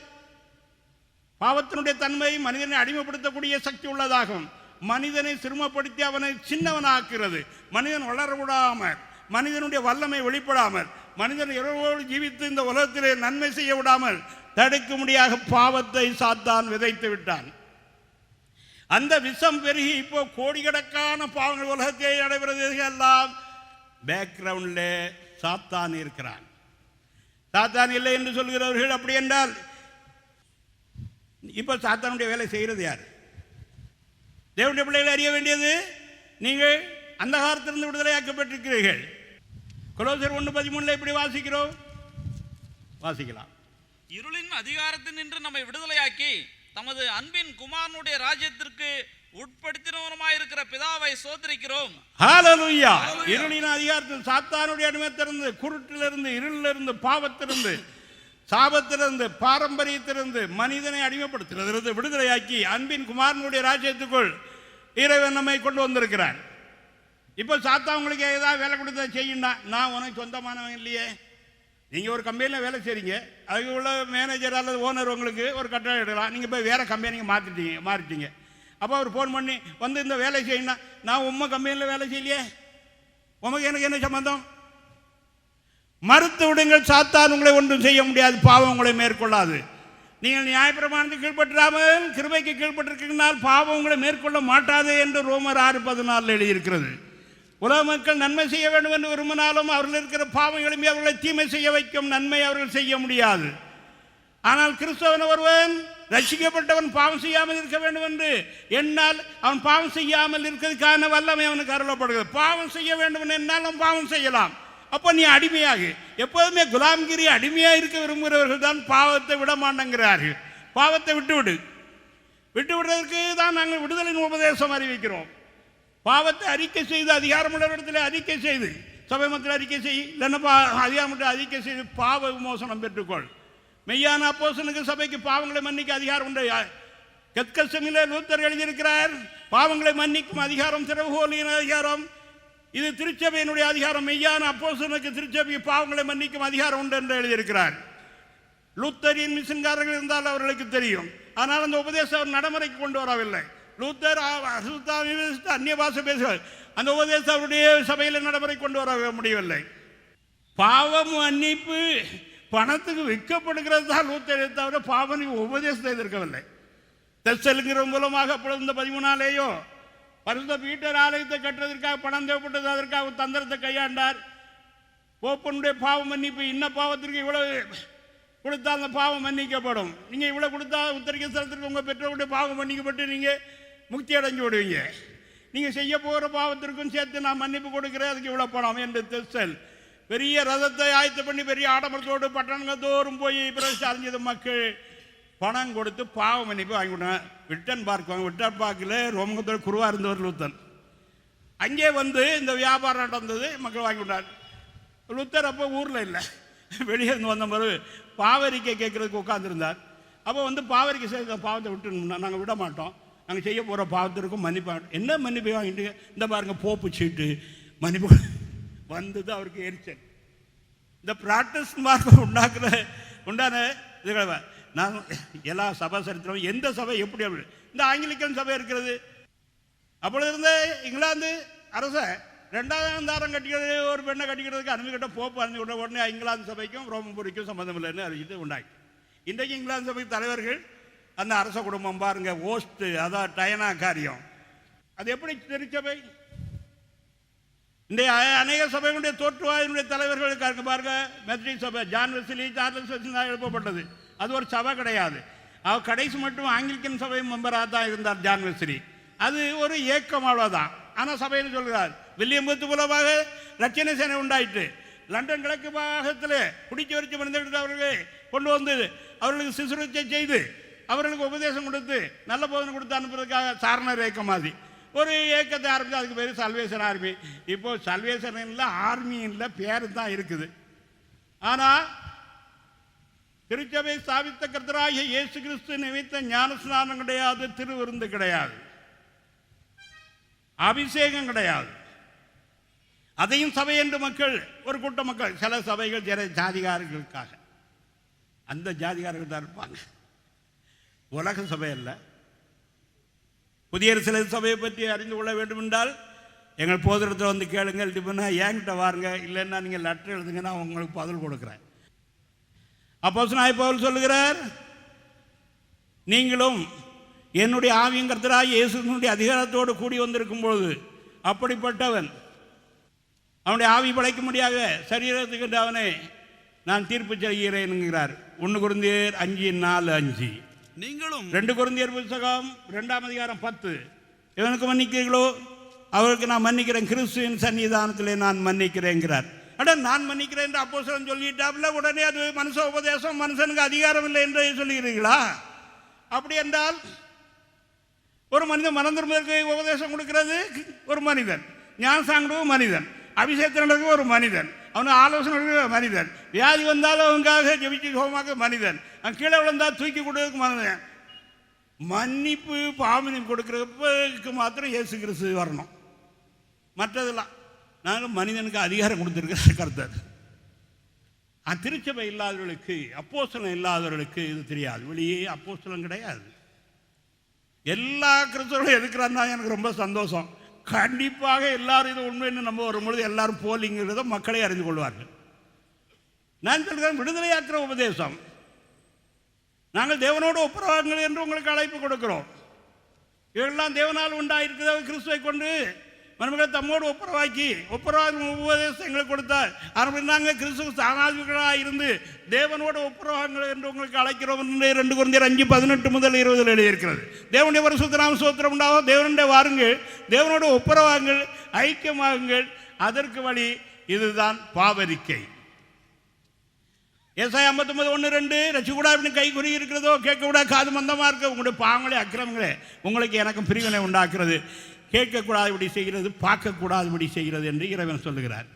பாவத்தினுடைய தன்மை மனிதனை அடிமைப்படுத்தக்கூடிய சக்தி உள்ளதாகும். மனிதனை சிறுமப்படுத்தி அவனை சின்னவனாக்குகிறது. மனிதன் வளரவிடாமல், மனிதனுடைய வல்லமை வெளிப்படாமல், மனிதன் இரவோடு ஜீவித்து இந்த உலகத்திலே நன்மை செய்ய விடாமல் தடுக்கும்படியாக பாவத்தை சாத்தான் விதைத்து விட்டான். அந்த விஷம் பெருகி இப்போ கோடிக்கணக்கான பாவங்கள் உலகத்தை நடைபெறுவது எல்லாம் பேக்ரவுண்டில் சாத்தான் இருக்கிறான். சாத்தான் இல்லை என்று சொல்கிறவர்கள் அப்படி என்றால் இப்போ சாத்தானுடைய வேலை செய்கிறது யார்? தேவனுடைய பிள்ளைகளை அறிய வேண்டியது நீங்கள் அந்த காலத்திலிருந்து விடுதலையாக்கப்பட்டிருக்கிறீர்கள். கொலோசியர் 1:13 இப்படி வாசிக்கிறோம், வாசிக்கலாம். இருளின் அதிகாரத்தில் நின்று நம்மை விடுதலையாக்கி தமது அன்பின் குமாரனுடைய ராஜ்யத்திற்கு உட்படுத்தினவருமாயிருக்கிற பிதாவை சோதரிக்கிறோம். ஹல்லேலூயா. இருளின் அதிகாரத்தில் சாத்தானுடைய அடிமைத்திலிருந்து, குருட்டிலிருந்து, இருளிலிருந்து, பாவத்திலிருந்து, சாபத்திலிருந்து, பாரம்பரியத்திலிருந்து மனிதனை அடிமைப்படுத்துகிறது விடுதலையாக்கி அன்பின் குமாரனுடைய ராஜ்யத்துக்குள் இறைவன் நம்மை கொண்டு வந்திருக்கிறார். இப்போ சாத்தா உங்களுக்கு ஏதாவது வேலை கொடுத்தா செய்யுன்னா, நான் உனக்கு சொந்தமானவன் இல்லையே. நீங்கள் ஒரு கம்பெனியில் வேலை செய்கிறீங்க, அதுக்கு உள்ள மேனேஜர் அல்லது ஓனர் உங்களுக்கு ஒரு கட்டளை எடுக்கலாம், நீங்கள் போய் வேறு கம்பெனிக்கு மாறிட்டீங்க. அப்போ அவர் ஃபோன் பண்ணி வந்து இந்த வேலை செய்யணும்னா, நான் உண்மை கம்பெனியில் வேலை செய்யலையே, உமக்கு எனக்கு என்ன சம்பந்தம்? மறுத்து விடுங்கள். சாத்தான் உங்களை ஒன்றும் செய்ய முடியாது, பாவம் உங்களை மேற்கொள்ளாது. நீங்கள் நியாயப்பிரமாணத்துக்கு கீழ்பற்றாமல் கிருபைக்கு கீழ்பட்டிருக்கிறனால் பாவம் உங்களை மேற்கொள்ள மாட்டாது என்று ரோமர் 6:14 எழுதியிருக்கிறது. உலக மக்கள் நன்மை செய்ய வேண்டும் என்று விரும்பினாலும் அவர்கள் இருக்கிற பாவங்களுமே அவர்களை தீமை செய்ய வைக்கும், நன்மை அவர்கள் செய்ய முடியாது. ஆனால் கிறிஸ்தவன் ஒருவன் ரட்சிக்கப்பட்டவன் பாவம் செய்யாமல் இருக்க வேண்டும் என்று என்னால் அவன் பாவம் செய்யாமல் இருக்கிறதுக்கான வல்லமை அவனுக்கு அருளப்படுகிறது. பாவம் செய்ய வேண்டும் என்னால் அவன் பாவம் செய்யலாம். அப்போ நீ அடிமையாக, எப்போதுமே குலாம்கிரி அடிமையாக இருக்க விரும்புகிறவர்கள் தான் பாவத்தை விட மாட்டேங்கிறார்கள். பாவத்தை விட்டுவிடுறதற்கு தான் நாங்கள் விடுதலின் உபதேசம் அறிவிக்கிறோம். பாவத்தை அறிக்கை செய்து, அதிகாரமுள்ள இடத்துல அறிக்கை செய்து, சபை மக்கள் அறிக்கை செய், இல்லைன்னா அதிகாரமுள்ள அறிக்கை செய்து பாவ விமோசனம் பெற்றுக்கொள். மெய்யான அப்போஸ்தலனுக்கு சபைக்கு பாவங்களை மன்னிக்க அதிகாரம் உண்டு. கெத்கெமனேலே லூத்தர் எழுதியிருக்கிறார், பாவங்களை மன்னிக்கும் அதிகாரம் திறவுகோலின் அதிகாரம், இது திருச்சபையினுடைய அதிகாரம். மெய்யான அப்போஸ்தலனுக்கு திருச்சபை பாவங்களை மன்னிக்கும் அதிகாரம் உண்டு என்று எழுதியிருக்கிறார். லூத்தரின் மிஷன்காரர்கள் இருந்தால் அவர்களுக்கு தெரியும். ஆனால் அந்த உபதேசம் அவர் நடைமுறைக்கு கொண்டு வரவில்லை. லூத்தர் அந்நிய பாஷை பேசுவார், அந்த உபதேசம் அவருடைய சபையில் நடைமுறை கொண்டு வர முடியவில்லை. பாவம் மன்னிப்பு பணத்துக்கு விற்கப்படுகிறது தான் லூத்தரை தவிர பாவம் உபதேசத்தை எதிர்க்கவில்லை. தெசலோனிக்கர் மூலமாக அப்பொழுது இந்த 13 பரிசுத்த பீட்டர் ஆலயத்தை கட்டுறதற்காக பணம் தேவைப்பட்டது, அதற்காக தந்திரத்தை கையாண்டார். போப்பனுடைய பாவம் மன்னிப்பு, இன்ன பாவத்திற்கு இவ்வளவு கொடுத்தா அந்த பாவம் மன்னிக்கப்படும், நீங்கள் இவ்வளோ கொடுத்தா உத்தரிக்க ஸ்தலத்திற்கு உங்கள் பெற்றோருடைய பாவம் மன்னிக்கப்பட்டு நீங்கள் முக்தி அடைஞ்சு விடுவீங்க, நீங்கள் செய்ய போகிற பாவத்திற்கும் சேர்த்து நான் மன்னிப்பு கொடுக்குறேன், அதுக்கு இவ்வளோ பணம் என்று தெசல் பெரிய ரதத்தை ஆயத்த பண்ணி பெரிய ஆடம்பரத்தோடு பட்டணங்கள் தோறும் போய் பிரவேசம் அறிஞ்சது மக்கள் பணம் கொடுத்து பாவ மன்னிப்பு வாங்கிவிட்டேன். விட்டன் பார்க்குவாங்க, விட்டன் பார்க்கல ரோமகத்தோட குருவாக இருந்தவர் லூத்தன். அங்கே வந்து இந்த வியாபாரம் நடந்தது, மக்கள் வாங்கிவிட்டார். லுத்தர் அப்போ ஊரில் இல்லை, வெளியே இருந்து வந்த பிறகு பாவரிக்கை கேட்குறதுக்கு உட்காந்துருந்தார். அப்போ வந்து பாவரிக்கை செய்த பாவத்தை விட்டுணும்னா நாங்கள் விட மாட்டோம், நாங்கள் செய்ய போகிற பாவத்திற்கும் மன்னிப்பு. என்ன மன்னிப்பு வாங்கிட்டு இந்த பாருங்க போப்பு சீட்டு மன்னிப்பு வந்தது. அவருக்கு எரிச்சல். இந்த ப்ராக்டிஸ் மார்க்கம் உண்டான இதுகளை நான் எல்லா சபை சரித்திரம் எந்த சபை எப்படி அப்படி இந்த ஆங்கிலிக்கன் சபை இருக்கிறது. அப்பொழுது இருந்த இங்கிலாந்து அரச 2ஆம் தாரம் கட்டிக்கிறது, ஒரு பெண்ணை கட்டிக்கிறதுக்கு அனுமதி கிட்ட போப்பு அனுமதி விட்ட உடனே இங்கிலாந்து சபைக்கும் ரோமபுரிக்கும் சம்மந்தம் இல்லைன்னு அறிவித்து உண்டாகி இன்றைக்கு இங்கிலாந்து சபை தலைவர்கள் அந்த அரச குடும்பம் பாருங்க ஓஸ்ட், அதான் டயனா காரியம். அது எப்படி திருச்சபை இந்த அநேக சபைகளுடைய தோற்றுவாயினுடைய தலைவர்களுக்கு பாருங்க மெத்ரிக் சபை ஜான் வெஸ்லி சார்லஸ் வெஸ்லி எழுப்பப்பட்டது. அது ஒரு சபை கிடையாது. அவர் கடைசி மட்டும் ஆங்கிலிக்கன் சபை மெம்பராக தான் இருந்தார் ஜான் வெஸ்லி. அது ஒரு ஏக்கம் அவ்வளோதான். ஆனால் சபைன்னு சொல்கிறார். வில்லியம் பூத் மூலமாக ரட்சணை சேனை உண்டாயிட்டு லண்டன் கிழக்கு பாகத்தில் குடிச்சு வரிச்சு மனிதர்கள் அவர்களை கொண்டு வந்து அவர்களுக்கு சிசுரூச்சை செய்து அவர்களுக்கு உபதேசம் கொடுத்து நல்ல போதனை கொடுத்து அனுப்புறதுக்காக சாரணர் ஏக்கம் மாதிரி ஒரு ஏக்கத்தை ஆரம்பித்து அதுக்கு பேர் சல்வேஷன் ஆர்மி. இப்போது சல்வேஷன் இல்லை, ஆர்மி இல்லை, பேரு தான் இருக்குது. ஆனால் திருச்சபை ஸ்தாபித்த கர்த்தராகிய இயேசு கிறிஸ்து நிமித்த ஞானஸ்நானம் கிடையாது, திருவிருந்து கிடையாது, அபிஷேகம் கிடையாது. அதையும் சபை என்று மக்கள் ஒரு கூட்ட மக்கள் சில சபைகள் ஜாதிகாரர்களுக்காக அந்த ஜாதிகாரர்கள் தான் இருப்பாங்க. உலக சபை அல்ல. புதிய சில சபையை பற்றி அறிந்து கொள்ள வேண்டும் என்றால் எங்கள் போதரத்தில் வந்து கேளுங்கள், இல்லைன்னா என்கிட்ட வாருங்க, இல்லைன்னா நீங்கள் லெட்டர் எழுதுங்க, நான் உங்களுக்கு பதில் கொடுக்குறேன். அப்போஸ்தலனாகிய பவுல் சொல்லுகிறார், நீங்களும் என்னுடைய ஆவியும் கர்த்தராகிய இயேசுவினுடைய அதிகாரத்தோடு கூடி வந்திருக்கும் பொழுது அப்படிப்பட்டவன் அவனுடைய ஆவி படைக்க முடியாத சரீரத்துக்கு அவனை நான் தீர்ப்பு செய்கிறேன் என்கிறார். 1 கொரிந்தியர் 5:4-5. நீங்களும் 2 கொரிந்தியர் புத்தகம் 2ஆம் அதிகாரம் 10. இவனுக்கு மன்னிக்கிறீர்களோ அவருக்கு நான் மன்னிக்கிறேன், கிறிஸ்துவின் சன்னிதானத்திலே நான் மன்னிக்கிறேங்கிறார். நான் மன்னிக்கிறேன் என்று அப்போஸ்தலன் சொல்லிட்டாப்புல உடனே அது மனுஷ உபதேசம், மனுஷனுக்கு அதிகாரம் இல்லை என்று சொல்லுகிறீர்களா? அப்படி என்றால் ஒரு மனிதன் மனம் திரும்புவதற்கு உபதேசம் கொடுக்கிறது ஒரு மனிதன், ஞானசாங்கம் மனிதன், அபிஷேகத்தினருக்கு ஒரு மனிதன், அவனுக்கு ஆலோசனை மனிதன், வியாதி வந்தாலும் அவனுக்காக ஜெபிச்சு சோகமாக மனிதன், அவன் கீழே விழுந்தால் தூக்கி கொடுறதுக்கு மனிதன். மன்னிப்பு பாவமன்னிப்பு கொடுக்கறதுக்கு மாத்திரம் இயேசு கிறிஸ்து வரணும். மற்றதெல்லாம் நாங்கள் மனிதனுக்கு அதிகாரம் கொடுத்துருக்கிற கருத்தர். திருச்சபை இல்லாதவர்களுக்கு, அப்போஸ்தலன் இல்லாதவர்களுக்கு இது தெரியாது. வெளியே அப்போஸ்தலன் கிடையாது. எல்லா கிறிஸ்தவர்களும் எதுக்குறாருன்னா எனக்கு ரொம்ப சந்தோஷம். கண்டிப்பாக எல்லாரும் இது உண்மைன்னு நம்ம வரும்பொழுது எல்லாரும் போலிங்கிறத மக்களை அறிந்து கொள்வார்கள். நான் சொல்கிறேன், விடுதலையாக்குற உபதேசம். நாங்கள் தேவனோடு ஒப்புரவாங்கள் என்று உங்களுக்கு அழைப்பு கொடுக்கிறோம். இவெல்லாம் தேவனால் உண்டாயிருக்கிறத கிறிஸ்துவை கொண்டு மனுமக்களை தம்மோடு ஒப்புரவாக்கி உபதேசம் எங்களுக்கு கொடுத்தார். ஆனால் நாங்கள் கிறிஸ்துவ சாணாதிபதிகளாக இருந்து தேவனோடு ஒப்புரவாங்கள் என்று உங்களுக்கு அழைக்கிறோம் என்று 2 கொரிந்தியர் 5:18-20 எழுதியிருக்கிறது. தேவனுடைய பரிசுத்த நாம ஸ்தோத்திரம் உண்டாகும். தேவனுடைய வாருங்கள், தேவனோடு ஒப்புரவாங்கள், ஐக்கியமாகுங்கள். அதற்கு வழி இதுதான் பாவரிக்கை. ஏசாயா 59:1-2 ரட்சிக்கூடாது கை குறி இருக்கிறதோ, கேட்கக்கூடாது காது மந்தமாக இருக்க, உங்களுடைய பாவங்களே அக்கிரமங்களே உங்களுக்கு எனக்கும் பிரிவினை உண்டாக்குறது, கேட்கக்கூடாதுபடி செய்கிறது, பார்க்கக்கூடாதுபடி செய்கிறது என்று இறைவன் சொல்லுகிறார்.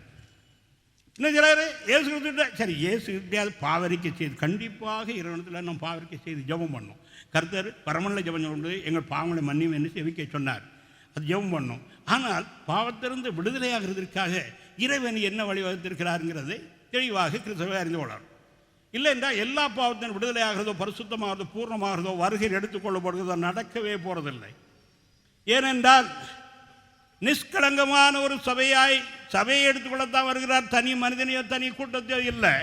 இன்னும் சிலர் இயேசு கிட்ட சரி இயேசு கிட்டையாவது பாவரிக்கை செய்து, கண்டிப்பாக இறைவனத்தில் நம்ம பாவரிக்கை செய்து ஜெபம் பண்ணோம். கர்த்தர் பரமல்ல ஜெபம் கொண்டு எங்கள் பாவங்களை மன்னியும் என்று செவிக்க சொன்னார். அது ஜெபம் பண்ணோம். ஆனால் பாவத்திலிருந்து விடுதலையாகிறதுக்காக இறைவன் என்ன வழிவகுத்திருக்கிறாருங்கிறதை தெளிவாக கிறிஸ்தவரை அறிந்து கொள்ளணும். இல்லை என்றால் எல்லா பாவத்தின் விடுதலையாகிறதோ, பரிசுத்தமாகிறதோ, பூர்ணமாகிறதோ, வருகையில் எடுத்துக்கொள்ளப்படுகிறதோ நடக்கவே போகிறதில்லை. ஏனென்றால் நிஷ்கலங்கமான ஒரு சபையை எடுத்துக்கொள்ளத்தான் வருகிறார். தனி மனிதனையோ தனி கூட்டத்தையோ இல்லை.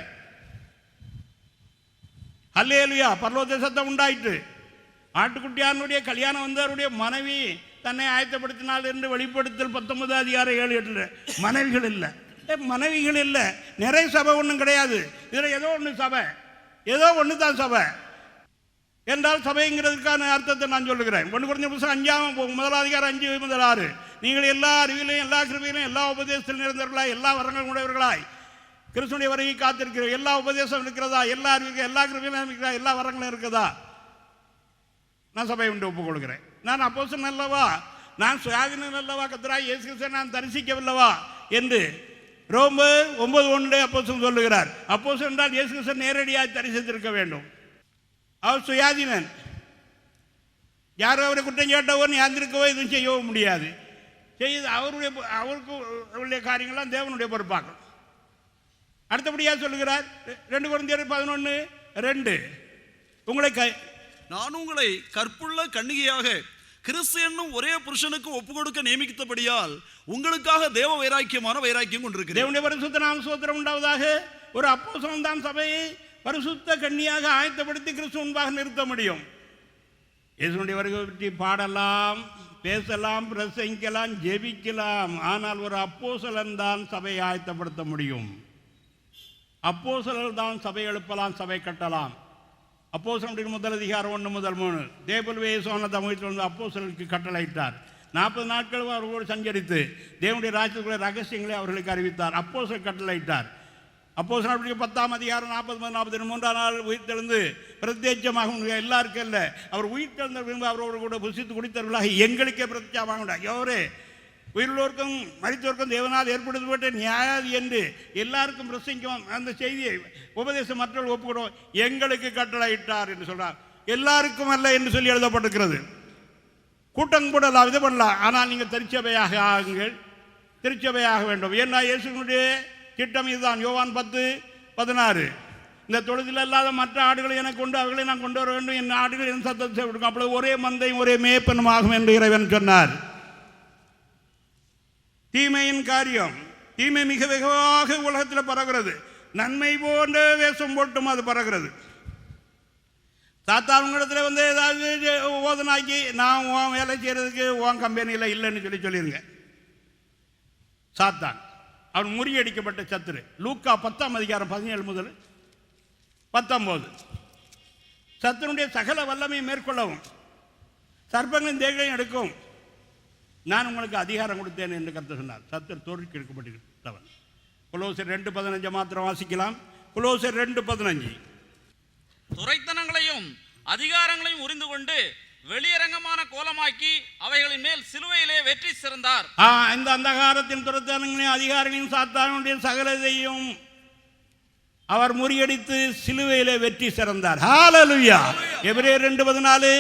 அல்லேலூயா, பரலோக சத்தம் உண்டாயிற்று. ஆட்டுக்குட்டியானுடைய கல்யாணம் வந்து அவருடைய மனைவி தன்னை ஆயத்தப்படுத்தினாள் என்று வெளிப்படுத்தல் 19:7-8 மனைவிகள் இல்லை, மனைவிகள் இல்லை, நிறைய சபை ஒன்றும் கிடையாது. இதில் ஏதோ ஒன்று சபை, ஏதோ ஒன்று தான் சபை என்றால் சபைங்கிறதுக்கான அர்த்தத்தை நான் சொல்லுகிறேன். 1 Corinthians 5:1-6 நீங்கள் எல்லா அறிவிலையும் எல்லா கிருபையிலும் எல்லா உபதேசத்தில் நிறைந்தவர்களாய் எல்லா வரங்கள் உடையவர்களாய் கிறிஸ்துடைய வருகை காத்திருக்கிற எல்லா உபதேசம் இருக்கிறதா, எல்லா அறிவிக்கும் எல்லா கிருபையிலும் இருக்கிறதா, எல்லா வரங்களும் இருக்கிறதா? நான் சபை உண்டு ஒப்புக்கொள்கிறேன். நான் அப்போஸ்தலன் அல்லவா, நான் சுயாதீனன் அல்லவா, கர்த்தராகிய இயேசு கிறிஸ்துவை நான் தரிசிக்கவில்லவா என்று ரோமர் 9:1 அப்போஸ்தலன் சொல்லுகிறார். அப்போஸ்தலன் என்றால் இயேசு கிறிஸ்துவை நேரடியாக தரிசித்திருக்க வேண்டும். அவர் சுயாதீனன், யாரும் அவரை குற்றம் சாட்டவோ யாந்திருக்கவோ எதுவும் செய்யவும் முடியாது. செய்து அவருக்கு உள்ள காரியங்கள்லாம் தேவனுடைய பொறுப்பாகும். அடுத்தபடியாக சொல்லுகிறார் 2 Corinthians 11:2 நான் உங்களை கற்புள்ள கன்னிகையாக கிறிஸ்து என்னும் ஒரே புருஷனுக்கு ஒப்பு கொடுக்க நியமித்தபடியால் உங்களுக்காக தேவ வைராக்கியமான வைராக்கியம் கொண்டிருக்கிறேன். தேவனுடைய பரிசுத்த நாம ஸ்தோத்திரம் உண்டாவதாக. ஒரு அப்போஸ்தலன் தான் சபையை பரிசுத்த கன்னியாக ஆயத்தப்படுத்தி கிறிஸ்து முன்பாக நிறுத்த முடியும். இயேசுனுடைய வருகை பற்றி பாடலாம், பேசலாம், பிரசங்கிக்கலாம், ஜெபிக்கலாம். ஆனால் ஒரு அப்போஸ்தலன் தான் சபையை ஆயத்தப்படுத்த முடியும். அப்போஸ்தலர் தான் சபை எழுப்பலாம், சபை கட்டலாம். அப்போஸ்தலனுடைய 1:1-3 தேவனுடைய சோன தமிழத்தில் வந்து அப்போஸ்தலருக்கு கட்டளையிட்டார். 40 நாட்கள் அவர்களோடு சஞ்சரித்து தேவனுடைய ராஜ்யத்துக்குள்ள ரகசியங்களை அவர்களுக்கு அறிவித்தார். அப்போஸ்தலர் கட்டளையிட்டார். அப்போஸ்தலனுடைய 10:40-43 நாள் உயிர்த்தெழுந்து பிரத்யட்சமாக எல்லாருக்கும் இல்லை, அவர் உயிர்த்தெழுந்த விரும்ப அவரோடு கூட புசித்து குடித்தவர்களாக எங்களுக்கே பிரத்யட்சமாக எவரே உயிரோருக்கும் மரித்தோருக்கும் தேவனால் ஏற்படுத்தப்பட்ட நியாயாதி என்று எல்லாருக்கும் பிரசங்கிக்கும் அந்த செய்தியை உபதேசம் மற்றவர்கள் ஒப்புக்கொடும் எங்களுக்கு கட்டளையிட்டார் என்று சொல்றார். எல்லாருக்கும் அல்ல என்று சொல்லி எழுதப்பட்டிருக்கிறது. கூட்டம் கூடலாம், இது பண்ணலாம். ஆனால் நீங்கள் திருச்சபையாக ஆகுங்கள், திருச்சபையாக வேண்டும். ஏன்னா இயேசுனுடைய திட்டம் இதுதான். யோவான் 10:16 இந்த தொழுதில் இல்லாத மற்ற ஆடுகளை எனக்கு கொண்டு அவர்களை நான் கொண்டு வர வேண்டும், என் ஆடுகள் என் சத்தத்தை கொடுக்கும், அப்பொழுது ஒரே மந்தையும் ஒரே மேய்ப்பனும் ஆகும் என்று இறைவன் சொன்னார். தீமையின் காரியம், தீமை மிக வெகுவாக உலகத்தில் பரவுகிறது. நன்மை போன்ற வேஷம் போட்டும் அது பரவுகிறது. சாத்தானுங்களிடத்தில் வந்து ஏதாவது ஓதனாக்கி நான் உன் வேலை செய்கிறதுக்கு உன் கம்பெனியில் இல்லைன்னு சொல்லிடுங்க. சாத்தான் அவன் முறியடிக்கப்பட்ட சத்துரு. லூக்கா 10:17-19 சத்துருடைய சகல வல்லமையை மேற்கொள்ளவும் சர்ப்பங்களின் தேகங்களையும் எடுக்கவும் நான் உங்களுக்கு அதிகாரம் கொடுத்தேன் என்று கர்த்தர் சொன்னார். சத்துரு தோற்கடிக்கப்பட்டவன். கொலோசியர் 2:15 மாத்திரம் வாசிக்கலாம். கொலோசியர் 2:15 துரைத்தனங்களையும் அதிகாரங்களையும் உரிந்து கொண்டு வெளியரங்கமான கோலமாக்கி அவைகளின் மேல் சிலுவையிலே வெற்றி சிறந்தார். இந்த அந்தகாரத்தின் துரைத்தனங்களையும் அதிகாரங்களையும் சாத்தானுடைய சகலதையும் அவர் முறியடித்து சிலுவையிலே வெற்றி சிறந்தார். ஹல்லேலூயா. எபிரேயர் 2:14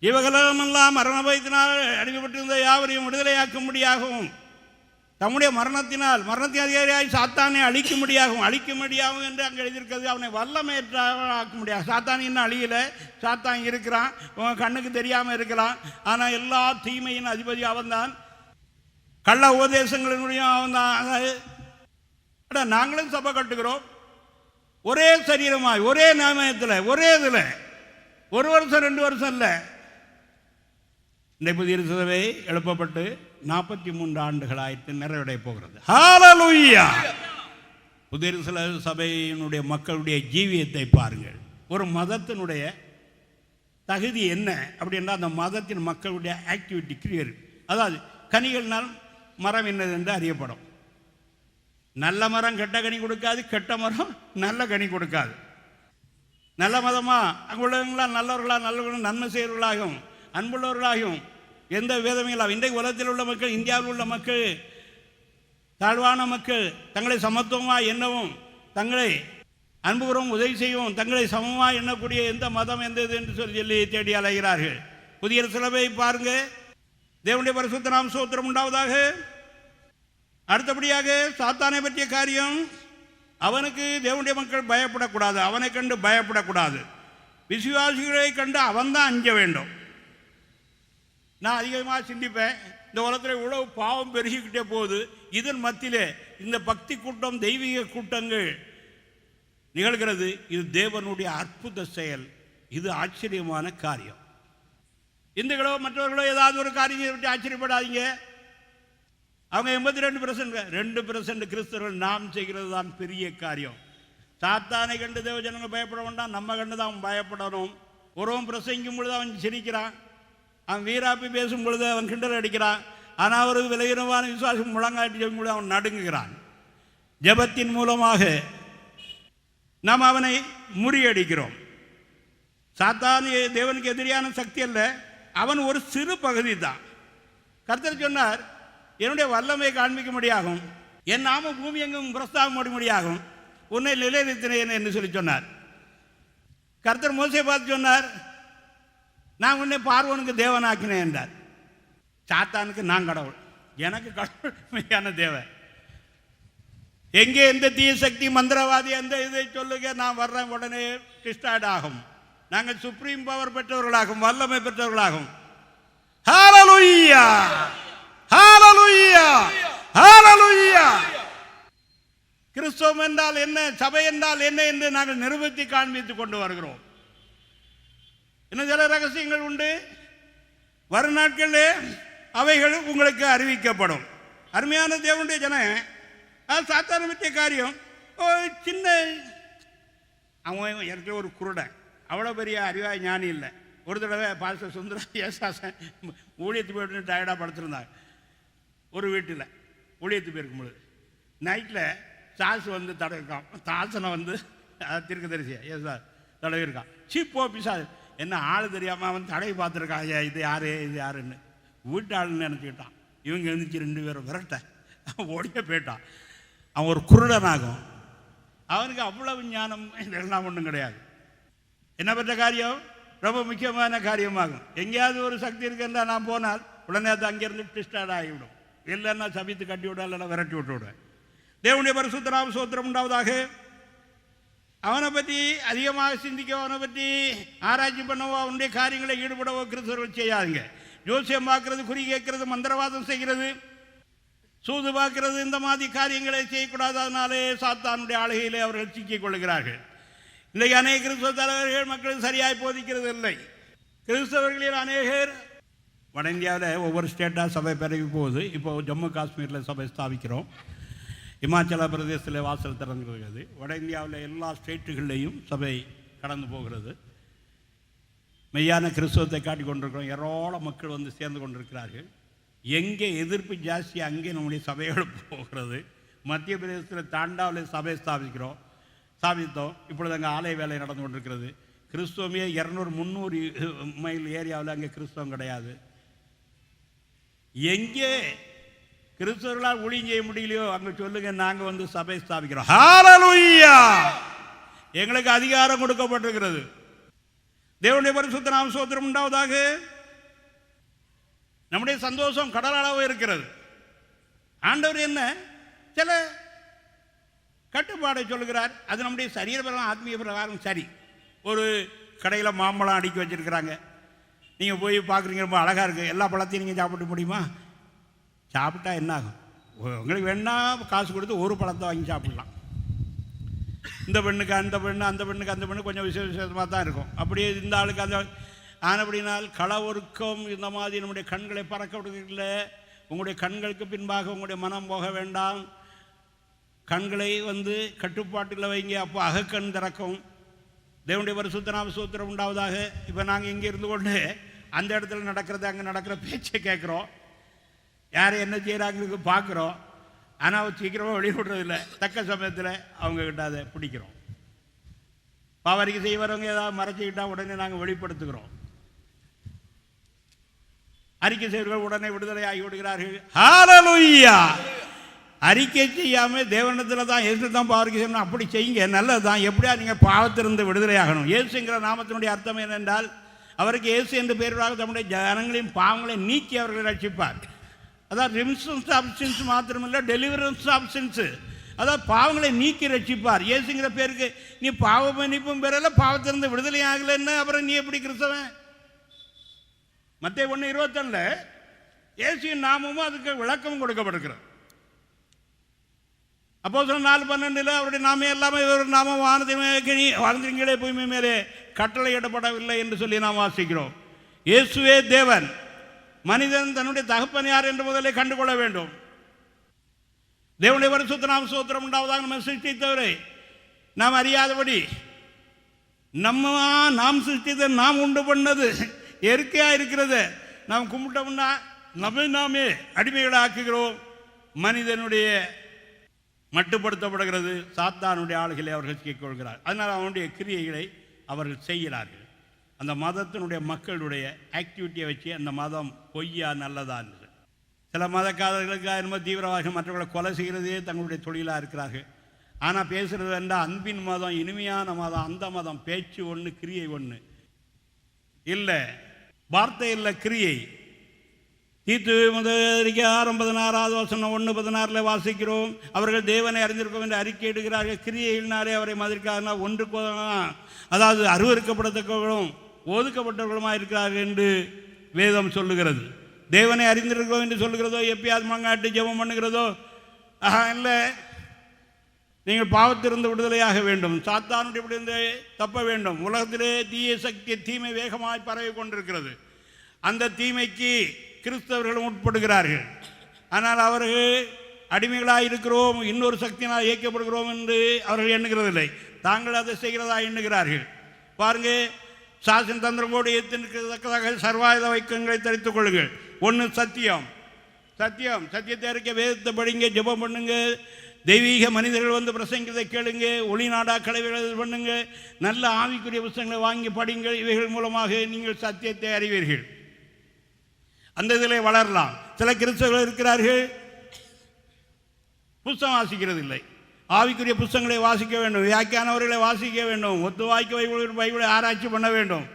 இவர்களெல்லாம் மரண பயத்தினால் அடிமைப்பட்டிருந்த யாவரையும் விடுதலையாக்கும்படியாகவும் தம்முடைய மரணத்தினால் மரணத்தின் அதிகாரியாய் சாத்தானை அழிக்கும்படியாகும் என்று அங்கே எழுதியிருக்கிறது. அவனை வல்லமையற்றாக்க முடியாது. சாத்தான் இன்னும் அழியல, சாத்தான் இருக்கிறான், கண்ணுக்கு தெரியாமல் இருக்கலாம். ஆனால் எல்லா தீமையின் அதிபதி அவன்தான், கள்ள உபதேசங்களினுடைய அவன்தான். நாங்களும் சபை கட்டுகிறோம், ஒரே சரீரமாய் ஒரே நாமயத்தில் ஒரே இதில் 1 வருஷம் 2 வருஷம் இல்லை. இந்த புதிய சபை எழுப்பப்பட்டு 43 ஆண்டுகள் ஆயிரத்து நிறைவடைய போகிறது. ஹல்லேலூயா. புதிய சபையினுடைய மக்களுடைய ஜீவியத்தை பாருங்கள். ஒரு மதத்தினுடைய தகுதி என்ன அப்படின்னா அந்த மதத்தின் மக்களுடைய ஆக்டிவிட்டி கிரியர், அதாவது கனிகள்னால் மரம் என்னது என்று அறியப்படும். நல்ல மரம் கெட்ட கனி கொடுக்காது, கெட்ட மரம் நல்ல கனி கொடுக்காது. நல்ல மதமா அங்கே உள்ளவங்களாம் நல்லவர்களாக நன்மை செய்கிறவர்களாகவும் அன்புள்ளவர்களாகவும் எந்த வேதமையிலும் இன்றைக்கு உலகத்தில் உள்ள மக்கள், இந்தியாவில் உள்ள மக்கள், தாழ்வான மக்கள் தங்களை சமத்துவமாக எண்ணவும் தங்களை அன்புகிறவும் உதவி செய்யவும் தங்களை சமமாக எண்ணக்கூடிய எந்த மதம் எந்த இது என்று சொல்லி தேடி அலைகிறார்கள். புதிய சிலவை பாருங்க. தேவனுடைய பரிசுத்த நாம ஸ்தோத்திரம் உண்டாவதாக. அடுத்தபடியாக சாத்தானை பற்றிய காரியம், அவனுக்கு தேவனுடைய மக்கள் பயப்படக்கூடாது, அவனை கண்டு பயப்படக்கூடாது. விசுவாசிகளை கண்டு அவன்தான் அஞ்ச வேண்டும். நான் அதிகமாக சிந்திப்பேன், இந்த உலகத்தில் இவ்வளவு பாவம் பெருகிக்கிட்டே போகுது, இதன் மத்தியிலே இந்த பக்தி கூட்டம் தெய்வீக கூட்டங்கள் நிகழ்கிறது. இது தேவனுடைய அற்புத செயல், இது ஆச்சரியமான காரியம். இந்துக்களோ மற்றவர்களோ ஏதாவது ஒரு காரியம் விட்டு ஆச்சரியப்படாதீங்க. அவங்க 82%, 2% கிறிஸ்தவர்கள் நாம் செய்கிறது தான் பெரிய காரியம். சாத்தானை கண்டு தேவ ஜனங்கள் பயப்பட வேண்டாம், நம்ம கண்டு தான் அவன் பயப்படணும். ஒருவன் பிரசங்கிக்கும் பொழுது அவன் சிரிக்கிறான், அவன் வீராப்பி பேசும் பொழுது அவன் கிண்டல் அடிக்கிறான். ஆனால் ஒரு விலகினமான விசுவாசம் முழங்காட்டி சொல்லும் பொழுது அவன் நடுங்குகிறான். ஜெபத்தின் மூலமாக நாம் அவனை முறியடிக்கிறோம். சாத்தான் தேவனுக்கு எதிரியான சக்தி அல்ல, அவன் ஒரு சிறு பகுதி தான். கர்த்தர் சொன்னார், என்னுடைய வல்லமை காண்பிக்க முடியாகும், என் நாம பூமி எங்கும் பிரஸ்தாபம் முடியாகும், உன்னை நிலைநிறுத்தினேன் என்று சொல்லி சொன்னார். கர்த்தர் மோசையை பார்த்து சொன்னார், நான் உன்னை பார்வோனுக்கு தேவனாக்கினேன் என்றார். சாத்தானுக்கு நான் கடவுள், எனக்கு கடவுள் மெய்யான தேவன். எங்கே எந்த தீய சக்தி மந்திரவாதி அந்த இதை சொல்லுங்க, நான் வர்றேன், உடனே டிஸ்டார்ட் ஆகும். நாங்கள் சுப்ரீம் பவர் பெற்றவர்களாகும், வல்லமை பெற்றவர்களாகும். ஹல்லேலூயா, ஹல்லேலூயா, ஹல்லேலூயா. கிறிஸ்தவம் என்றால் என்ன, சபை என்றால் என்ன என்று நாங்கள் நிரூபித்து காண்பித்துக் கொண்டு வருகிறோம். இன்னும் சில ரகசியங்கள் உண்டு, வரும் நாட்களிலே அவைகள் உங்களுக்கு அறிவிக்கப்படும். அருமையான தேவனுடைய ஜனம், அது சாத்தான பற்றிய காரியம். சின்ன அவன் எனக்கு ஒரு குருடன், அவ்வளோ பெரிய அறிவாய் ஞானி இல்லை. ஒரு தடவை பாஸ்டர் சுந்தரா ஏசாசன் ஊழியத்து போய்ட்டு டயர்டாக படுத்திருந்தாங்க. ஒரு வீட்டில் ஊழியத்து போயிருக்கும் பொழுது நைட்டில் சாசு வந்து தடவிருக்கான். தாசனை வந்து தீர்க்கதரிசியா ஏசா தடவிருக்கான். சீப்போ பிசா என்ன ஆள் தெரியாமல் அவன் தடவி பார்த்துருக்கான். இது யாரு இது யாருன்னு வீட்டு ஆளுன்னு நினச்சிக்கிட்டான். இவங்க எழுந்துச்சு 2 பேரும் விரட்ட ஓடிய போயிட்டான். அவன் ஒரு குருடனாகும். அவனுக்கு அவ்வளவு ஞானம் இதெல்லாம் ஒன்றும் கிடையாது. என்ன பெற்ற காரியம் ரொம்ப முக்கியமான காரியமாகும். எங்கேயாவது ஒரு சக்தி இருக்குன்றா நான் போனால் உடனே அது அங்கேருந்து டிஸ்டார்ட் ஆகிவிடும். இல்லைன்னா சபித்து கட்டி விட, இல்லைன்னா விரட்டி விட்டு விடுவேன். தேவனுடைய பரிசுத்த நாம ஸ்தோத்திரம் உண்டாவதாக. அவனை பற்றி அதிகமாக சிந்திக்கவோ, அவனை பற்றி ஆராய்ச்சி பண்ணவோ, அவனுடைய காரியங்களை ஈடுபடவோ கிறிஸ்தவர்கள் செய்யாதுங்க. ஜோசியம் பார்க்கறது, குறி கேட்கறது, மந்திரவாதம் செய்கிறது, சூது பார்க்கிறது, இந்த மாதிரி காரியங்களை செய்யக்கூடாது. அதனாலே சாத்தானுடைய ஆளுகையிலே அவர்கள் சிக்கிக் கொள்கிறார்கள். இன்றைக்கு அநேக கிறிஸ்தவ தலைவர்கள் மக்களுக்கு சரியாக போதிக்கிறது இல்லை. கிறிஸ்தவர்களில் அநேகர் வட இந்தியாவில் ஒவ்வொரு ஸ்டேட்டாக சபை பிறகு போகுது. இப்போ ஜம்மு காஷ்மீரில் சபை ஸ்தாபிக்கிறோம், இமாச்சல பிரதேசத்தில் வாசல் திறந்துருக்கிறது. வட இந்தியாவில் எல்லா ஸ்டேட்டுகள்லேயும் சபை கடந்து போகிறது. மெய்யான கிறிஸ்தவத்தை காட்டி கொண்டிருக்கிறோம். ஏராள மக்கள் வந்து சேர்ந்து கொண்டிருக்கிறார்கள். எங்கே எதிர்ப்பு ஜாஸ்தி அங்கே நம்முடைய சபைகள் போகிறது. மத்திய பிரதேசத்தில் தாண்டாவில் சபை ஸ்தாபித்தோம். இப்பொழுது அங்கே ஆலய வேலை நடந்து கொண்டிருக்கிறது. கிறிஸ்தவமே 200-300 மைல் ஏரியாவில் அங்கே கிறிஸ்தவம் கிடையாது. எங்கே கிறிஸ்தவர்களால் ஊழியம் செய்ய முடியலையோ அங்கே சொல்லுங்க, நாங்கள் வந்து சபை ஸ்தாபிக்கிறோம். ஹல்லேலூயா. எங்களுக்கு அதிகாரம் கொடுக்கப்பட்டிருக்கிறது. தேவனுடைய பரிசுத்த நாம ஸ்தோத்திரம் உண்டாவதாக. நம்முடைய சந்தோஷம் கடல் அளவு இருக்கிறது. ஆண்டவர் என்ன சில கட்டுப்பாடை சொல்லுகிறார். அது நம்முடைய சரீர பிரகாரம் ஆத்மீய பிரகாரம் சரி. ஒரு கடையில் மாம்பழம் அடுக்கி வச்சுருக்கிறாங்க. நீங்கள் போய் பார்க்குறீங்க, ரொம்ப அழகாக இருக்குது. எல்லா பழத்தையும் நீங்கள் சாப்பிட முடியுமா? சாப்பிட்டா என்ன ஆகும்? உங்களுக்கு வேணால் காசு கொடுத்து ஒரு பழத்தை வாங்கி சாப்பிடலாம். இந்த பெண்ணுக்கு அந்த பெண்ணு, அந்த பெண்ணுக்கு அந்த பெண்ணு கொஞ்சம் விசேஷமாக தான் இருக்கும். அப்படியே இந்த ஆளுக்கு அந்த ஆனப்படினால் களவொருக்கம் இந்த மாதிரி நம்முடைய கண்களை பறக்க விடுறதில்ல. உங்களுடைய கண்களுக்கு பின்பாக உங்களுடைய மனம் போக வேண்டாம். கண்களை வந்து கட்டுப்பாட்டில் வைங்க, அப்போ அகக்கண் திறக்கும். தேவனுடைய பரிசுத்த நாம ஸ்தோத்திரம் உண்டாவதாக. இப்போ நாங்கள் இங்கே இருந்து கொண்டு அந்த இடத்துல நடக்கிறது, அங்கே நடக்கிற பேச்சை கேட்குறோம், யாரை என்ன செய்கிறாங்களுக்கு பார்க்குறோம். ஆனால் சீக்கிரமாக வெளியிடுறதில்லை. தக்க சமயத்தில் அவங்கக்கிட்ட அதை பிடிக்கிறோம். பாவரிக்கை செய்வரவங்க ஏதாவது மறைச்சிக்கிட்டால் உடனே நாங்கள் வெளிப்படுத்துகிறோம். அறிக்கை செய்வர்கள் உடனே விடுதலை ஆகி விடுகிறார்கள். ஹல்லேலூயா. அறிக்கை செய்யாமல் தேவனத்தில் தான் இயேசு தான் பாவரிக்கை செய்யணும். அப்படி செய்யுங்க, நல்லது தான். எப்படியா நீங்கள் பாவத்திலிருந்து விடுதலை ஆகணும். இயேசுங்கிற நாமத்தினுடைய அர்த்தம் என்னென்றால், அவருக்கு இயேசு என்று பெயராக தம்முடைய ஜனங்களின் பாவங்களை நீக்கி அவர்களை ரட்சிப்பார். அதாவது ரிமிஷன்ஸ் ஆஃப் சின்ஸ் மாத்திரமில்லை, டெலிவரன்ஸ் ஆஃப் சின்ஸ். அதாவது பாவங்களை நீக்கி ரட்சிப்பார். இயேசுங்கிற பேருக்கு நீ பாவ மன்னிப்பும் பெறல, பாவத்திலிருந்து விடுதலை ஆகலைன்னு அப்புறம் நீ எப்படி கிறிஸ்தவன்? மத்தேயு 1:27 இயேசுவின் நாமமும் அதுக்கு விளக்கமும் கொடுக்கப்படுகிறது. அப்போஸ்தலர் 4:12 அவருடைய நாமே எல்லாமே ஒரு நாமம் வானத்தின் கீழே பூமி மேலே கட்டளையிடப்படவில்லை என்று சொல்லி நாம் வாசிக்கிறோம். இயேசுவே தேவன். மனிதன் தன்னுடைய தகப்பன் யார் என்று முதலில் கண்டுகொள்ள வேண்டும். தேவனுடைய பரிசுத்த நாம ஸ்தோத்திரம் உண்டாவதாக. நம்ம சிருஷ்டித்தவரை நாம் அறியாதபடி நாம் சிருஷ்டித்த நாம் உண்டு பண்ணது இயற்கையாக இருக்கிறது நாம் கும்பிட்டோம்னா நாமே அடிமைகளை ஆக்குகிறோம். மனிதனுடைய மட்டுப்படுத்தப்படுகிறது. சாத்தானுடைய ஆளுகளை அவர்கள் சிக்கிக்கொள்கிறார். அதனால் அவனுடைய கிரியைகளை அவர்கள் செய்கிறார்கள். அந்த மதத்தினுடைய மக்களுடைய ஆக்டிவிட்டியை வச்சு அந்த மதம் பொய்யா நல்லதா என்று சில மதக்காரர்களுக்காக என்னமோ தீவிரவாதம் மற்றவர்களை கொலை செய்கிறதே தங்களுடைய தொழிலாக இருக்கிறார்கள். ஆனால் பேசுகிறது என்றால் அன்பின் மதம், இனிமையான மதம், அந்த மதம் பேச்சு ஒன்று கிரியை ஒன்று இல்லை, வார்த்தை இல்லை கிரியை. தீத்து முதல் 16:1-16 வாசிக்கிறோம். அவர்கள் தேவனை அறிந்திருக்கோம் என்று அறிக்கையிடுகிறார்கள். கிரியையினாலே அவரை மதிர்க்காக ஒன்றுக்கு அதாவது அருவருக்கப்படத்தக்கவர்களும் ஒதுக்கப்பட்டவர்களுமாக இருக்கிறார்கள் என்று வேதம் சொல்லுகிறது. தேவனை அறிந்திருக்கோம் என்று சொல்லுகிறதோ, எப்பயாவது மங்காட்டு ஜெபம் பண்ணுகிறதோ இல்லை. நீங்கள் பாவத்திலிருந்து விடுதலையாக வேண்டும், சாத்தானுடைய விடுதலை தப்ப வேண்டும். உலகத்திலே தீய சக்தி தீமை வேகமாய் பரவி கொண்டிருக்கிறது. அந்த தீமைக்கு கிறிஸ்தவர்களும் உட்படுகிறார்கள். ஆனால் அவர்கள் அடிமைகளாக இருக்கிறோம், இன்னொரு சக்தியினால் இயக்கப்படுகிறோம் என்று அவர்கள் எண்ணுகிறதில்லை. தாங்கள் அதை செய்கிறதா எண்ணுகிறார்கள். பாருங்க, சாசன தந்திரமோடு ஏற்றிருக்கத்தக்கதாக சர்வாயுத வைக்கங்களை தரித்துக் கொள்ளுங்கள். ஒன்று சத்தியம். சத்தியத்தை அறிக்க வேதத்தை படிங்க, ஜெபம் பண்ணுங்க, தெய்வீக மனிதர்கள் வந்து பிரசங்கத்தை கேளுங்க, ஒளிநாடா கலைகள் பண்ணுங்க, நல்ல ஆவிக்குரிய புத்தகங்களை வாங்கி படிங்கள். இவைகள் மூலமாக நீங்கள் சத்தியத்தை அறிவீர்கள். அந்த இதில் வளரலாம். சில கிறிஸ்தவர்கள் இருக்கிறார்கள், புத்தகம் வாசிக்கிறது இல்லை. ஆவிக்குரிய புத்தகங்களை வாசிக்க வேண்டும், வியாக்கியானவர்களை வாசிக்க வேண்டும், ஒத்து வாய்க்க பைபிளை ஆராய்ச்சி பண்ண வேண்டும்.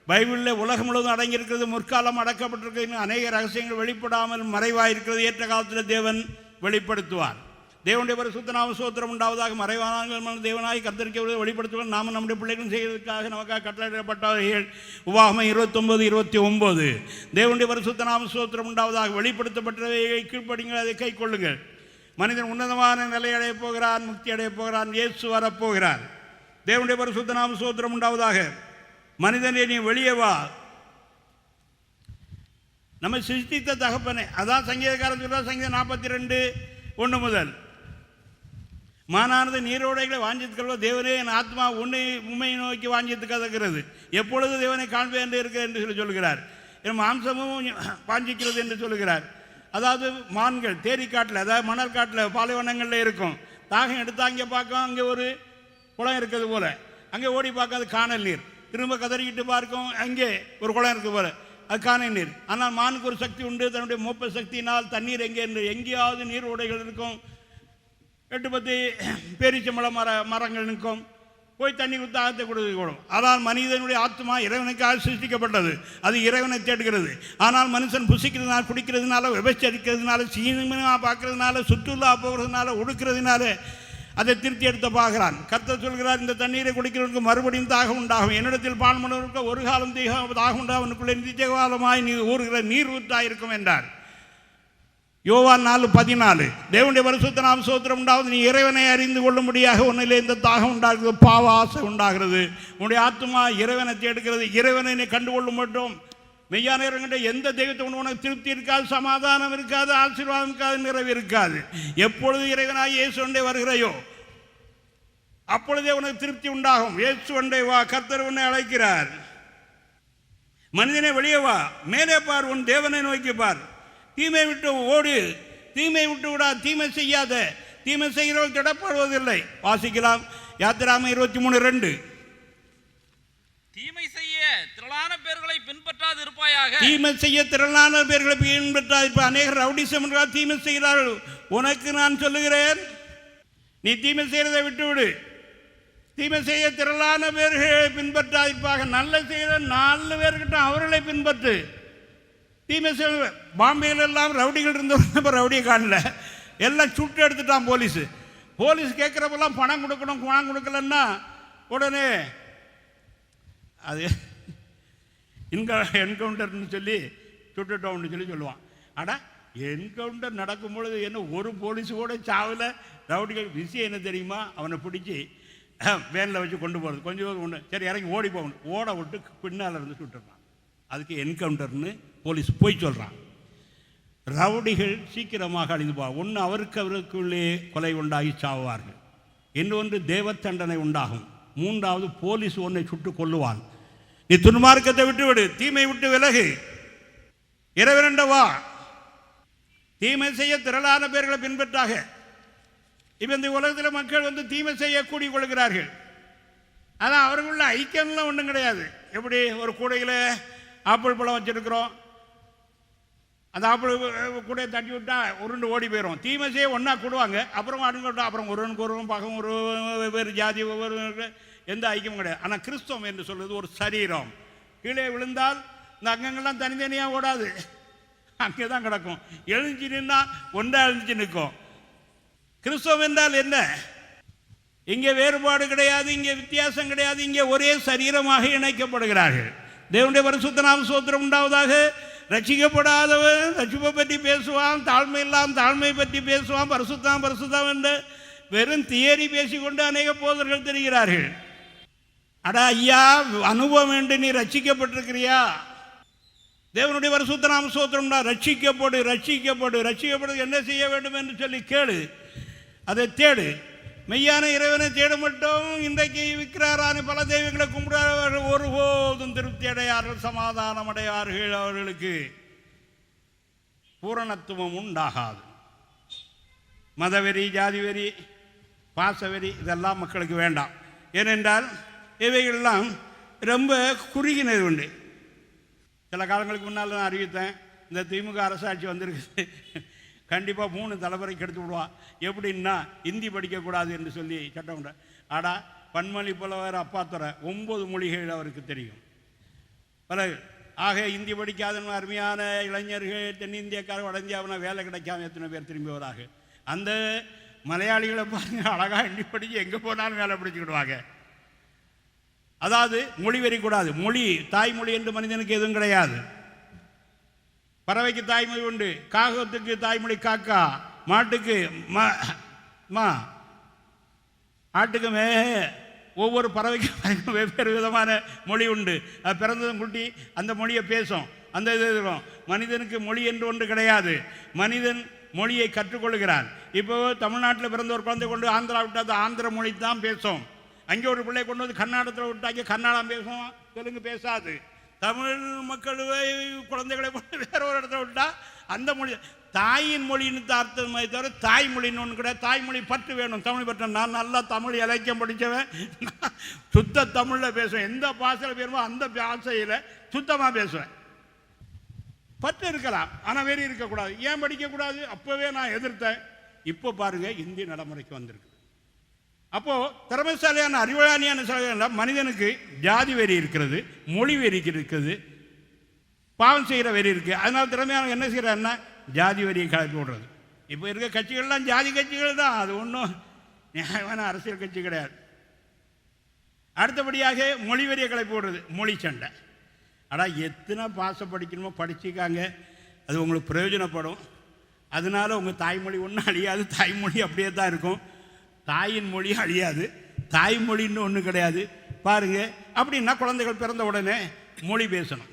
பைபிளில் உலகம் முழுவதும் அடங்கியிருக்கிறது. முற்காலம் அடக்கப்பட்டிருக்கிறது. அநேக ரகசியங்கள் வெளிப்படாமல் மறைவாயிருக்கிறது. ஏற்ற காலத்தில் தேவன் வெளிப்படுத்துவார். தேவனுடைய பரிசுத்த நாம ஸ்தோத்திரம் உண்டாவதாக. மறைவான தேவனாய் கர்த்தருக்கு வெளிப்படுத்துவார். நாம நம்முடைய பிள்ளைகளும் செய்வதற்காக நமக்காக கட்டளையிடப்பட்டவர்கள். உபாகமம் 29:29. தேவனுடைய பரிசுத்த நாம ஸ்தோத்திரம் உண்டாவதாக. வெளிப்படுத்தப்பட்டதை கீழ்ப்படிங்கள், அதை கை கொள்ளுங்கள். மனிதன் உன்னதமான நிலை அடையப் போகிறான், முக்தி அடையப் போகிறான், இயேசு வரப்போகிறார். தேவனுடைய பரிசுத்த நாம ஸ்தோத்திரம் உண்டாவதாக. மனிதனே நீ வெளியே வா. நம்ம சிருஷ்டித்த தகப்பனே, அதான் சங்கீதக்காரன் சொல்றார். சங்கீதம் 42:1 முதல், மானானது நீரோடைகளை வாஞ்சித்துக்கொள்வோ தேவனே, என் ஆத்மா உண்மையை நோக்கி வாஞ்சித்து கதக்கிறது. எப்பொழுது தேவனை காண்பேன் என்று இருக்கிற என்று சொல்லுகிறார். என் மாம்சமும் வாஞ்சிக்கிறது என்று சொல்லுகிறார். அதாவது மான்கள் தேரிக்காட்டில், அதாவது மணல் காட்டில், பாலைவனங்களில் இருக்கும். தாகம் எடுத்து அங்கே பார்க்கும், அங்கே ஒரு குளம் இருக்கிறது போல. அங்கே ஓடி பார்க்க அது காணல் நீர். திரும்ப கதறிக்கிட்டு பார்க்கும், அங்கே ஒரு குளம் இருக்குது போல, அது காணல் நீர். ஆனால் மானுக்கு ஒரு சக்தி உண்டு. தன்னுடைய மோப்ப சக்தியினால் தண்ணீர் எங்கேயாவது நீர் ஓடைகள் இருக்கும். 8-10 பேரிச்சம்பழ மரங்கள் இருக்கும். போய் தண்ணி குத்து ஆகத்தை கொடுக்கணும். ஆனால் மனிதனுடைய ஆத்மா இறைவனுக்காக சிருஷ்டிக்கப்பட்டது. அது இறைவனை தேடுகிறது. ஆனால் மனுஷன் புசிக்கிறதுனால, குடிக்கிறதுனால, விபச்சரிக்கிறதுனால, சீனிமா பார்க்கறதுனால, சுற்றுலா போகிறதுனால, ஒடுக்கிறதுனால அதை திருப்தி எடுத்த பார்க்கிறான். கர்த்தர் சொல்கிறார், இந்த தண்ணீரை குடிக்கிறவனுக்கு மறுபடியும் தாகம் உண்டாகும். என்னிடத்தில் பால் மனவருக்கு ஒரு காலம் தாகம் உண்டாகும், அவனுக்குள்ளே நித்திய காலமாய் நீ ஊறுகிற நீர் ஊற்றாயிருக்கும் என்றார். யோவான் 4:14. தேவனுடைய பரிசுத்த நாம ஸ்தோத்திரம் உண்டாவது. நீ இறைவனை அறிந்து கொள்ளும்படியாக உன்னிலே இந்த தாகம் உண்டாகிறது, பாவ ஆசை உண்டாகிறது. உன்னுடைய ஆத்மா இறைவனை தேடுகிறது. இறைவனை நீ கண்டுகொள்ளும் மட்டும் மெய்யான இறைவன்கிட்ட எந்த தெய்வத்தை உனக்கு திருப்தி இருக்காது, சமாதானம் இருக்காது, ஆசீர்வாதம் இருக்காது, நிறைவு இருக்காது. எப்பொழுது இறைவனாய் இயேசு ஒன்றே வருகிறாயோ அப்பொழுதே உனக்கு திருப்தி உண்டாகும். இயேசு ஒன்றே வா, கர்த்தர் உன்னை அழைக்கிறார். மனிதனை வெளியே வா, மேலே பார், உன் தேவனை நோக்கி பார். தீமை விட்டு ஓடு, தீமை விட்டு விடா, தீமை செய்யாத. தீமை செய்கிறவர்கள் திடப்படுவதில்லை. வாசிக்கலாம், யாத்திராகமம் 23:2. தீமை செய்ய திரளான பேர்களை பின்பற்றாது இருப்பாயாக. தீமை செய்ய திரளான பேர்களை பின்பற்றாது. அநேகர் ரவுடிசம் என்றால் தீமை செய்கிறார்கள். உனக்கு நான் சொல்லுகிறேன், நீ தீமை செய்கிறதை விட்டுவிடு. தீமை செய்ய திரளான பேர்களை பின்பற்றாதிருப்பாக. நல்ல செய்கிற 4 பேர்கிட்ட அவர்களை பின்பற்று. தீமை செய்ய பாம்பேல எல்லாம் ரவுடிகள் இருந்தவங்க ரவுடியை காணல, எல்லாம் சுட்டு எடுத்துட்டான் போலீஸு. போலீஸ் கேட்குறப்பெல்லாம் பணம் கொடுக்கணும், பணம் கொடுக்கலன்னா உடனே அது என்கவுண்டர்னு சொல்லி சுட்டுட்டோம்னு சொல்லுவான். ஆனால் என்கவுண்டர் நடக்கும் பொழுது என்ன ஒரு போலீஸு கூட சாவில். ரவுடிகள் விஷயம் என்ன தெரியுமா, அவனை பிடிச்சி வேனில் வச்சு கொண்டு போகிறது. கொஞ்சம் கொண்டு சரி இறங்கி ஓடி போகணும். ஓட விட்டு பின்னால் இருந்து சுட்டுறான். அதுக்கு என்கவுண்டர்னு போலீஸ் போய் சொல்கிறான். ரவுடிகள் சீக்கிரமாக அழிந்து போவார். ஒன்று அவருக்குள்ளே கொலை உண்டாகி சாவார்கள், இன்னொன்று தேவ தண்டனை உண்டாகும், மூன்றாவது போலீஸ் ஒன்றை சுட்டு கொல்லுவான். நீ துன்மார்க்கத்தை விட்டுவிடு, தீமை விட்டு விலகு, இறைவனண்ட வா. தீமை செய்ய திரளான பேர்களை பின்பற்றாக. இப்போ இந்த உலகத்தில் மக்கள் தீமை செய்ய கூடிக் கொள்கிறார்கள். ஆனால் அவர்களுள்ள ஐக்கியம்லாம் ஒன்றும் கிடையாது. எப்படி ஒரு கூடையில் ஆப்பிள் பழம் வச்சுருக்கிறோம், அந்த ஆப்பிள் கூடையை தட்டி விட்டால் உருண்டு ஓடி போயிடும். தீமை செய்ய ஒன்றா கூடுவாங்க, அப்புறம் அடுங்க, அப்புறம் ஒருவனுக்கு ஒருவன் பக்கம், ஒரு வெவ்வேறு ஜாதி, ஒவ்வொரு எந்த ஐக்கியமும் கிடையாது. ஆனால் கிறிஸ்தவம் என்று சொல்வது ஒரு சரீரம். கீழே விழுந்தால் இந்த அங்கங்கள்லாம் தனித்தனியாக ஓடாது, அங்கே தான் கிடக்கும். எழுந்துச்சு நின்னா ஒன்றா எழுந்துச்சு நிற்கும். கிறிஸ்தவம் என்றால் என்ன? இங்கே வேறுபாடு கிடையாது, இங்கே வித்தியாசம் கிடையாது, இங்கே ஒரே சரீரமாக இணைக்கப்படுகிறார்கள். தேவனுடைய பரிசுத்த நாம ஸ்தோத்திரம் உண்டாவதாக. ரட்சிக்கப்படாதவன் ரட்சிப்பை பற்றி பேசுவான், தாழ்மை இல்லாமல் தாழ்மை பற்றி பேசுவான், பரிசுத்தம் பரிசுத்தம் என்று வெறும் தியரி பேசிக்கொண்டு அநேக போதர்கள் தெரிகிறார்கள். அடா ஐயா, அனுபவம் என்று நீ ரட்சிக்கப்பட்டிருக்கிறியா? தேவனுடைய பரிசுத்த நாம ஸ்தோத்திரம். ரட்சிக்கப்படு ரட்சிக்கப்படு ரட்சிக்கப்படு என்ன செய்ய வேண்டும் என்று சொல்லி கேளு, அதை தேடு. மெய்யான இறைவனை தேட மட்டும் இன்றைக்கு விற்கிறாரான பல தெய்வங்களை கும்பிடுறவர்கள் ஒருபோதும் திருப்தி அடையார்கள், சமாதானம் அடையார்கள், அவர்களுக்கு பூரணத்துவம் உண்டாகாது. மதவெறி, ஜாதி வெறி, பாசவெறி இதெல்லாம் மக்களுக்கு வேண்டாம். ஏனென்றால் இவைகள்லாம் ரொம்ப குறுகினது உண்டு. சில காலங்களுக்கு முன்னால் நான் அறிவித்தேன், இந்த திமுக அரசாட்சி வந்திருக்குது, கண்டிப்பாக 3 தலைமுறைக்கு எடுத்து விடுவான். எப்படின்னா இந்தி படிக்கக்கூடாது என்று சொல்லி சட்டம் உண்டு. ஆடா, பன்மொழி புலவர் அப்பாத்துறை 9 மொழிகள் அவருக்கு தெரியும். பல ஆக இந்தி படிக்காத அருமையான இளைஞர்கள் தென்னிந்தியக்காரர், வட இந்தியாவில் வேலை கிடைக்காம எத்தனை பேர் திரும்பி வராங்க. அந்த மலையாளிகளை பாருங்க, அழகாக ஹிந்தி படித்து எங்கே போனாலும் வேலை பிடிச்சிக்கிடுவாங்க. அதாவது மொழி வெறிக்கூடாது. மொழி தாய்மொழி என்று மனிதனுக்கு எதுவும் கிடையாது. பறவைக்கு தாய்மொழி உண்டு, காகத்துக்கு தாய்மொழி காக்கா, மாட்டுக்கு மா, ஆட்டுக்கு மே. ஒவ்வொரு பறவைக்கும் வெவ்வேறு விதமான மொழி உண்டு. அது பிறந்ததும் குட்டி அந்த மொழியை பேசும், அந்த இது இருக்கும். மனிதனுக்கு மொழி என்று ஒன்று கிடையாது. மனிதன் மொழியை கற்றுக்கொள்கிறான். இப்போ தமிழ்நாட்டில் பிறந்த ஒரு குழந்தை கொண்டு ஆந்திரா விட்டு அது ஆந்திர மொழி தான் பேசும். அங்கே ஒரு பிள்ளை கொண்டு வந்து கர்நாடகத்தில் விட்டாங்க, கன்னடம் பேசும், தெலுங்கு பேசாது. தமிழ் மக்கள் குழந்தைகளை வேற ஒரு இடத்துல விட்டா அந்த மொழி தாயின் மொழின்னு அர்த்தமே தவிர தாய்மொழின்னு ஒன்று கிடையாது. தாய்மொழி பற்று வேணும், தமிழ் பற்று. நான் நல்லா தமிழ் இலக்கியம் படித்தவன், சுத்த தமிழில் பேசுவேன். எந்த பாஷையில் பேருமோ அந்த பாஷையில் சுத்தமாக பேசுவேன். பற்று இருக்கலாம், ஆனால் வெறி இருக்கக்கூடாது. ஏன் படிக்கக்கூடாது? அப்போவே நான் எதிர்த்தேன். இப்போ பாருங்கள், இந்தி நடைமுறைக்கு வந்திருக்கு. அப்போது திறமைசாலியான அறிவாளியான சில மனிதனுக்கு ஜாதி வெறி இருக்கிறது, மொழி வெறி இருக்கிறது, பாவம் செய்கிற வெறி இருக்குது. அதனால் திறமையான என்ன செய்கிறாருன்னா ஜாதி வெறியை கலப்பி விடுறது. இப்போ இருக்க கட்சிகள்லாம் ஜாதி கட்சிகள் தான், அது ஒன்றும் நியாயமான அரசியல் கட்சி கிடையாது. அடுத்தபடியாக மொழி வெறியை கலப்பி விடுறது, மொழி சண்டை. ஆனால் எத்தனை பாசை படிக்கணுமோ படிச்சுக்காங்க, அது உங்களுக்கு பிரயோஜனப்படும். அதனால உங்கள் தாய்மொழி ஒன்றும் அழியாது, தாய்மொழி அப்படியே தான் இருக்கும். தாயின் மொழி அழியாது, தாய்மொழின்னு ஒன்று கிடையாது. பாருங்க, அப்படின்னா குழந்தைகள் பிறந்த உடனே மொழி பேசணும்.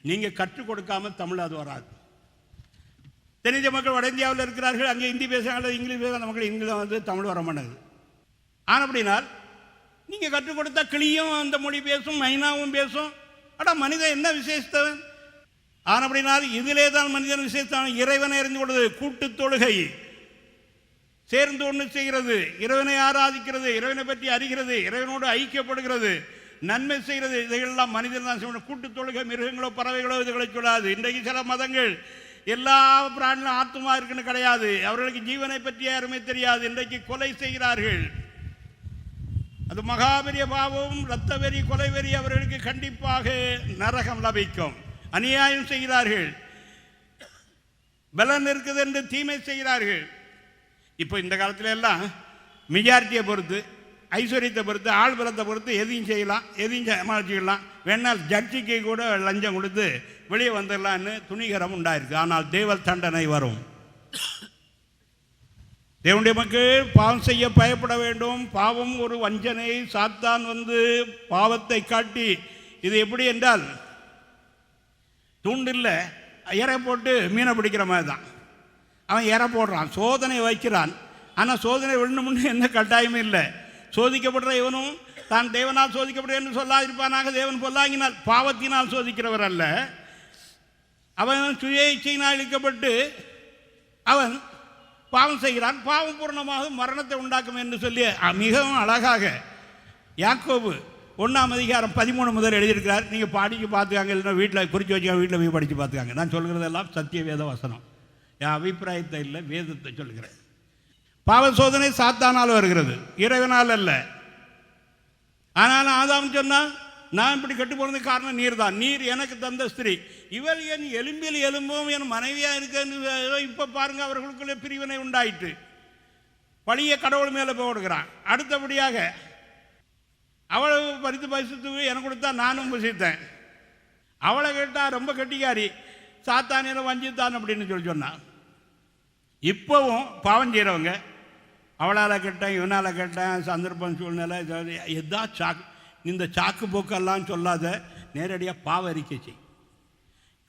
நீங்கள் கற்றுக் கொடுக்காம தமிழ் அது வராது. தென்னிந்திய மக்கள் வட இந்தியாவில் இருக்கிறார்கள், அங்கே ஹிந்தி பேசுகிறாங்க, இங்கிலீஷ் பேசுகிற மக்கள் இங்கிலீஷ் தமிழ் வர மாட்டேங்குது. ஆனால் அப்படினால் நீங்கள் கற்றுக் கொடுத்தா கிளியும் அந்த மொழி பேசும், மைனாவும் பேசும். ஆனால் மனிதன் என்ன விசேஷத்தவன்? ஆனால் அப்படினால் இதிலே தான் மனிதன் விசேஷத்தவன். இறைவனை அறிந்து கொள்வது, கூட்டு தொழுகை, சேர்ந்து ஒன்று செய்கிறது, இறைவனை ஆராதிக்கிறது, இறைவனை பற்றி அறிகிறது, இறைவனோடு ஐக்கியப்படுகிறது, நன்மை செய்கிறது. இதையெல்லாம் மனிதன் தான் செய்யணும். கூட்டு தொழுகை மிருகங்களோ பறவைகளோ இதுகளை சொல்லாது. இன்றைக்கு சில மதங்கள் எல்லா பிராணிலும் ஆத்மா இருக்குன்னு கிடையாது, அவர்களுக்கு ஜீவனை பற்றிய அருமை தெரியாது. இன்றைக்கு கொலை செய்கிறார்கள், அது மகாபெரிய பாவம். இரத்த வெறி, கொலை வெறி அவர்களுக்கு கண்டிப்பாக நரகம் லபிக்கும். அநியாயம் செய்கிறார்கள், பலன் இருக்குது என்று தீமை செய்கிறார்கள். இப்போ இந்த காலத்துல எல்லாம் மெஜாரிட்டியை பொறுத்து, ஐஸ்வர்யத்தை பொறுத்து, ஆள் பலத்தை பொறுத்து எதையும் செய்யலாம், எதையும் சமாளிச்சுக்கலாம். வேணால் ஜட்ஜிக்கு கூட லஞ்சம் கொடுத்து வெளியே வந்துடலான்னு துணிகரம் உண்டாயிருக்கு. ஆனால் தேவ தண்டனை வரும். தேவனுடைய மக்கள் பாவம் செய்ய பயப்பட வேண்டும். பாவம் ஒரு வஞ்சனை. சாத்தான் பாவத்தை காட்டி இது எப்படி என்றால் தூண்டில் இறை போட்டு மீனை பிடிக்கிற மாதிரி தான். அவன் இறை போடுறான், சோதனை வைக்கிறான். ஆனால் சோதனை விடணும்னு எந்த கட்டாயமும் இல்லை. சோதிக்கப்படுற இவனும் தான் தேவனால் சோதிக்கப்படுற என்று சொல்லாதிருப்பானாக. தேவன் பொல்லாங்கினால் பாவத்தினால் சோதிக்கிறவர் அல்ல. அவன் சுய இச்சையினால் இழுக்கப்பட்டு அவன் பாவம் செய்கிறான். பாவம் பூர்ணமாக மரணத்தை உண்டாக்கும் என்று சொல்லி மிகவும் அழகாக யாக்கோபு 1:13 முதல் எழுதியிருக்கிறார். நீங்கள் படிக்க பார்த்துக்காங்க, இல்லைன்னா வீட்டில் குறித்து வச்சுக்காங்க, வீட்டில் போய் படித்து பார்த்துக்காங்க. நான் சொல்கிறதெல்லாம் சத்திய வேத வசனம், என் அபிப்பிராயத்தை இல்லை, வேதத்தை சொல்கிறேன். பாவ சோதனை சாத்தானால் வருகிறது, இறைவனால் அல்ல. ஆனால் ஆதாம் சொன்னால், நான் இப்படி கெட்டு போனதுக்கு காரணம் நீர் தான், நீர் எனக்கு தந்த ஸ்திரீ, இவர் என் எலும்பில் எலும்பும் என் மனைவியாக இருக்குன்னு இப்போ பாருங்க, அவர்களுக்குள்ளே பிரிவினை உண்டாயிற்று. பழிய கடவுள் மேலே போடுகிறான். அடுத்தபடியாக அவளை பறித்து பசித்து எனக்கு கொடுத்தா நானும் பசித்தேன். அவளை கேட்டால் ரொம்ப கெட்டிக்காரி, சாத்தானியில் வஞ்சித்தான் அப்படின்னு சொன்னான். இப்போவும் பாவம் செய்கிறவங்க அவளால் கேட்டேன், இவனால் கேட்டேன், சந்தர்ப்பம் சூழ்நிலை எதா சாக்கு, இந்த சாக்கு போக்கெல்லாம் சொல்லாத, நேரடியாக பாவ அறிக்கை செய்.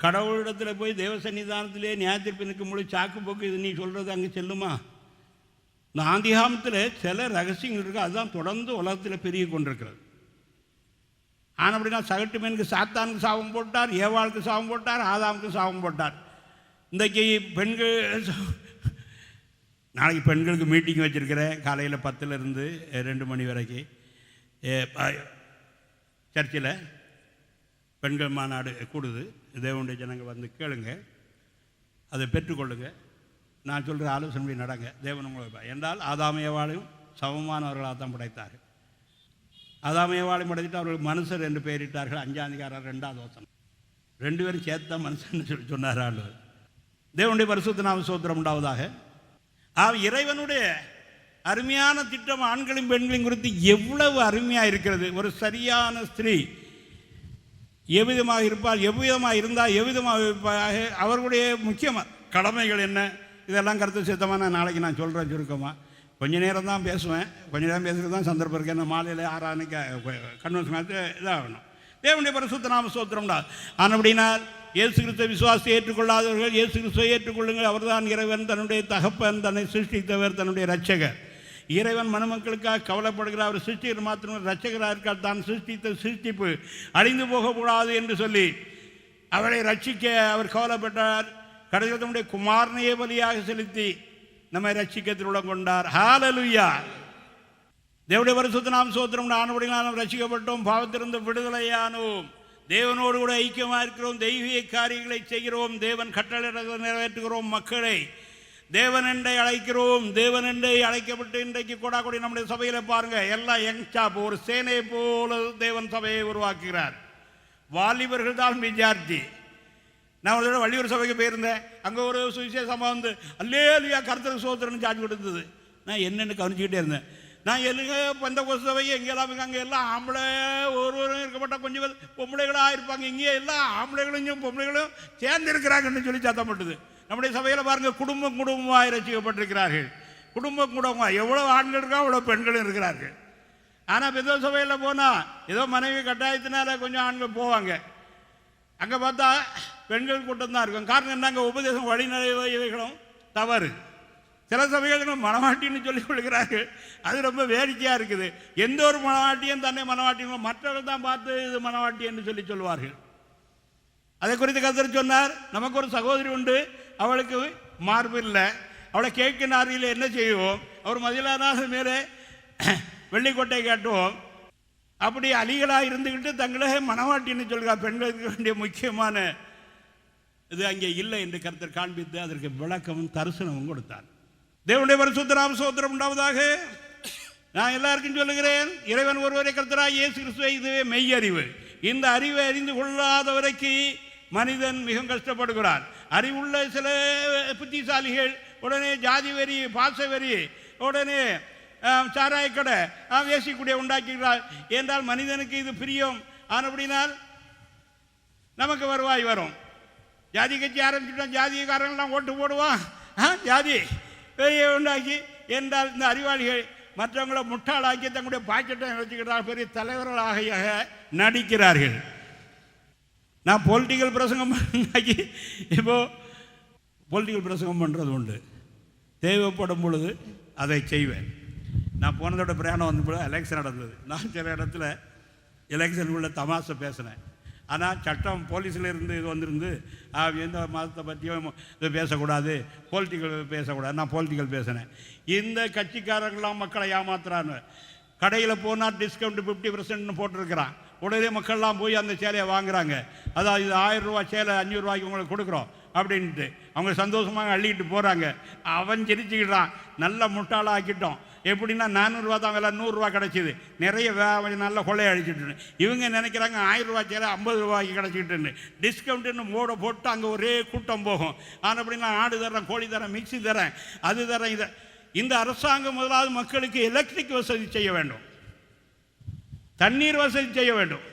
கடவுளிடத்தில் போய் தேவ சன்னிதானத்திலே நியாயத்தீர்ப்பு நிற்கும்போது சாக்கு போக்கு இது நீ சொல்கிறது அங்கே செல்லுமா? இந்த ஆதிகாமத்தில் சில ரகசியங்கள் இருக்குது, அதுதான் தொடர்ந்து உலகத்தில் பெருகி கொண்டிருக்கிறது. ஆனால் அப்படின்னா சகட்டு மேனுக்கு சாத்தானுக்கு சாபம் போட்டார், ஏவாளுக்கு சாபம் போட்டார், ஆதாமுக்கு சாபம் போட்டார். இன்றைக்கி பெண்கள், நாளைக்கு பெண்களுக்கு மீட்டிங் வச்சுருக்கிறேன், காலையில் 10லேருந்து 2 மணி வரைக்கும் சர்ச்சில் பெண்கள் மாநாடு கூடுது. தேவனுடைய ஜனங்கள் வந்து கேளுங்க, அதை பெற்றுக்கொள்ளுங்க, நான் சொல்கிற ஆலோசனை நடங்க. தேவன் உங்களை என்றால் ஆதாமையவாளையும் சமமானவர்களாக தான் படைத்தார்கள். ஆதாமையவாளையும் படைத்துட்டு அவர்கள் மனுஷர் என்று பெயரிட்டார்கள். 5ஆம் 2வது வசனம். 2 பேரும் சேர்த்து தான் மனுஷன் சொல்லி சொன்னார் ஆண்டவர். தேவனுடைய பரிசுத்த நாம ஸ்தோத்திரம் உண்டாவதாக. இறைவனுடைய அருமையான திட்டம் ஆண்களையும் பெண்களையும் குறித்து எவ்வளவு அருமையாக இருக்கிறது. ஒரு சரியான ஸ்திரீ எவ்விதமாக இருப்பார், எவ்விதமாக இருந்தால் எவ்விதமாக இருப்பாக, அவர்களுடைய முக்கியமாக கடமைகள் என்ன, இதெல்லாம் கருத்து சித்தமாக நாளைக்கு நான் சொல்கிறேன் சுருக்கமாக. கொஞ்ச நேரம் தான் பேசுவேன், கொஞ்ச நேரம் பேசுகிறது தான் சந்தர்ப்பம் இருக்குது. என்ன மாலையில் 6 கன்வென்ஷன் இதாகணும். தேவனுடைய பரிசுத்த நாம ஸ்தோத்திரம்டா. ஆனபடினால் இயேசு கிறிஸ்துவை விசுவாசத்தை ஏற்றுக்கொள்ளாதவர்கள் இயேசு கிறிஸ்துவை ஏற்றுக்கொள்ளுங்கள். அவர்தான் இறைவன், தன்னுடைய தகப்பன், தன்னை சிருஷ்டித்தவர், தன்னுடைய இரட்சகர். இறைவன் மனுமக்களுக்காக கவலைப்படுகிறார். அவர் சிருஷ்டிகர் மாத்திரம் இரட்சகராக இருக்கார். தான் சிருஷ்டித்த சிருஷ்டிப்பு அழிந்து போகக்கூடாது என்று சொல்லி அவரை ரட்சிக்க அவர் கவலைப்பட்டார். கடைசியில் தன்னுடைய குமாரனையே பலியாக செலுத்தி நம்மை ரட்சிக்க திருவிழம் கொண்டார். ஹல்லேலூயா. தேவனுடைய பரிசுத்த நாம ஸ்தோத்திரம். ஆனபடியால் நாம் ரட்சிக்கப்பட்டோம், பாவத்திலிருந்து விடுதலையானோம், தேவனோடு கூட ஐக்கியமாக இருக்கிறோம், தெய்வீக காரியங்களை செய்கிறோம், தேவன் கட்டளையிட நிறைவேற்றுகிறோம், மக்களை தேவனண்டை அழைக்கிறோம். தேவனண்டை அழைக்கப்பட்டு இன்றைக்கு கொடாக்குடி நம்முடைய சபையில் பாருங்கள், எல்லாம் யங் ஸ்டாப், ஒரு சேனை போல தேவன் சபையை உருவாக்குகிறார். வாலிபர்கள் தான் மெஜாரிட்டி. நான் ஒரு தடவை வள்ளியூர் சபைக்கு போயிருந்தேன். அங்கே ஒரு சுவிசேஷமாக வந்து அல்லேலூயா கர்த்தருக்கு ஸ்தோத்திரம்னு சாட்சி கொடுத்தது. நான் என்னென்னு கவனிச்சுக்கிட்டே இருந்தேன். நான் எல்லுங்க பந்த கோச சபைக்கு எங்கெல்லாம் அங்கே எல்லாம் ஆம்பளை ஒருவரும் இருக்கப்பட்ட கொஞ்சம் பொம்பளைகளாக இருப்பாங்க. இங்கே எல்லாம் ஆம்பளைகளும் பொம்பளைகளும் சேர்ந்து இருக்கிறாங்கன்னு சொல்லி சத்தம் போட்டுது. நம்முடைய சபையில் பாருங்கள், குடும்பமாக ரசிக்கப்பட்டிருக்கிறார்கள். குடும்பமாக எவ்வளோ ஆண்கள் இருக்கா அவ்வளோ பெண்களும் இருக்கிறார்கள். ஆனால் பெரிய சபையில் போனால் ஏதோ மனைவி கட்டாயத்தினால கொஞ்சம் ஆண்கள் போவாங்க. அங்கே பார்த்தா பெண்கள் கூட்டம் தான் இருக்கும். காரணம் என்னங்க, உபதேசம் வழிநடைகளும் தவறு. சில சபைகளும் மனவாட்டின்னு சொல்லிக் கொள்கிறார்கள். அது ரொம்ப வேடிக்கையாக இருக்குது. எந்த ஒரு மனவாட்டியும் தன்னை மனவாட்டியும் மற்றவர்கள் தான் பார்த்து இது மனவாட்டி என்று சொல்லுவார்கள். அதை குறித்து கர்த்தர் சொன்னார், நமக்கு ஒரு சகோதரி உண்டு, அவளுக்கு மார்பு இல்லை, அவளை கேட்க நாரியில் என்ன செய்வோம், அவர் மதிலானாக மேலே வெள்ளிக்கோட்டை காட்டுவோம். அப்படி அலிகளாக இருந்துக்கிட்டு தங்களே மனவாட்டின்னு சொல்கிறார். பெண்களுக்கு வேண்டிய முக்கியமான இது அங்கே இல்லை என்று கர்த்தர் காண்பித்து அதற்கு விளக்கமும் தரிசனமும் கொடுத்தார். தேவனுடைய பரிசுத்த நாம ஸ்தோத்திரம் உண்டாவதாக. நான் எல்லாருக்கும் சொல்லுகிறேன், இறைவன் ஒருவரை கர்த்தராகிய இயேசு கிறிஸ்துவை, இதுவே மெய்யறிவு. இந்த அறிவை அறிந்து கொள்ளாத வரைக்கும் மனிதன் மிகவும் கஷ்டப்படுகிறான். அறிவுள்ள சில புத்திசாலிகள் உடனே ஜாதி வரி, பாச வரி, உடனே சாராயக்கடை வேசிக்கூடிய உண்டாக்குகிறார். என்றால் மனிதனுக்கு இது பிரியம். ஆனப்படினால் நமக்கு வருவாய் வரும். ஜாதி கட்சி ஆரம்பிச்சுட்டோம், ஜாதிகாரங்கள்லாம் ஓட்டு போடுவான், ஜாதி உண்டாக்கி. என்றால் இந்த அறிவாளிகள் மற்றவங்களை முட்டாளாக்கி தங்களுடைய பாக்கெட்டை வச்சுக்கிறார்கள், பெரிய தலைவர்களாக நடிக்கிறார்கள். நான் பொலிட்டிக்கல் பிரசங்கம் பண்ணி இப்போது பொலிட்டிக்கல் பிரசங்கம் பண்ணுறது உண்டு, தேவைப்படும் பொழுது அதை செய்வேன். நான் போனதோட பிரயாணம் வந்த பொழுது எலெக்ஷன் நடந்தது. நான் சில இடத்துல எலெக்ஷனுக்குள்ள தமாஷை பேசினேன். ஆனால் சட்டம் போலீஸில் இருந்து இது வந்திருந்து எந்த மதத்தை பற்றியும் இது பேசக்கூடாது, பொலிட்டிக்கல் பேசக்கூடாது. நான் பொலிட்டிக்கல் பேசினேன். இந்த கட்சிக்காரங்களாம் மக்களை ஏமாத்துறான்னு, கடையில் போனால் டிஸ்கவுண்ட் 50% போட்டிருக்கிறான். உடனே மக்கள்லாம் போய் அந்த சேலையை வாங்குறாங்க. அதாவது இது 1000 ரூபா சேலை 500 ரூபாய்க்கு உங்களுக்கு கொடுக்குறோம் அப்படின்ட்டு அவங்க சந்தோஷமாக அள்ளிக்கிட்டு போகிறாங்க. அவன் சிரிச்சுக்கிட்டான், நல்ல முட்டாளாக ஆக்கிட்டோம். எப்படின்னா 400 ரூபா தான் விலை, 100 ரூபா கிடச்சிது, நிறைய நல்ல கொள்ளையை அடிச்சுட்டு. இவங்க நினைக்கிறாங்க 1000 ரூபா சேலை 50 ரூபாய்க்கு கிடச்சிக்கிட்டுன்னு. டிஸ்கவுண்ட்டுன்னு மோட போட்டு அங்கே ஒரே கூட்டம் போகும். ஆனால் அப்படின்னா ஆடு தரேன், கோழி தரேன், மிக்சி தரேன், அது தரேன், இதை. இந்த அரசாங்கம் முதலாவது மக்களுக்கு எலக்ட்ரிக் வசதி செய்ய வேண்டும், தண்ணீர் வசதி செய்ய வேண்டும்,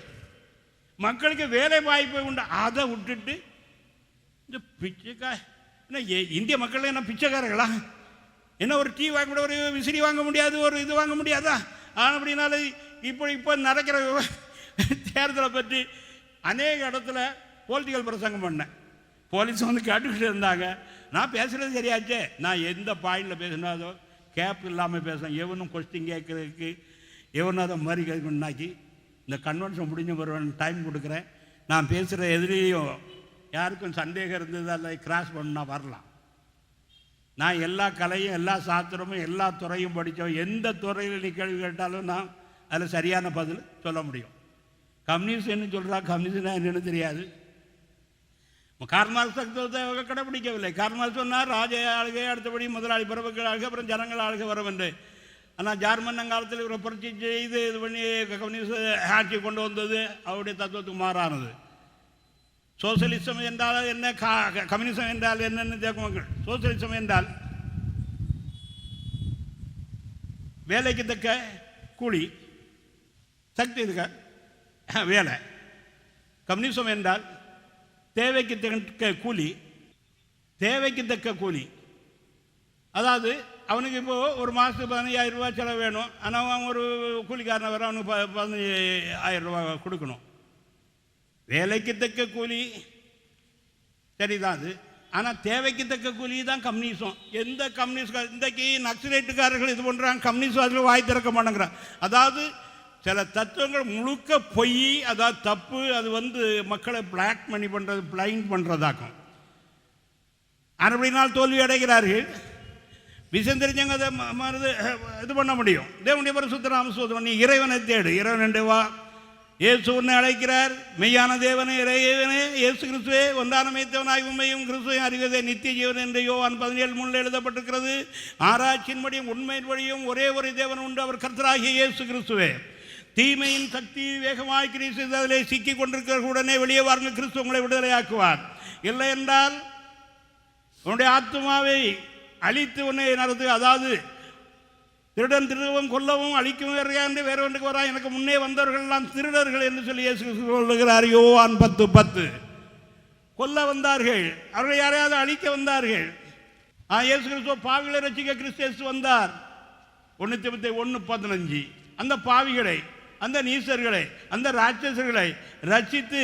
மக்களுக்கு வேலை வாய்ப்பை உண்டு. அதை விட்டுட்டு இந்த இந்திய மக்கள் என்ன பிச்சைக்காரர்களா? என்ன ஒரு டீ வாங்க கூட, ஒரு விசிறி வாங்க முடியாது, ஒரு இது வாங்க முடியாதா? அப்படின்னால இப்போ நடக்கிற தேர்தலை பற்றி அநேக இடத்துல பொலிட்டிக்கல் பிரசங்கம் பண்ணேன். போலீஸ் வந்து கேட்டுக்கிட்டு இருந்தாங்க. நான் பேசுகிறது சரியாச்சே. நான் எந்த பாயிண்டில் பேசினாதோ கேப் இல்லாமல் பேசுகிறேன். எவனும் கொஸ்டின் கேட்குறதுக்கு எவனும் அதை மாதிரி கேட்கணுன்னாக்கி இந்த கன்வென்ஷன் முடிஞ்ச பிறகு டைம் கொடுக்குறேன். நான் பேசுகிற எதிரியும் யாருக்கும் சந்தேகம் இருந்தது அதில் கிராஸ் பண்ணா வரலாம். நான் எல்லா கலையும், எல்லா சாஸ்திரமும், எல்லா துறையும் படித்தோம். எந்த துறையில் நீ கேள்வி கேட்டாலும் நான் அதில் சரியான பதில் சொல்ல முடியும். கம்யூனிஸ்ட்னு சொல்கிறா, கம்யூனிஸ்ட்னா என்னென்னு தெரியாது. கார்ல் மார்க்ஸ் தத்துவத்தை கடைப்பிடிக்கவில்லை. கார்ல் மார்க்ஸ் சொன்னார் ராஜ ஆளுகை, அடுத்தபடி முதலாளி பரவங்கள் ஆளுகை, அப்புறம் ஜனங்கள் ஆளுகை வரும் என்று. ஆனால் ஜார்மன் காலத்தில் இவரை புரட்சி செய்து இது பண்ணி கம்யூனிஸ்ட் ஆட்சி கொண்டு வந்தது அவருடைய தத்துவத்துக்கு மாறானது. சோசியலிசம் என்றால் என்ன, கம்யூனிசம் என்றால் என்னென்னு கேட்கும் மக்கள். சோசியலிசம் என்றால் வேலைக்கு தக்க கூலி, சக்தி இருக்க வேலை. கம்யூனிசம் என்றால் தேவைக்கு தக்க கூலி, தேவைக்கு தக்க கூலி. அதாவது அவனுக்கு இப்போது ஒரு மாதத்துக்கு 15,000 ரூபா செலவு வேணும். ஆனால் அவன் ஒரு கூலிக்காரனை வர அவனுக்கு 15,000 ரூபா கொடுக்கணும். வேலைக்கு தக்க கூலி சரிதான் அது. ஆனால் தேவைக்கு தக்க கூலி தான் கம்யூனிசம். எந்த கம்யூனிஸ்ட் இன்றைக்கு நக்சலைட்டுக்காரர்கள் இது பண்ணுறாங்க, கம்யூனிஸ்ட் அதில் வாய் திறக்க மாட்டேங்கிறான். அதாவது சில தத்துவங்கள் முழுக்க பொய், அதாவது தப்பு. அது மக்களை பிளாக் மணி பண்ணுறது, பிளைண்ட் பண்ணுறதாக்கும். அப்படினால் தோல்வி அடைகிறார்கள். விஷயம் தெரிஞ்சவங்க அதை மறுது இது பண்ண முடியும். தேவனுடைய பரிசுத்த நாம ஸ்தோத்திரம். நீ இறைவனை தேடு, இறைவன் வா. இயேசு உன்னை அழைக்கிறார். மெய்யான தேவனே, இறைவனே, இயேசு கிறிஸ்துவே, ஒன்றான மெய்த்தவனாய் உண்மையும் கிறிஸ்துவையும் அறிவதே நித்திய ஜீவன் என்று யோவான் 17:3 எழுதப்பட்டிருக்கிறது. ஆராய்ச்சியின்படியும் உண்மையின் வழியும் ஒரே ஒரு தேவன் உண்டு, அவர் கர்த்தராகிய இயேசு கிறிஸ்துவே. தீமையின் சக்தி வேகமாய் கிரீசு அதிலே சிக்கி கொண்டிருக்கிற உடனே வெளியே வாருங்கள், கிறிஸ்து உங்களை விடுதலையாக்குவார். இல்லை என்றால் உன்னுடைய ஆத்மாவை அழித்து உன்னை நடத்து. அதாவது திருடன் திருடவும் கொல்லவும் அழிக்கும் என்று வேற ஒன்றுக்கு வரா. எனக்கு முன்னே வந்தவர்கள் எல்லாம் திருடர்கள் என்று சொல்லி இயேசு சொல்லுகிறார். யோவான் 10:10. கொல்ல வந்தார்கள், அவர்கள் யாரையாவது அழிக்க வந்தார்கள். இயேசு கிறிஸ்துவ பாவிகளை ரட்சிக்க கிறிஸ்து வந்தார். 1 தீமோத்தேயு 1:15. அந்த பாவிகளை, அந்த நீசர்களை, அந்த ராட்சசர்களை ரட்சித்து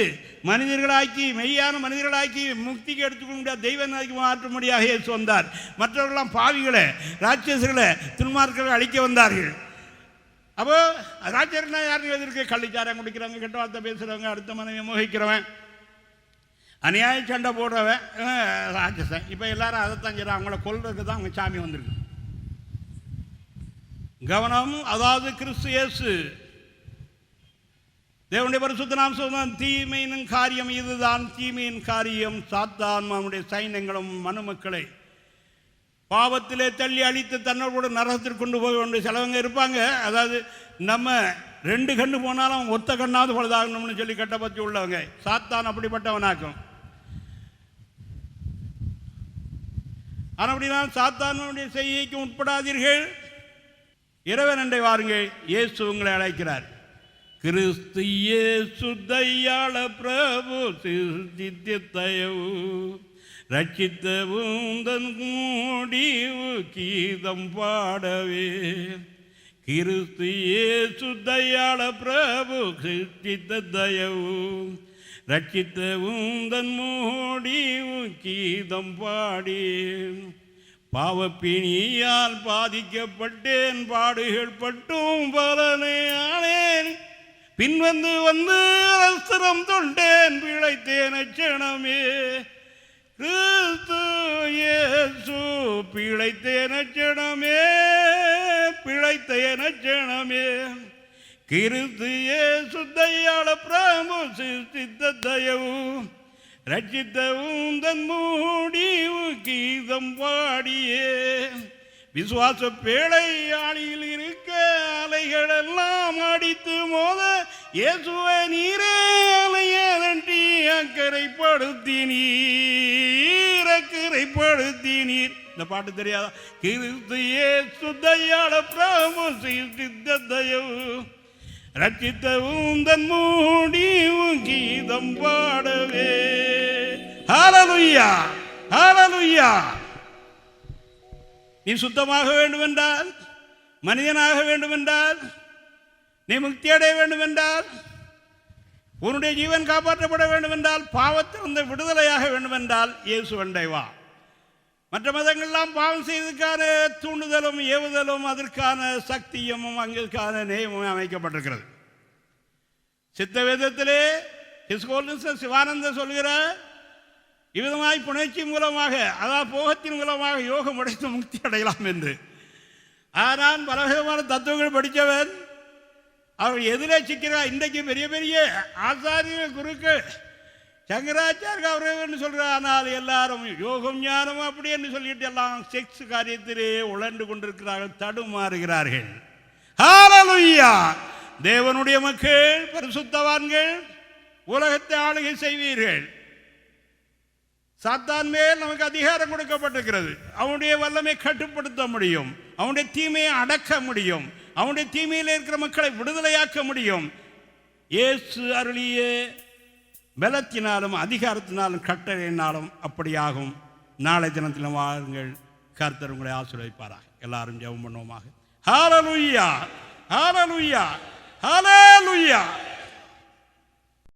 மனிதர்களாக்கி, மெய்யான மனிதர்களாக்கி முக்திக்கு எடுத்துக்கொள்ள முடியாது தெய்வநாய்க்கு மாற்றும்படியாக இயேசு வந்தார். மற்றவர்களெல்லாம் பாவிகளை, ராட்சசர்களை, துன்மார்க்கர்களை அழிக்க வந்தார்கள். அப்போ ராட்சசர்னா யாருன்னு எதிர்க்கு? கள்ளிச்சாரம் குடிக்கிறவங்க, கெட்ட வார்த்தை பேசுகிறவங்க, அடுத்த மனைவியை மோகிக்கிறவன், அநியாய சண்டை போடுறவன் ராட்சசன். இப்போ எல்லாரும் அதைத்தான் செய்கிறாங்க. அவங்கள கொல்றதுக்கு தான் அவங்க சாமி வந்திருக்கு. கவனம். அதாவது கிறிஸ்து இயேசு தேவனுடைய பரிசுத்த நாமம் சொல்லுவான். தீமையின் காரியம் இதுதான். தீமையின் காரியம் சாத்தான் அவனுடைய சைன்யங்களும் மனுமக்களை பாவத்திலே தள்ளி அழித்து தன்னோடு கூட நரகத்திற்கு கொண்டு போக வேண்டிய சிலவங்க இருப்பாங்க. அதாவது நம்ம 2 கண்ணு போனாலும் ஒத்த கண்ணாவது பழுதாகணும்னு சொல்லி கட்டப்பற்றி உள்ளவங்க. சாத்தான் அப்படிப்பட்டவனாக்கும். ஆனால் அப்படின்னா சாத்தானுடைய செய்கைக்கு உட்படாதீர்கள், இறைவன் என்றை வாருங்கள். இயேசு உங்களை அழைக்கிறார். கிறிஸ்து இயேசு தயாள பிரபு சித்தித்தயவு ரட்சித்தவும் தன் முடிவு கீதம் பாடவே. கிறிஸ்து இயேசு தயாள பிரபு சித்தித்த தயவு ரட்சித்த உந்தன் முடிவு கீதம் பாடி பாவப்பிணியால் பாதிக்கப்பட்டேன், பாடுகள் பட்டும் பலனை ஆனேன், பின்வந்து அஸ்திரம் தொண்டேன், பிழைத்தேன் அச்சணமே கிறிஸ்து இயேசு, பிழைத்தேன் அச்சணமே, பிழைத்தேன் அச்சணமே கிறிஸ்து இயேசு தயாள பிரபு சிருஷ்டித்த தயவு ரட்சித்த உந்தன் முடிவு கீதம் பாடியே விசுவாச பேழை ஆளியில் இருக்க அலைகள் எல்லாம் அடித்து மோத இயேசுவை நீரே அலையதண்டி அக்கறைப்படுத்தினீர். இந்த பாட்டு தெரியாதா? கிறிஸ்து இயேசு தயாள பிரபு சிருஷ்டித்த தயவு ரட்சித்த உந்தன் முடிவு கீதம் பாடவே. ஹல்லேலூயா, ஹல்லேலூயா. நீ சுத்தமாக வேண்டுமென்றால், மனிதனாக வேண்டுமென்றால், நீ முக்தி அடைய வேண்டுமென்றால், உன்னுடைய ஜீவன் காப்பாற்றப்பட வேண்டுமென்றால், பாவத்திலிருந்து விடுதலையாக வேண்டுமென்றால் இயேசு அண்டை வா. மற்ற மதங்கள்லாம் பாவம் செய்வதற்கான தூண்டுதலும் ஏவுதலும் அதற்கான சக்தியும் அங்குக்கான நேயமும் அமைக்கப்பட்டிருக்கிறது. சித்த வேதத்திலே சிவானந்தர் சொல்கிறார், இவ்விதமாய் புணர்ச்சி மூலமாக, அதாவது போகத்தின் மூலமாக யோகம் உடைத்து முக்தி அடையலாம் என்று. ஆனால் பலவிதமான தத்துவங்கள் படித்தவன் அவர் எதிரே சிக்கிறார். இன்றைக்கு பெரிய பெரிய ஆச்சாரிய குருக்கள் சங்கராச்சாரிய அவர்கள் சொல்கிறார். ஆனால் எல்லாரும் யோகம் ஞானம் அப்படி என்று சொல்லிட்டு எல்லாம் செக்ஸ் காரியத்திலே உழண்டு கொண்டிருக்கிறார்கள், தடுமாறுகிறார்கள். ஹல்லேலூயா. தேவனுடைய மக்கள், பரிசுத்தவான்கள், உலகத்தை ஆளுகை செய்வீர்கள். சாத்தான் மேல் நமக்கு அதிகாரம் கொடுக்கப்பட்டிருக்கிறது. அவனுடைய வல்லமை கட்டுப்படுத்த முடியும், அவனுடைய தீமையை அடக்க முடியும், அவனுடைய தீமையில் இருக்கிற மக்களை விடுதலையாக்க முடியும். இயேசு அருளிய பலத்தினாலும் அதிகாரத்தினாலும் கட்டளையினாலும் அப்படியாகும். நாளை தினத்திலும் வாருங்கள். கர்த்தர் உங்களை ஆசீர்வதிப்பாராக. எல்லாரும் ஜெபம் பண்ணுவோமாக. ஹல்லேலூயா, ஹல்லேலூயா, ஹல்லேலூயா.